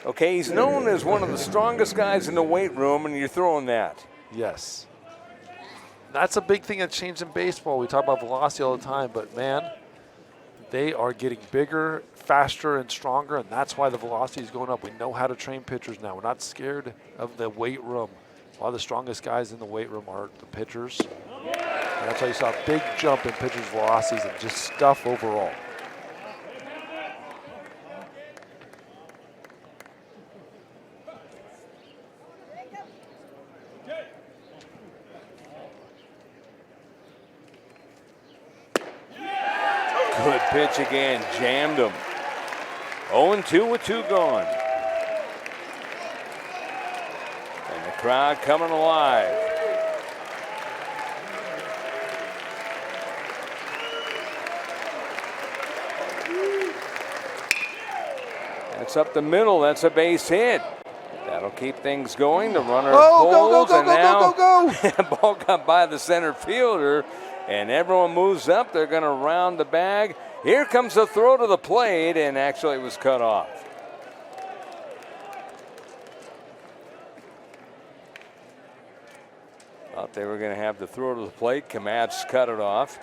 Okay, he's known as one of the strongest guys in the weight room, and you're throwing that. Yes. That's a big thing that changed in baseball. We talk about velocity all the time, but man, they are getting bigger, faster, and stronger, and that's why the velocity is going up. We know how to train pitchers now. We're not scared of the weight room. A lot of the strongest guys in the weight room are the pitchers. And that's why you saw a big jump in pitchers' velocities and just stuff overall. Good pitch again, jammed him. 0-2 with 2 gone. Crowd coming alive. That's up the middle. That's a base hit. That'll keep things going. The runner pulls, and now ball got by the center fielder, and everyone moves up. They're going to round the bag. Here comes the throw to the plate, and actually it was cut off. Thought they were going to have the throw to the plate. Komatz cut it off.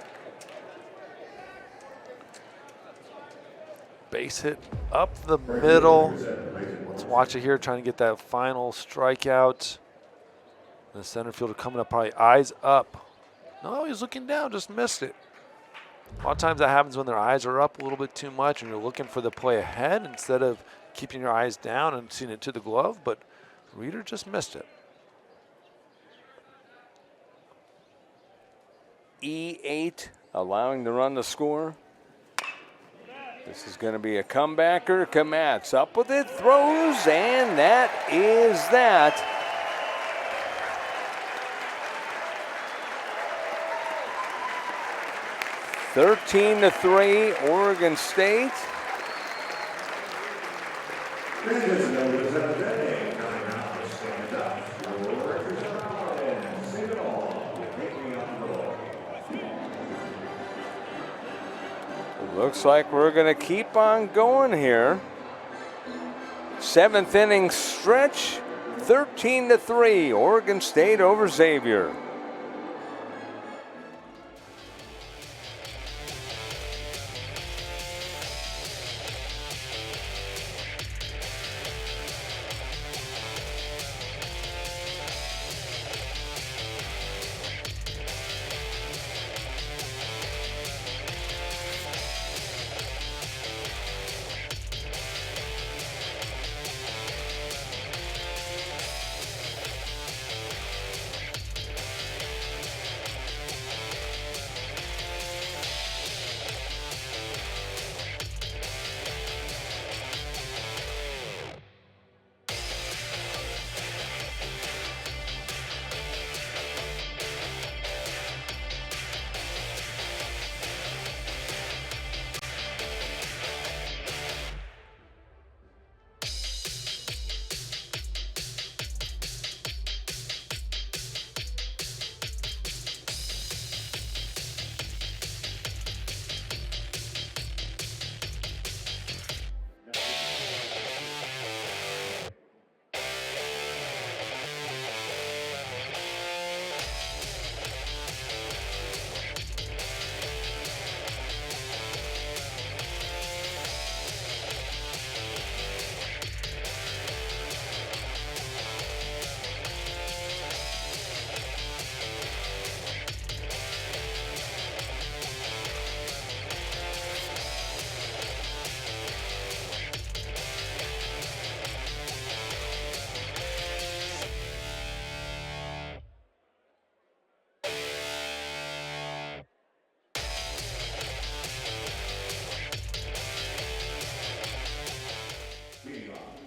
Base hit up the middle. Let's watch it here, trying to get that final strikeout. The center fielder coming up, probably eyes up. No, he's looking down, just missed it. A lot of times that happens when their eyes are up a little bit too much and you're looking for the play ahead instead of keeping your eyes down and seeing it to the glove, but Reeder just missed it. E8 allowing the run to score. This is going to be a comebacker. Komatz up with it, throws, and that is that. (13-3) Oregon State. Looks like we're going to keep on going here. 7th inning stretch, 13-3, Oregon State over Xavier.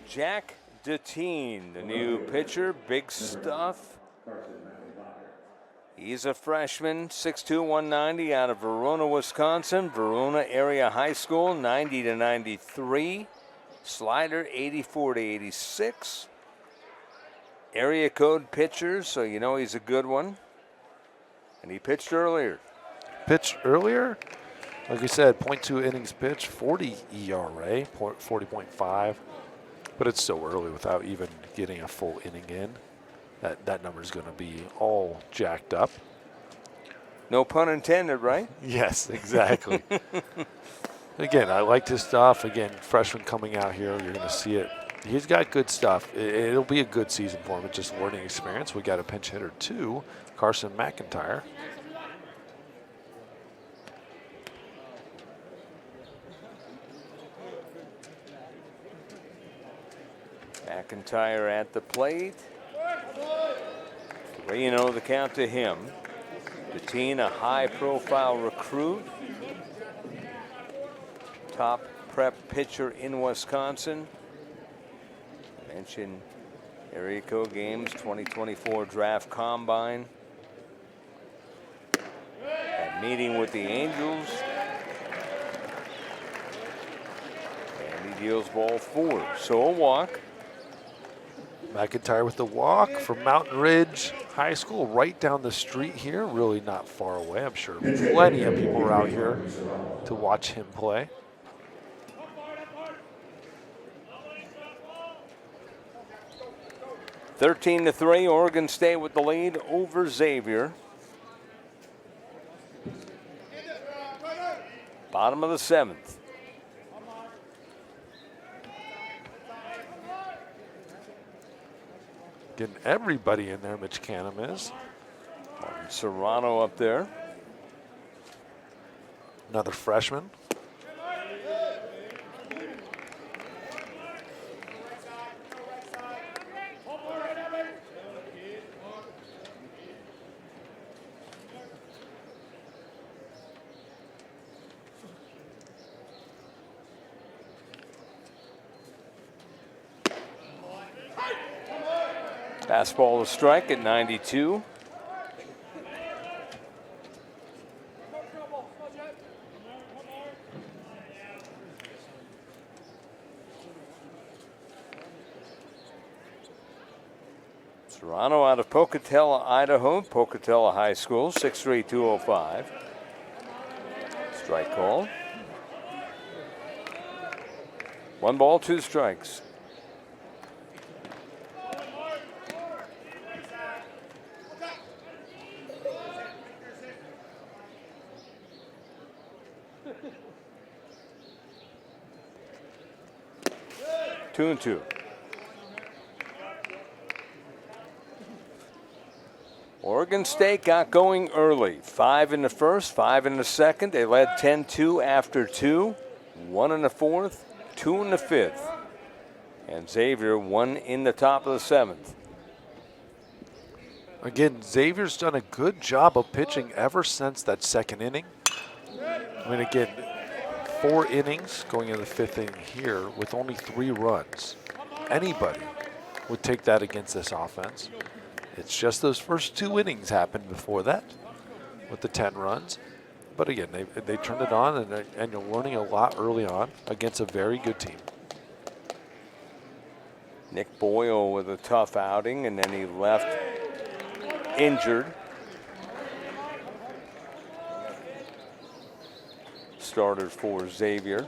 Jack Deteen, the new pitcher, big stuff. He's a freshman, 6'2", 190, out of Verona, Wisconsin. Verona Area High School, 90-93. Slider, 84-86. Area code pitcher, so you know he's a good one. And he pitched earlier. Pitched earlier? Like you said, 0.2 innings pitched, 40 ERA, 40.5. But it's so early without even getting a full inning in. That number is going to be all jacked up. No pun intended, right? Yes, exactly. Again, I like his stuff. Again, freshman coming out here, you're going to see it. He's got good stuff. It'll be a good season for him. It's just a learning experience. We got a pinch hitter too, Carson McIntyre. McIntyre at the plate. 3-0 the count to him. Deteen, a high-profile recruit. Top prep pitcher in Wisconsin. Mentioned Area Code Games 2024 Draft Combine. A meeting with the Angels. And he deals ball 4. So a walk. McIntyre with the walk from Mountain Ridge High School right down the street here. Really not far away. I'm sure plenty of people are out here to watch him play. Thirteen to 3, Oregon State with the lead over Xavier. Bottom of the 7th. Getting everybody in there, Mitch Canham is. Martin Serrano up there. Another freshman. Fastball to strike at 92. Serrano out of Pocatello, Idaho, Pocatello High School, 6'3", 205. Strike call. 1 ball, 2 strikes. Two and 2. Oregon State got going early. 5 in the first, 5 in the second. They led 10-2 after 2. 1 in the fourth, 2 in the fifth. And Xavier 1 in the top of the 7th. Again, Xavier's done a good job of pitching ever since that 2nd inning. I mean, again, 4 innings going into the 5th inning here with only 3 runs. Anybody would take that against this offense. It's just those first 2 innings happened before that with the 10 runs. But again, they turned it on, and you're learning a lot early on against a very good team. Nick Boyle with a tough outing, and then he left injured. Started for Xavier.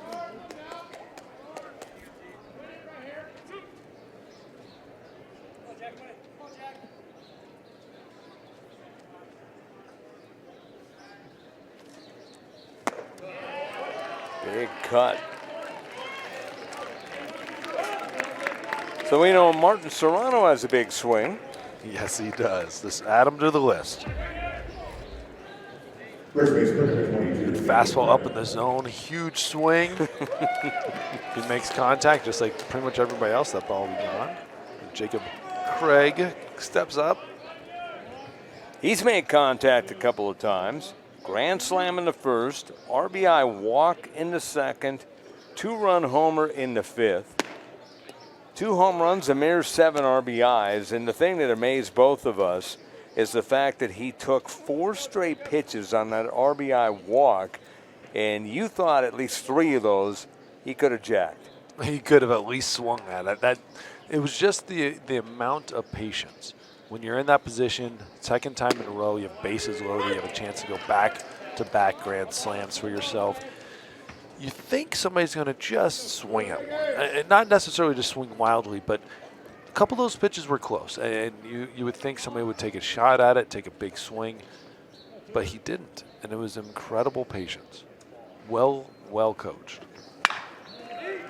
Big cut. So we know Martin Serrano has a big swing. Yes, he does. Let's add him to the list. Fastball up in the zone, huge swing. He makes contact just like pretty much everybody else that ball will be gone. Jacob Craig steps up. He's made contact a couple of times. Grand slam in the first, RBI walk in the second, 2-run homer in the 5th. 2 home runs, a mere 7 RBIs. And the thing that amazed both of us is the fact that he took 4 straight pitches on that RBI walk, and you thought at least 3 of those he could have jacked. He could have at least swung at that. It was just the amount of patience. When you're in that position, 2nd time in a row, you have bases loaded, you have a chance to go back-to-back grand slams for yourself. You think somebody's going to just swing at one. And not necessarily just swing wildly, but a couple of those pitches were close. And you would think somebody would take a shot at it, take a big swing. But he didn't. And it was incredible patience. Well coached.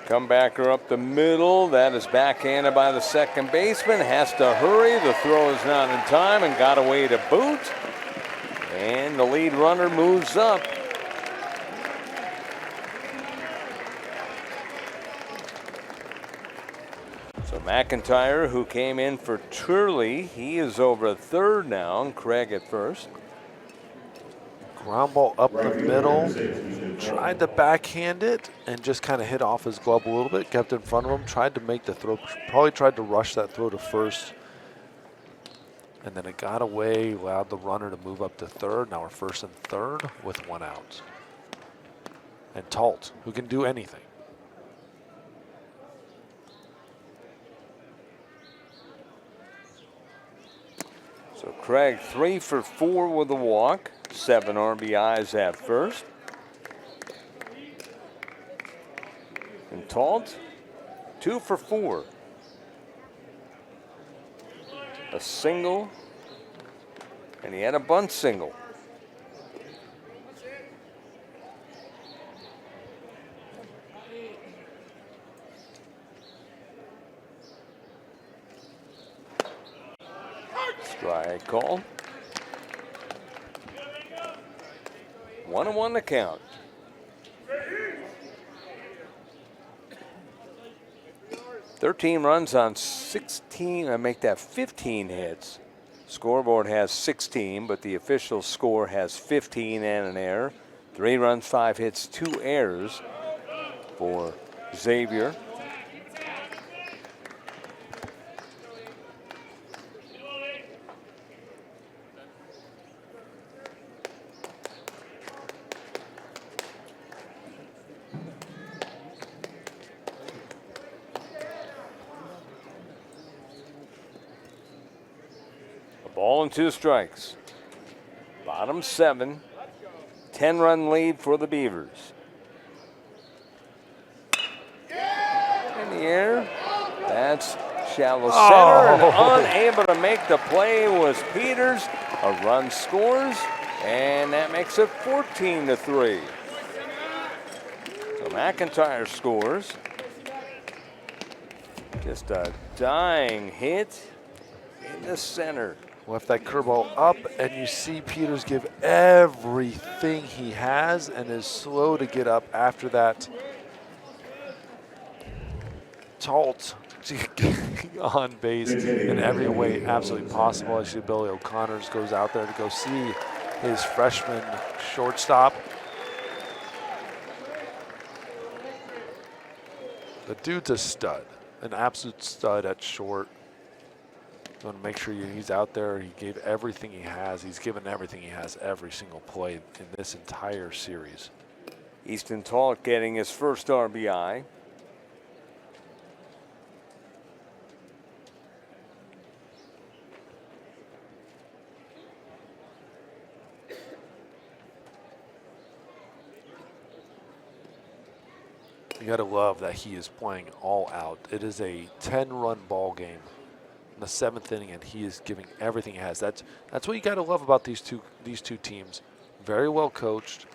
Comebacker up the middle. That is backhanded by the second baseman. Has to hurry. The throw is not in time and got away to boot. And the lead runner moves up. So McIntyre, who came in for Turley, he is over at third now, and Craig at first. Ground ball up the middle. tried to backhand it and just kind of hit off his glove a little bit, kept in front of him, tried to make the throw, probably tried to rush that throw to first. And then it got away, allowed the runner to move up to third. Now we're first and third with 1 out. And Talt, who can do anything. So Craig 3 for 4 with a walk, 7 RBIs at first. And Talt 2 for 4. A single, and he had a bunt single. Strike call. 1-1 the count. Thirteen runs on 16, I make that 15 hits. Scoreboard has 16, but the official score has 15 and an error. 3 runs, 5 hits, 2 errors for Xavier. Ball and 2 strikes. Bottom 7. 10-run lead for the Beavers. In the air. That's shallow center. And unable to make the play was Peters. A run scores, and that makes it 14-3. So McIntyre scores. Just a dying hit in the center. Left that curveball up, and you see Peters give everything he has and is slow to get up after that. Talt on base in every way absolutely possible. Actually, Billy O'Connors goes out there to go see his freshman shortstop. The dude's a stud, an absolute stud at short. You want to make sure he's out there. He gave everything he has. He's given everything he has every single play in this entire series. Easton Talt getting his first RBI. You got to love that he is playing all out. It is a 10-run ball game in the 7th inning, and he is giving everything he has. That's what you got to love about these two teams. Very well coached.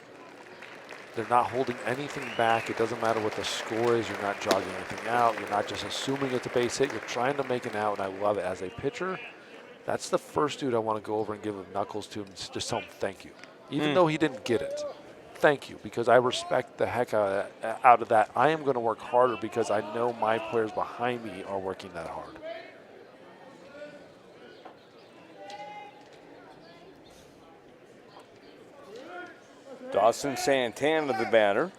They're not holding anything back. It doesn't matter what the score is. You're not jogging anything out. You're not just assuming it's a base hit. You're trying to make an out, and I love it. As a pitcher, that's the first dude I want to go over and give him knuckles to and just tell him thank you. Even though he didn't get it. Thank you, because I respect the heck out of that. I am going to work harder because I know my players behind me are working that hard. Dawson Santana, the batter.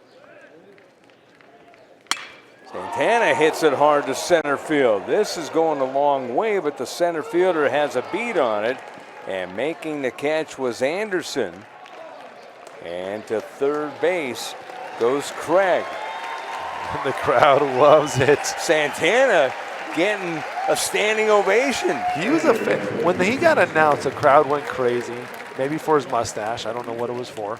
Santana hits it hard to center field. This is going a long way, but the center fielder has a beat on it, and making the catch was Anderson. And to third base goes Craig. And the crowd loves it. Santana getting a standing ovation. He was a fan. When he got announced, the crowd went crazy. Maybe for his mustache. I don't know what it was for.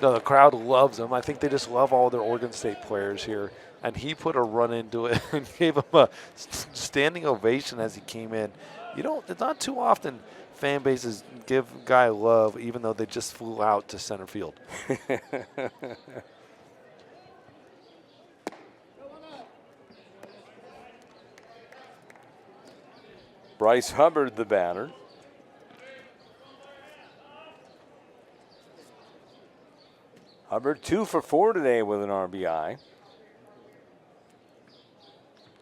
No, the crowd loves him. I think they just love all their Oregon State players here. And he put a run into it and gave him a standing ovation as he came in. You know, it's not too often fan bases give a guy love even though they just flew out to center field. Bryce Hubbard, the batter. Hubbard 2 for 4 today with an RBI.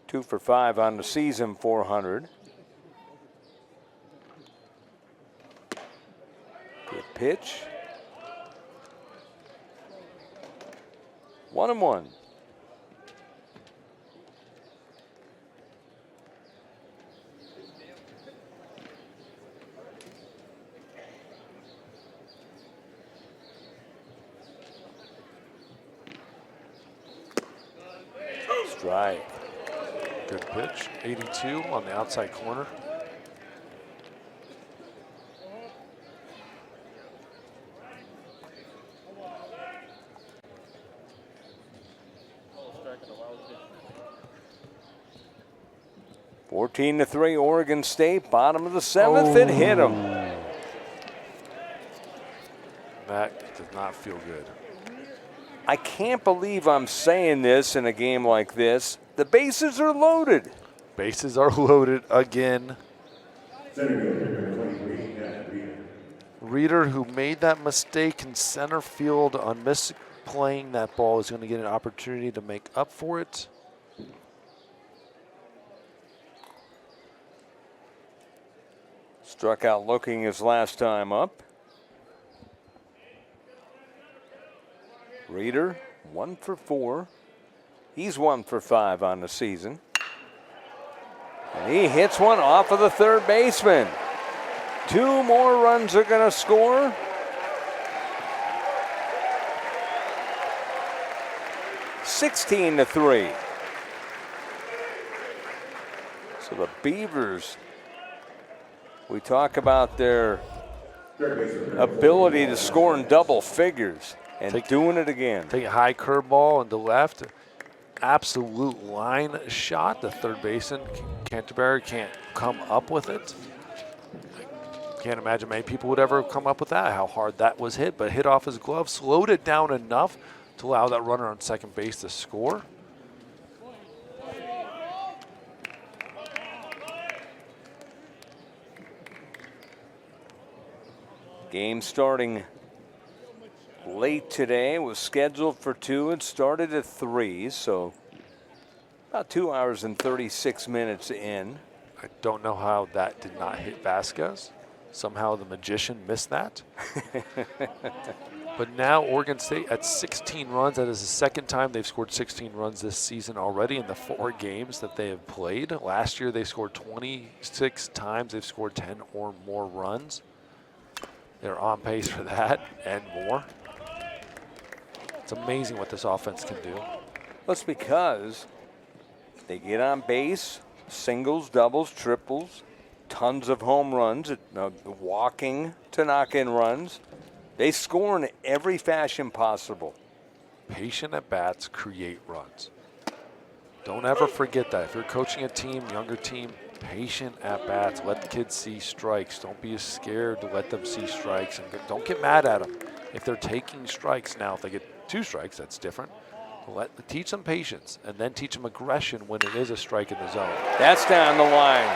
2 for 5 on the season, 400. Good pitch. 1-1. Strike. Good pitch. 82 on the outside corner. Oh. 14-3 Oregon State, bottom of the 7th. It hit him. That does not feel good. I can't believe I'm saying this in a game like this. The bases are loaded. Bases are loaded again. Center fielder, number 23, Matt Reeder. Reeder, who made that mistake in center field on misplaying that ball, is going to get an opportunity to make up for it. Struck out looking his last time up. Reeder, 1 for 4. He's 1 for 5 on the season. And he hits one off of the third baseman. 2 more runs are going to score. (16-3). So the Beavers, we talk about their ability to score in double figures, and doing it again. Take a high curveball into left. Absolute line shot. The third baseman, Canterbury, can't come up with it. Can't imagine many people would ever come up with that, how hard that was hit, but hit off his glove, slowed it down enough to allow that runner on second base to score. Game starting late today, was scheduled for 2 and started at 3, so about 2 hours and 36 minutes in. I don't know how that did not hit Vasquez. Somehow the magician missed that. But now Oregon State at 16 runs. That is the second time they've scored 16 runs this season already in the 4 games that they have played. Last year they scored 26 times. They've scored 10 or more runs. They're on pace for that and more. It's amazing what this offense can do. That's because they get on base, singles, doubles, triples, tons of home runs, walking to knock in runs. They score in every fashion possible. Patient at bats create runs. Don't ever forget that. If you're coaching a team, younger team, patient at bats. Let the kids see strikes. Don't be scared to let them see strikes. And don't get mad at them if they're taking strikes. Now, if they get 2 strikes, that's different. Teach them patience, and then teach them aggression when it is a strike in the zone. That's down the line.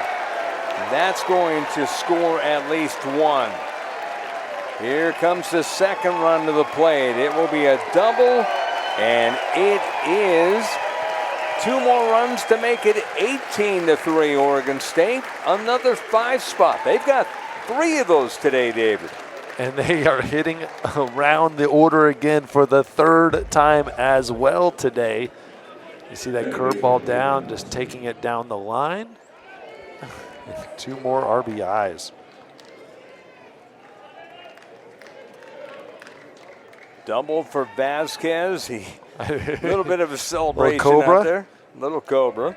That's going to score at least 1. Here comes the second run to the plate. It will be a double, and it is 2 more runs to make it 18-3 Oregon State. Another 5 spot. They've got 3 of those today, David. And they are hitting around the order again for the 3rd time as well today. You see that curveball down, just taking it down the line. 2 more RBIs. Double for Vasquez. A little bit of a celebration little cobra out there. Little cobra.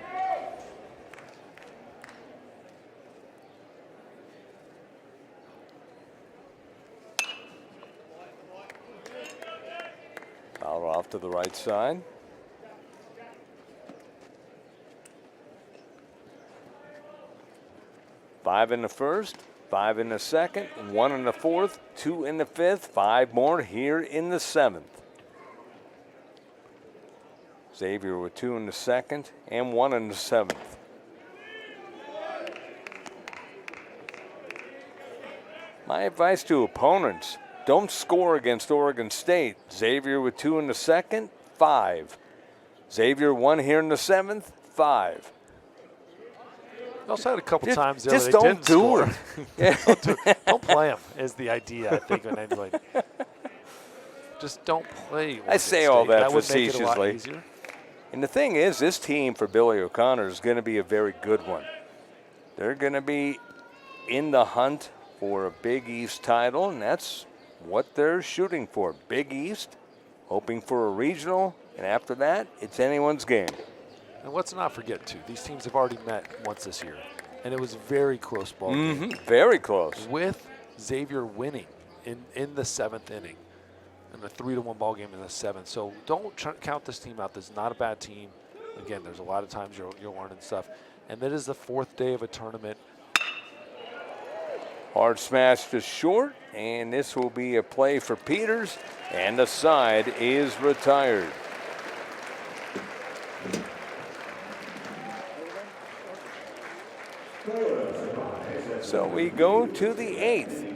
Foul off to the right side. Five in the first, 5 in the second, 1 in the fourth, 2 in the fifth, 5 more here in the 7th. Xavier with 2 in the second and 1 in the 7th. My advice to opponents, don't score against Oregon State. Xavier with 2 in the second, 5. Xavier 1 here in the 7th, 5. They also had a couple times there just where they don't didn't do score. Don't play them is the idea, I think, on anybody. Just don't play. I say all that That would make it a lot facetiously. easier. And the thing is, this team for Billy O'Connor is going to be a very good one. They're going to be in the hunt for a Big East title, and that's what they're shooting for. Big East, hoping for a regional, and after that, it's anyone's game. And let's not forget, too, these teams have already met once this year, and it was a very close ball game. Very close. With Xavier winning in the 7th inning, and a 3-1 ball game in the 7th. So don't count this team out. This is not a bad team. Again, there's a lot of times you're learning stuff. And that is the 4th day of a tournament. Hard smash to short, and this will be a play for Peters, and the side is retired. So we go to the 8th.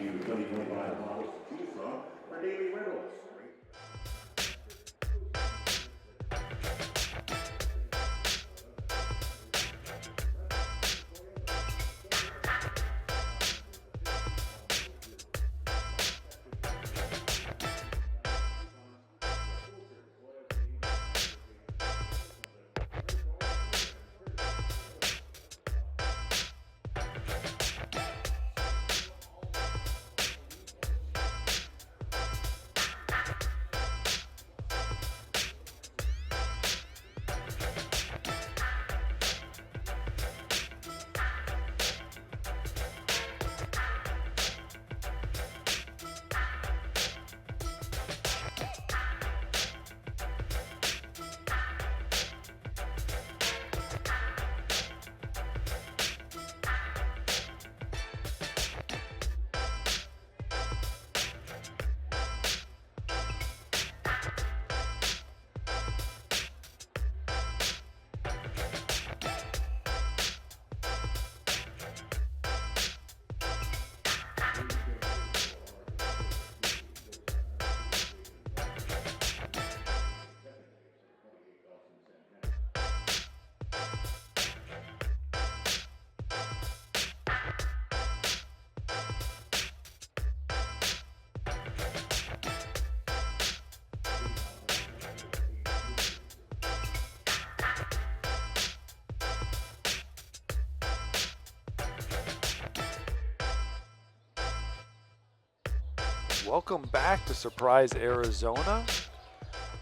Welcome back to Surprise, Arizona.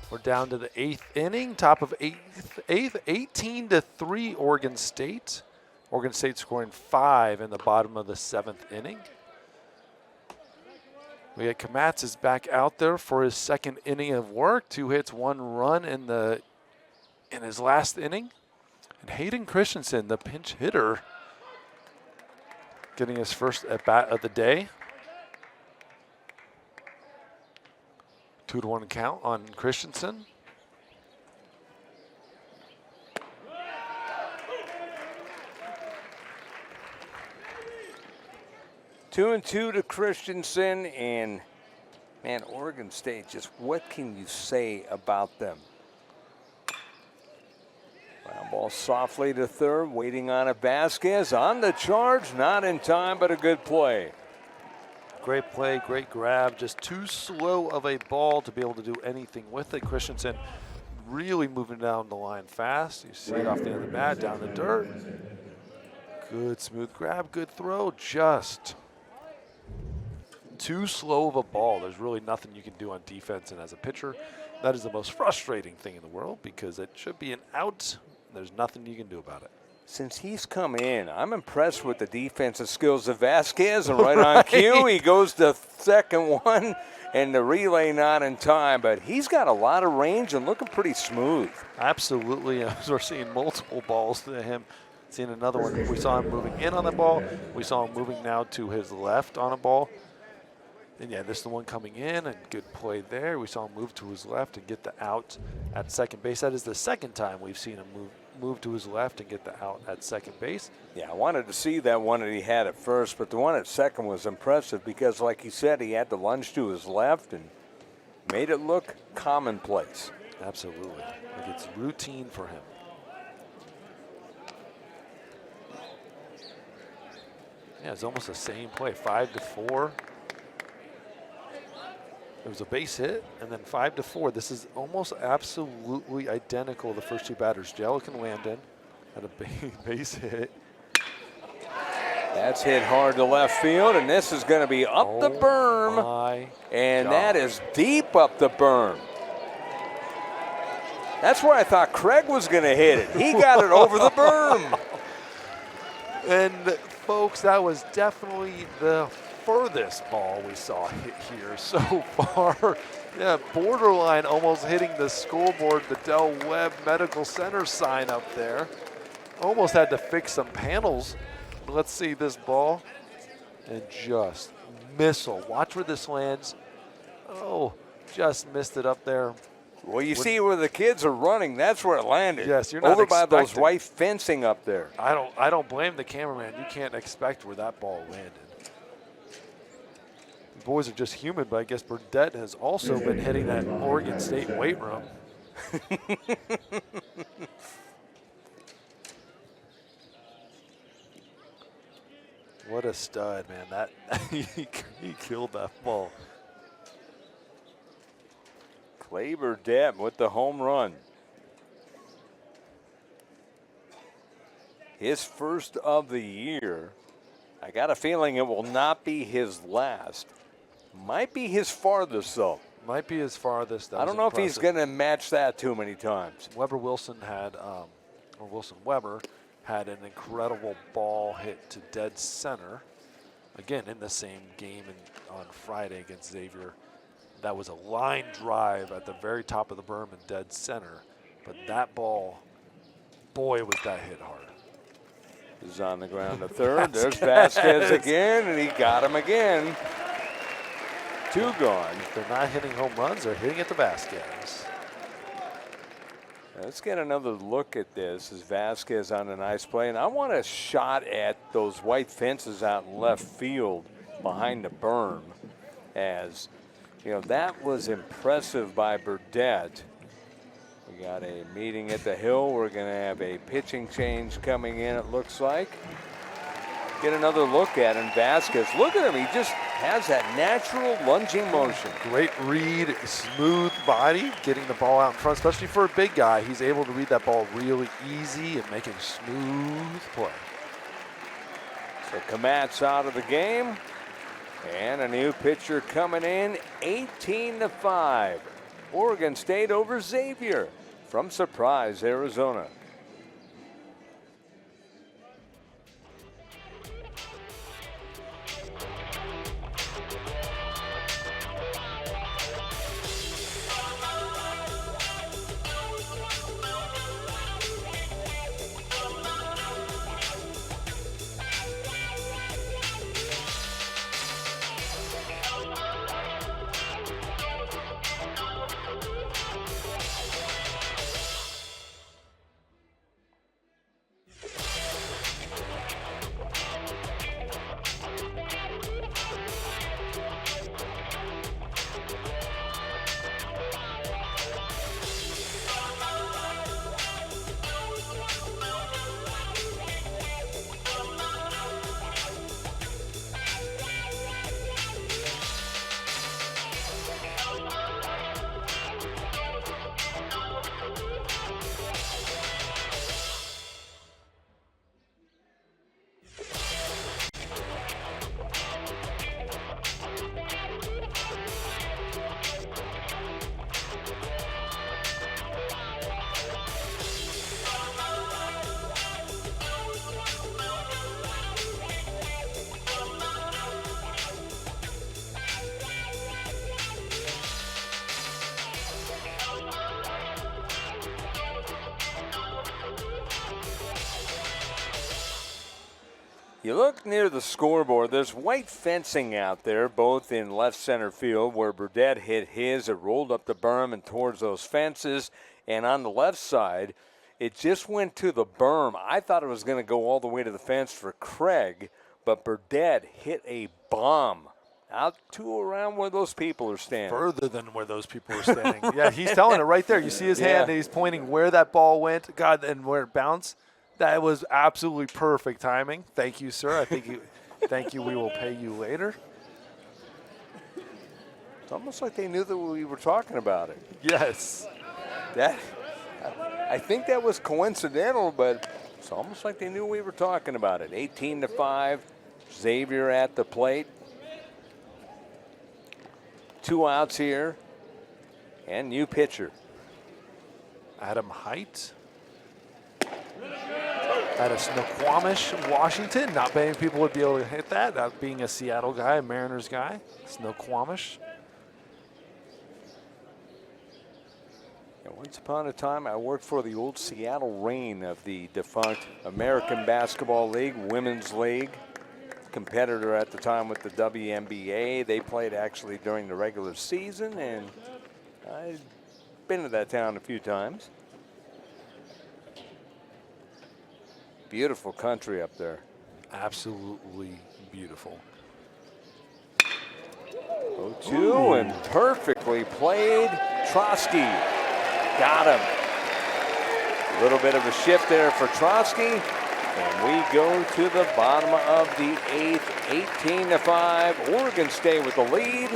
We're down to the 8th inning, top of 8th, 18-3 Oregon State. Oregon State scoring 5 in the bottom of the 7th inning. We had Kamatz is back out there for his 2nd inning of work. 2 hits, 1 run in his last inning. And Hayden Christensen, the pinch hitter, getting his first at bat of the day. 2-1 count on Christensen. Two and two to Christensen, and man, Oregon State, just what can you say about them? Ground ball softly to third, waiting on a Vasquez on the charge, not in time, but a good play. Great play, great grab, just too slow of a ball to be able to do anything with it. Christensen really moving down the line fast. You see it off the end of the bat, down the dirt. Good smooth grab, good throw, just too slow of a ball. There's really nothing you can do on defense, and as a pitcher, that is the most frustrating thing in the world because it should be an out. There's nothing you can do about it. Since he's come in, I'm impressed with the defensive skills of Vasquez, and right on cue, he goes to second one, and the relay not in time, but he's got a lot of range and looking pretty smooth. Absolutely, we're seeing multiple balls to him. Seeing another one, we saw him moving in on the ball. We saw him moving now to his left on a ball. And yeah, this is the one coming in, and good play there. We saw him move to his left and get the out at second base. That is the second time we've seen him move to his left and get the out at second base. Yeah, I wanted to see that one that he had at first, but the one at second was impressive because, like he said, he had to lunge to his left and made it look commonplace. Absolutely. Like it's routine for him. Yeah, it's almost the same play, 5-4. There was a base hit, and then 5-4. This is almost absolutely identical. The first two batters, Jellick and Landon, had a base hit. That's hit hard to left field, and this is going to be up the berm. And that is deep up the berm. That's where I thought Craig was going to hit it. He got it over the berm. And folks, that was definitely the furthest ball we saw hit here so far. Yeah, borderline almost hitting the scoreboard, the Del Webb Medical Center sign up there. Almost had to fix some panels. Let's see this ball. And just missile. Watch where this lands. Oh, just missed it up there. Well, you see where the kids are running. That's where it landed. Yes, you're not over by those expecting. white fencing up there. I don't blame the cameraman. You can't expect where that ball landed. The boys are just human, but I guess Burdett has also been hitting that Oregon State weight room. What a stud, man. That he killed that ball. Clay Burdett with the home run. His first of the year. I got a feeling it will not be his last. Might be his farthest, though. Might be his farthest. I don't know if he's going to match that too many times. Wilson Weber had an incredible ball hit to dead center. Again, in the same game on Friday against Xavier. That was a line drive at the very top of the berm in dead center. But that ball, boy, was that hit hard. Is on the ground to third. There's Vasquez again, and he got him again. Two gone. They're not hitting home runs, they're hitting at the Vasquez. Let's get another look at this as Vasquez on a nice play. And I want a shot at those white fences out in left field behind the berm. As, you know, that was impressive by Burdett. We got a meeting at the Hill. We're going to have a pitching change coming in, it looks like. Get another look at him. Vasquez, look at him. He just has that natural lunging motion. Great read, smooth body, getting the ball out in front, especially for a big guy. He's able to read that ball really easy and make a smooth play. So Kamat's out of the game. And a new pitcher coming in, 18-5. Oregon State over Xavier from Surprise, Arizona. You look near the scoreboard, there's white fencing out there, both in left center field where Burdett hit his. It rolled up the berm and towards those fences. And on the left side, it just went to the berm. I thought it was going to go all the way to the fence for Craig, but Burdett hit a bomb out to around where those people are standing. Further than where those people are standing. Yeah, he's telling it right there. You see his hand, and he's pointing where that ball went, God, and where it bounced. That was absolutely perfect timing. Thank you, sir. I think you. Thank you. We will pay you later. It's almost like they knew that we were talking about it. Yes. I think that was coincidental, but it's almost like they knew we were talking about it. 18-5, Xavier at the plate. 2 outs here, and new pitcher. Adam Height out of Snoqualmie, Washington. Not many people would be able to hit that, being a Seattle guy, a Mariners guy. Snoqualmie. Once upon a time, I worked for the old Seattle Reign of the defunct American Basketball League, Women's League. Competitor at the time with the WNBA. They played actually during the regular season, and I've been to that town a few times. Beautiful country up there. Absolutely beautiful. 0-2 and perfectly played. Trotsky got him. A little bit of a shift there for Trotsky. And we go to the bottom of the 8th, 18-5. Oregon State with the lead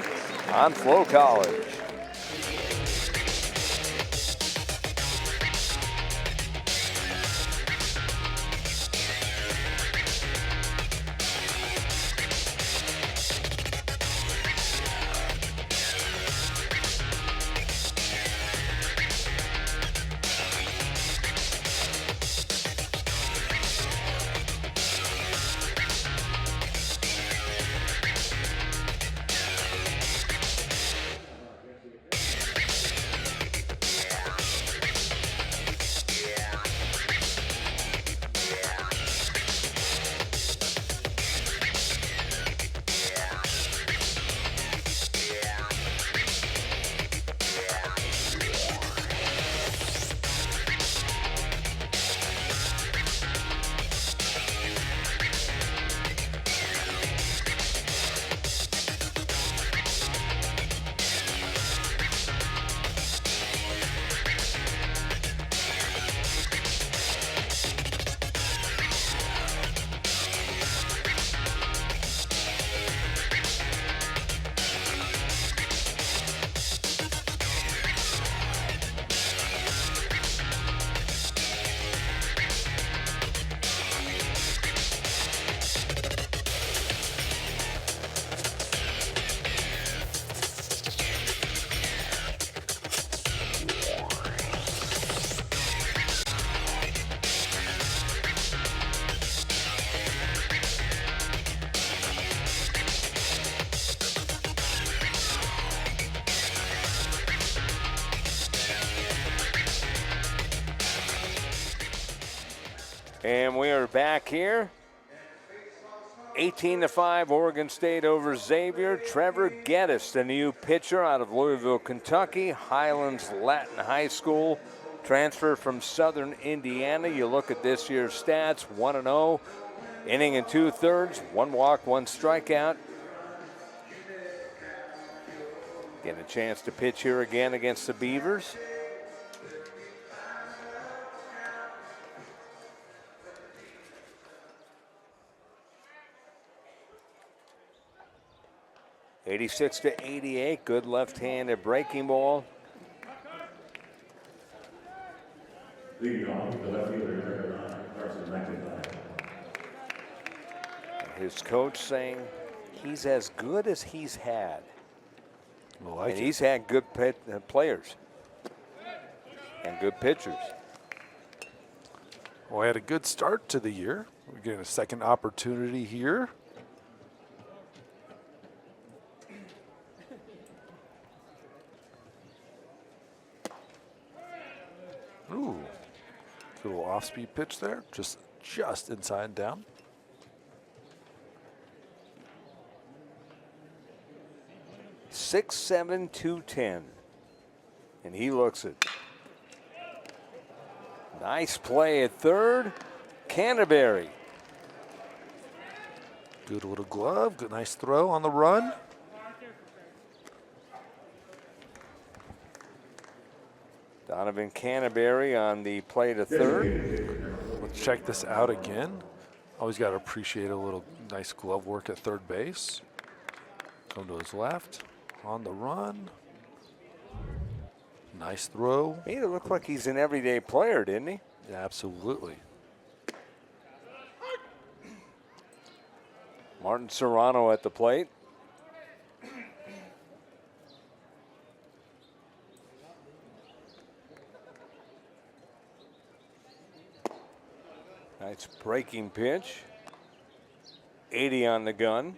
on Flow College. And we are back here. 18-5, Oregon State over Xavier. Trevor Geddes, the new pitcher out of Louisville, Kentucky. Highlands Latin High School. Transfer from Southern Indiana. You look at this year's stats, 1-0. Inning and 2/3, 1 walk, 1 strikeout. Getting a chance to pitch here again against the Beavers. (86-88), good left-handed breaking ball. Leading off, the left fielder, number 9, Carson McIntyre. His coach saying he's as good as he's had. And he's had good players and good pitchers. Well, he had a good start to the year. We're getting a second opportunity here. Ooh, little off-speed pitch there, just inside and down. Six, 7, 210, and he looks it. Nice play at third. Canterbury. Good little glove, good nice throw on the run. Donovan Canterbury on the plate at third. Let's check this out again. Always got to appreciate a little nice glove work at third base. Come to his left. on the run. Nice throw. Made it look like he's an everyday player, didn't he? Yeah, absolutely. Martin Serrano at the plate. Nice breaking pitch. 80 on the gun.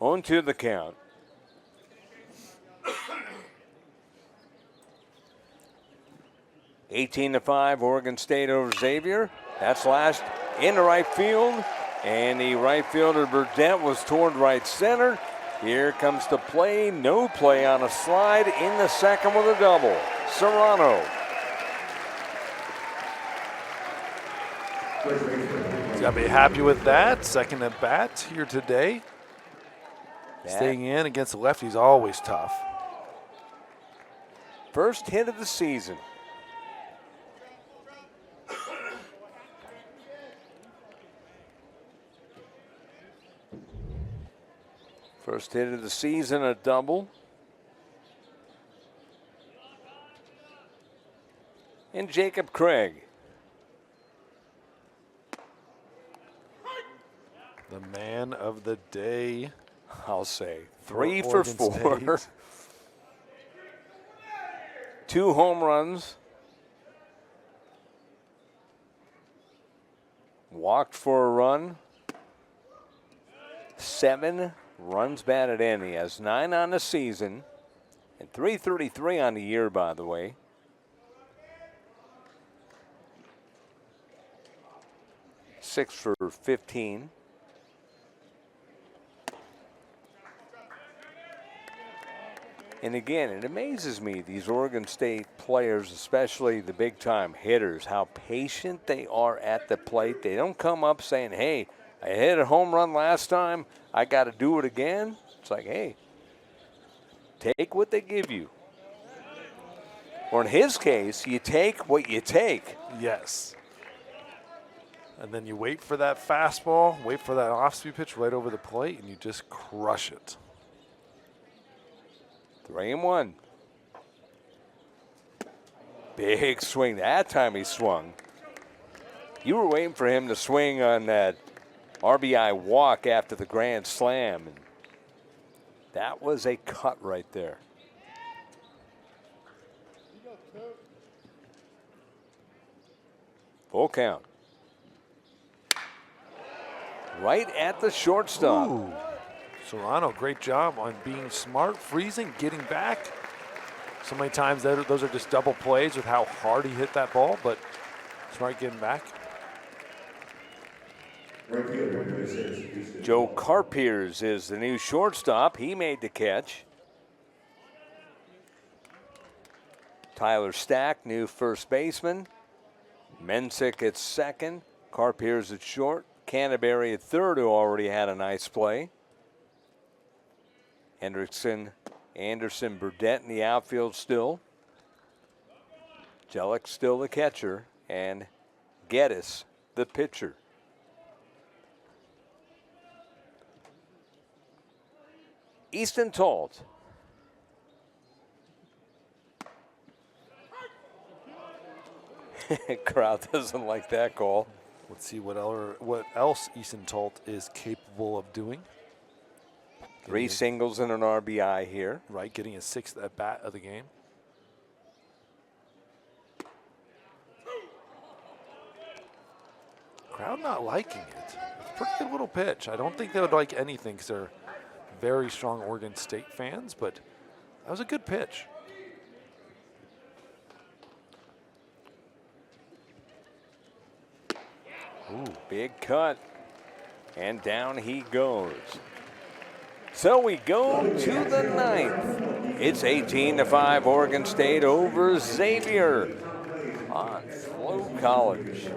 0-2 the count. (18-5) Oregon State over Xavier. That's last into right field. And the right fielder Burdett was toward right center. Here comes the play. No play on a slide in the second with a double. Serrano. He's got to be happy with that. Second at bat here today. Staying in against the lefties always tough. First hit of the season. First hit of the season, a double. And Jacob Craig. The man of the day. I'll say 3 for Oregon 4. State. 2 home runs. Walked for a run. 7 runs batted in. He has 9 on the season and 333 on the year, by the way. Six for 15. And again, it amazes me, these Oregon State players, especially the big-time hitters, how patient they are at the plate. They don't come up saying, hey, I hit a home run last time, I got to do it again. It's like, hey, take what they give you. Or in his case, you take what you take. Yes. And then you wait for that fastball, wait for that off-speed pitch right over the plate, and you just crush it. 3-1. Big swing. That time he swung. You were waiting for him to swing on that RBI walk after the grand slam. And that was a cut right there. Full count. Right at the shortstop. Ooh. Serrano, great job on being smart, freezing, getting back. So many times those are just double plays with how hard he hit that ball, but smart getting back. Joe Carpiers is the new shortstop. He made the catch. Tyler Stack, new first baseman. Mensick at second. Carpiers at short. Canterbury at third, who already had a nice play. Hendrickson, Anderson, Burdett in the outfield still. Jellick still the catcher, and Geddes the pitcher. Easton Talt. Crowd doesn't like that call. Let's see what else Easton Talt is capable of doing. 3 singles and an RBI here. Right, getting his 6th at bat of the game. Crowd not liking it. It's a pretty good little pitch. I don't think they would like anything because they're very strong Oregon State fans, but that was a good pitch. Ooh, big cut. And down he goes. So we go to the 9th. It's 18-5 Oregon State over Xavier on Flo College.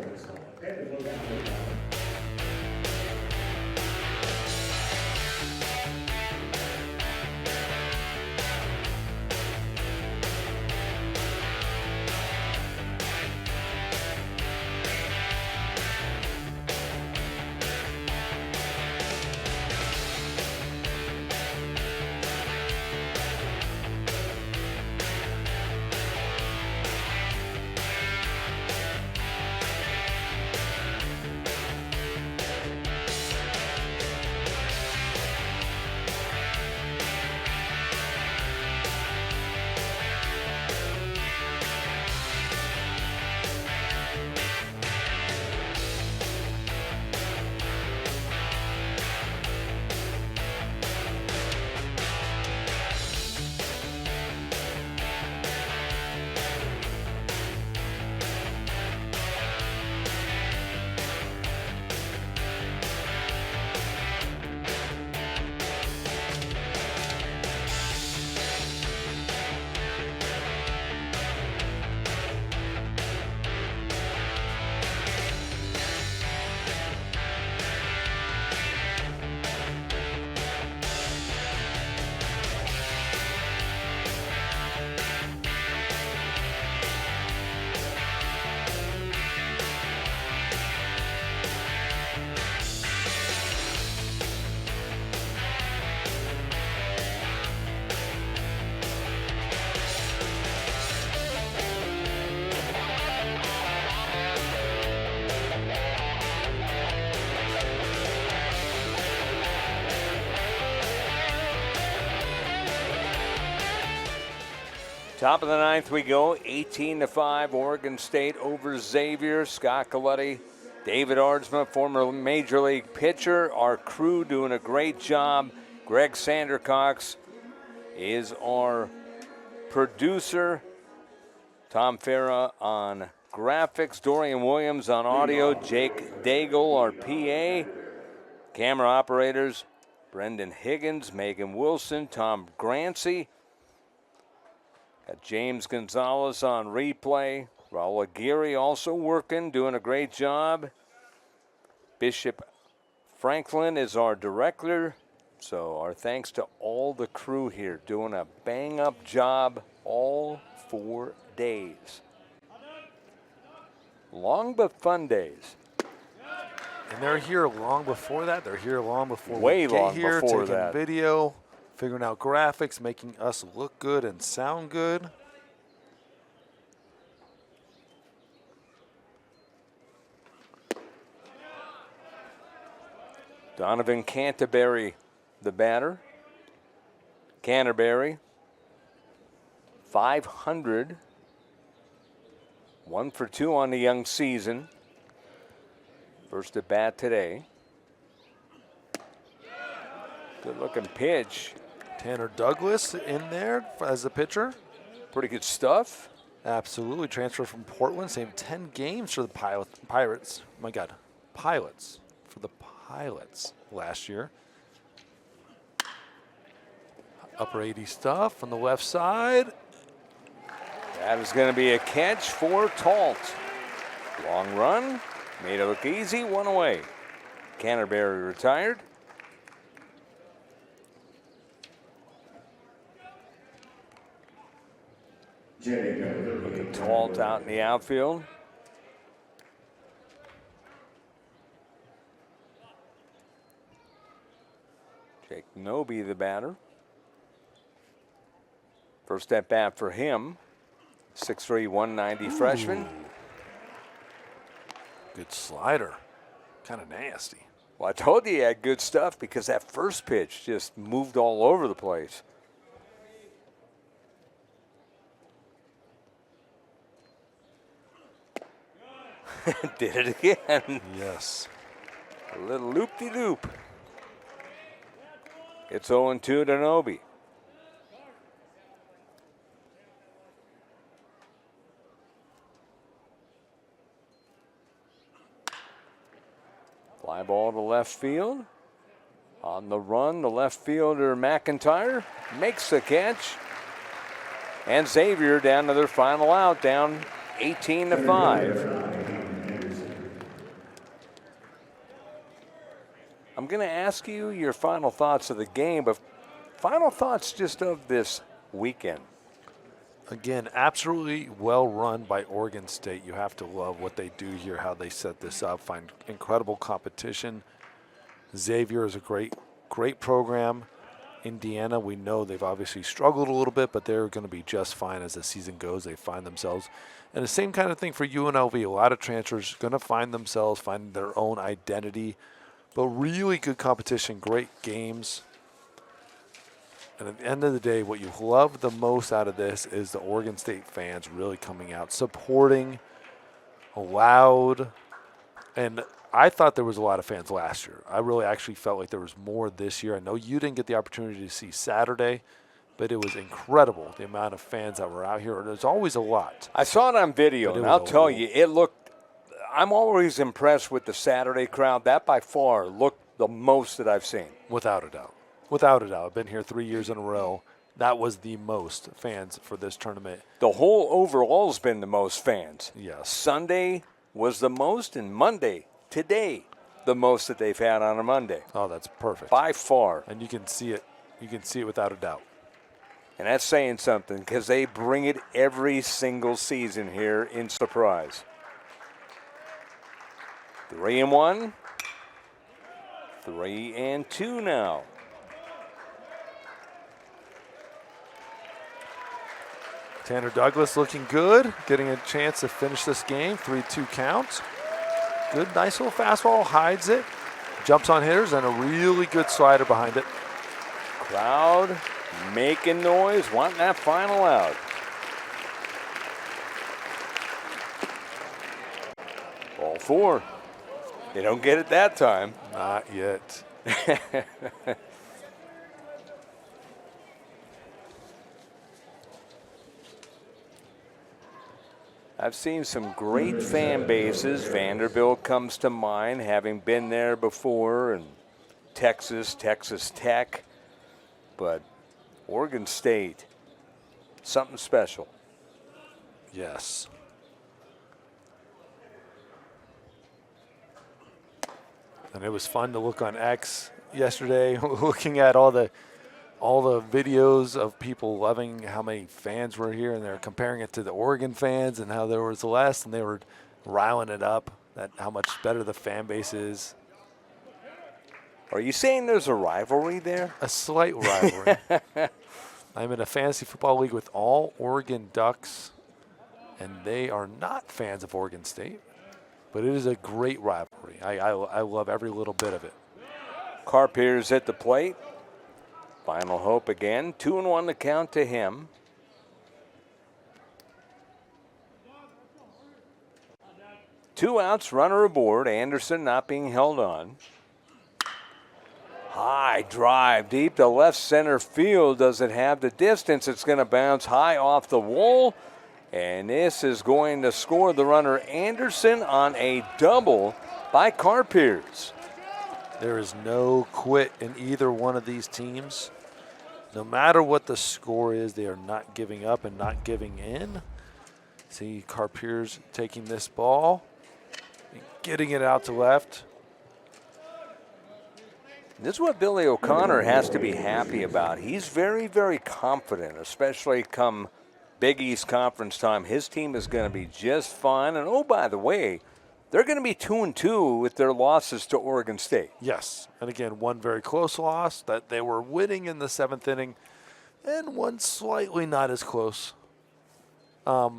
Top of the ninth we go, 18-5, Oregon State over Xavier. Scott Coletti, David Ardsma, former Major League pitcher. Our crew doing a great job. Greg Sandercox is our producer. Tom Farah on graphics. Dorian Williams on audio. Jake Daigle, our PA. Camera operators, Brendan Higgins, Megan Wilson, Tom Grancy. Got James Gonzalez on replay. Raul Aguirre also working, doing a great job. Bishop Franklin is our director. So our thanks to all the crew here doing a bang-up job all 4 days. Long but fun days. And they're here long before that. They're here long before Way we get long here, before taking that. video, figuring out graphics, making us look good and sound good. Donovan Canterbury, the batter. Canterbury, 500. 1 for 2 on the young season. First at bat today. Good looking pitch. Tanner Douglas in there as a pitcher. Pretty good stuff. Absolutely. Transferred from Portland. Saved 10 games for the Pirates. My God. Pilots. For the Pilots last year. Upper 80 stuff on the left side. That is going to be a catch for Talt. Long run. Made it look easy. 1 away. Canterbury retired. Look at Talt out in the outfield. Jake Noby, the batter. First at bat for him. 6'3", 190 freshman. Good slider. Kind of nasty. Well, I told you he had good stuff because that first pitch just moved all over the place. Did it again. Yes. A little loop-de-loop. It's 0-2 to Noby. Fly ball to left field. On the run, the left fielder McIntyre makes the catch. And Xavier down to their final out, down 18-5. I'm going to ask you your final thoughts of the game, but final thoughts just of this weekend. Again, absolutely well run by Oregon State. You have to love what they do here, how they set this up, find incredible competition. Xavier is a great program. Indiana, we know they've obviously struggled a little bit, but they're going to be just fine as the season goes. They find themselves. And the same kind of thing for UNLV. A lot of transfers going to find themselves, find their own identity. But really good competition, great games. And at the end of the day, what you love the most out of this is the Oregon State fans really coming out, supporting, loud. And I thought there was a lot of fans last year. I really actually felt like there was more this year. I know you didn't get the opportunity to see Saturday, but it was incredible, the amount of fans that were out here. There's always a lot. I saw it on video, and I'll tell you, it looked – I'm always impressed with the Saturday crowd. That by far looked the most that I've seen. Without a doubt. Without a doubt. I've been here 3 years in a row. That was the most fans for this tournament. The whole overall's been the most fans. Yes. Sunday was the most, and Monday, today, the most that they've had on a Monday. Oh, that's perfect. By far. And you can see it. You can see it without a doubt. And that's saying something because they bring it every single season here in Surprise. 3-1. 3-2 now. Tanner Douglas looking good, getting a chance to finish this game. 3-2 count. Good, nice little fastball, hides it, jumps on hitters, and a really good slider behind it. Crowd making noise, wanting that final out. 4. They don't get it that time. Not yet. I've seen some great fan bases. Vanderbilt comes to mind, having been there before, and Texas Tech. But Oregon State, something special. Yes. And it was fun to look on X yesterday, looking at all the videos of people loving how many fans were here, and they're comparing it to the Oregon fans and how there was less, and they were riling it up, that how much better the fan base is. Are you saying there's a rivalry there? A slight rivalry. I'm in a fantasy football league with all Oregon Ducks, and they are not fans of Oregon State, but it is a great rivalry. I love every little bit of it. Carpier's at the plate. Final hope again. 2-1 to count to him. Two outs, runner aboard. Anderson not being held on. High drive deep to left center field. Does it have the distance? It's going to bounce high off the wall. And this is going to score the runner Anderson on a double by Carpier's. There is no quit in either one of these teams. No matter what the score is, they are not giving up and not giving in. See Carpier's taking this ball, getting it out to left. This is what Billy O'Connor has to be happy about. He's very, very confident, especially come Big East Conference time. His team is going to be just fine. And, oh, by the way, they're going to be 2-2 with their losses to Oregon State. Yes, and again, one very close loss that they were winning in the 7th inning, and one slightly not as close. But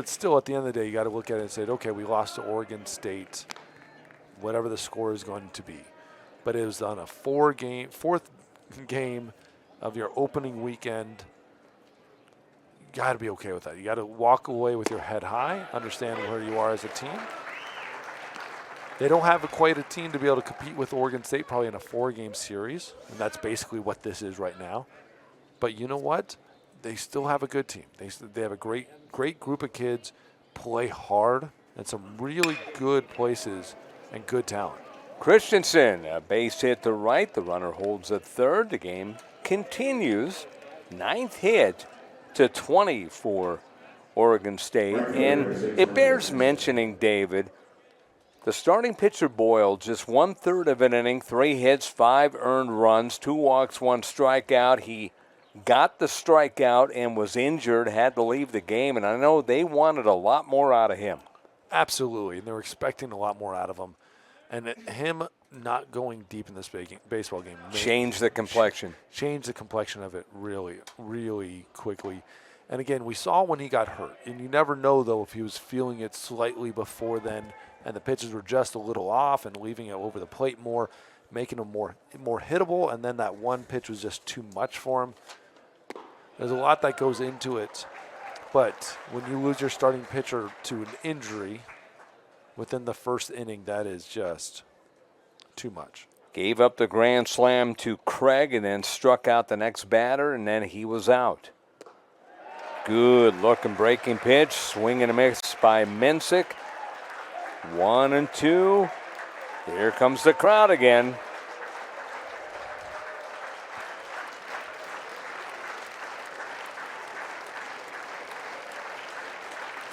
still, at the end of the day, you got to look at it and say, okay, we lost to Oregon State, whatever the score is going to be. But it was on a fourth game of your opening weekend. You got to be okay with that. You got to walk away with your head high, understand where you are as a team. They don't have quite a team to be able to compete with Oregon State, probably in a 4-game series, and that's basically what this is right now. But you know what? They still have a good team. They have a great group of kids, play hard, and some really good places and good talent. Christensen, a base hit to right. The runner holds at third. The game continues. 9th hit to 20 for Oregon State. And it bears mentioning, David, the starting pitcher Boyle, just 1/3 of an inning, 3 hits, 5 earned runs, 2 walks, 1 strikeout. He got the strikeout and was injured, had to leave the game. And I know they wanted a lot more out of him. Absolutely, and they were expecting a lot more out of him. And him not going deep in this baseball game changed the complexion. Changed the complexion of it really, really quickly. And again, we saw when he got hurt. And you never know, though, if he was feeling it slightly before then and the pitches were just a little off and leaving it over the plate more, making him more hittable, and then that one pitch was just too much for him. There's a lot that goes into it. But when you lose your starting pitcher to an injury within the first inning, that is just too much. Gave up the grand slam to Craig and then struck out the next batter, and then he was out. Good looking breaking pitch, swing and a miss by Mensick. 1-2. Here comes the crowd again.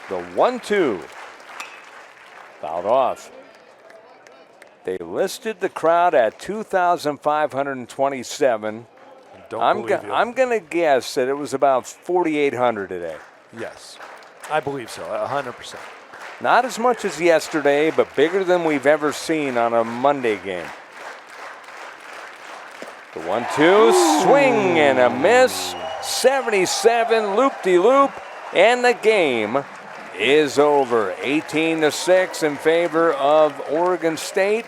The 1-2. Fouled off. They listed the crowd at 2,527. I'm going to guess that it was about 4,800 today. Yes, I believe so, 100%. Not as much as yesterday, but bigger than we've ever seen on a Monday game. The 1-2, swing and a miss. 77, loop-de-loop, and the game is over. 18-6 in favor of Oregon State.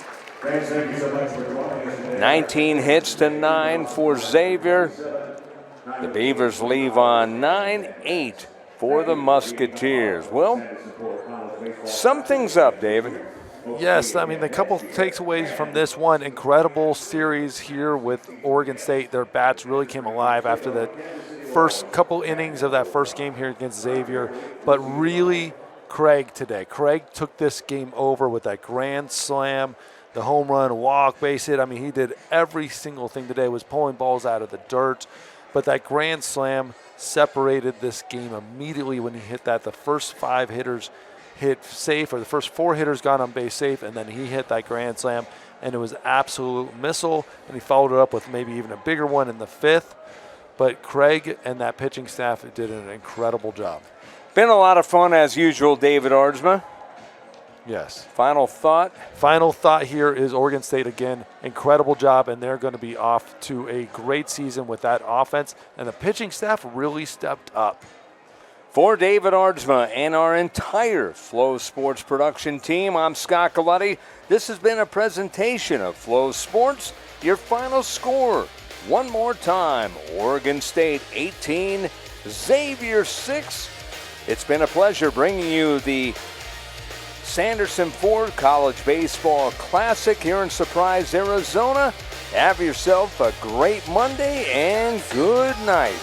19 hits to 9 for Xavier. The Beavers leave on 9-8 for the Musketeers. Well, Sum things up, David. Yes, I mean, the couple takeaways from this one, incredible series here with Oregon State. Their bats really came alive after the first couple innings of that first game here against Xavier. But really, Craig today. Craig took this game over with that grand slam, the home run, walk, base hit. I mean, he did every single thing today, was pulling balls out of the dirt. But that grand slam separated this game immediately when he hit that. The first 5 hitters hit safe, or the first 4 hitters got on base safe, and then he hit that grand slam, and it was absolute missile, and he followed it up with maybe even a bigger one in the 5th. But Craig and that pitching staff did an incredible job. Been a lot of fun as usual, David Aardsma. Yes. Final thought? Final thought here is Oregon State, again, incredible job, and they're going to be off to a great season with that offense, and the pitching staff really stepped up. For David Aardsma and our entire Flow Sports production team, I'm Scott Galletti. This has been a presentation of Flow Sports. Your final score, one more time, Oregon State 18, Xavier 6. It's been a pleasure bringing you the Sanderson Ford College Baseball Classic here in Surprise, Arizona. Have yourself a great Monday and good night.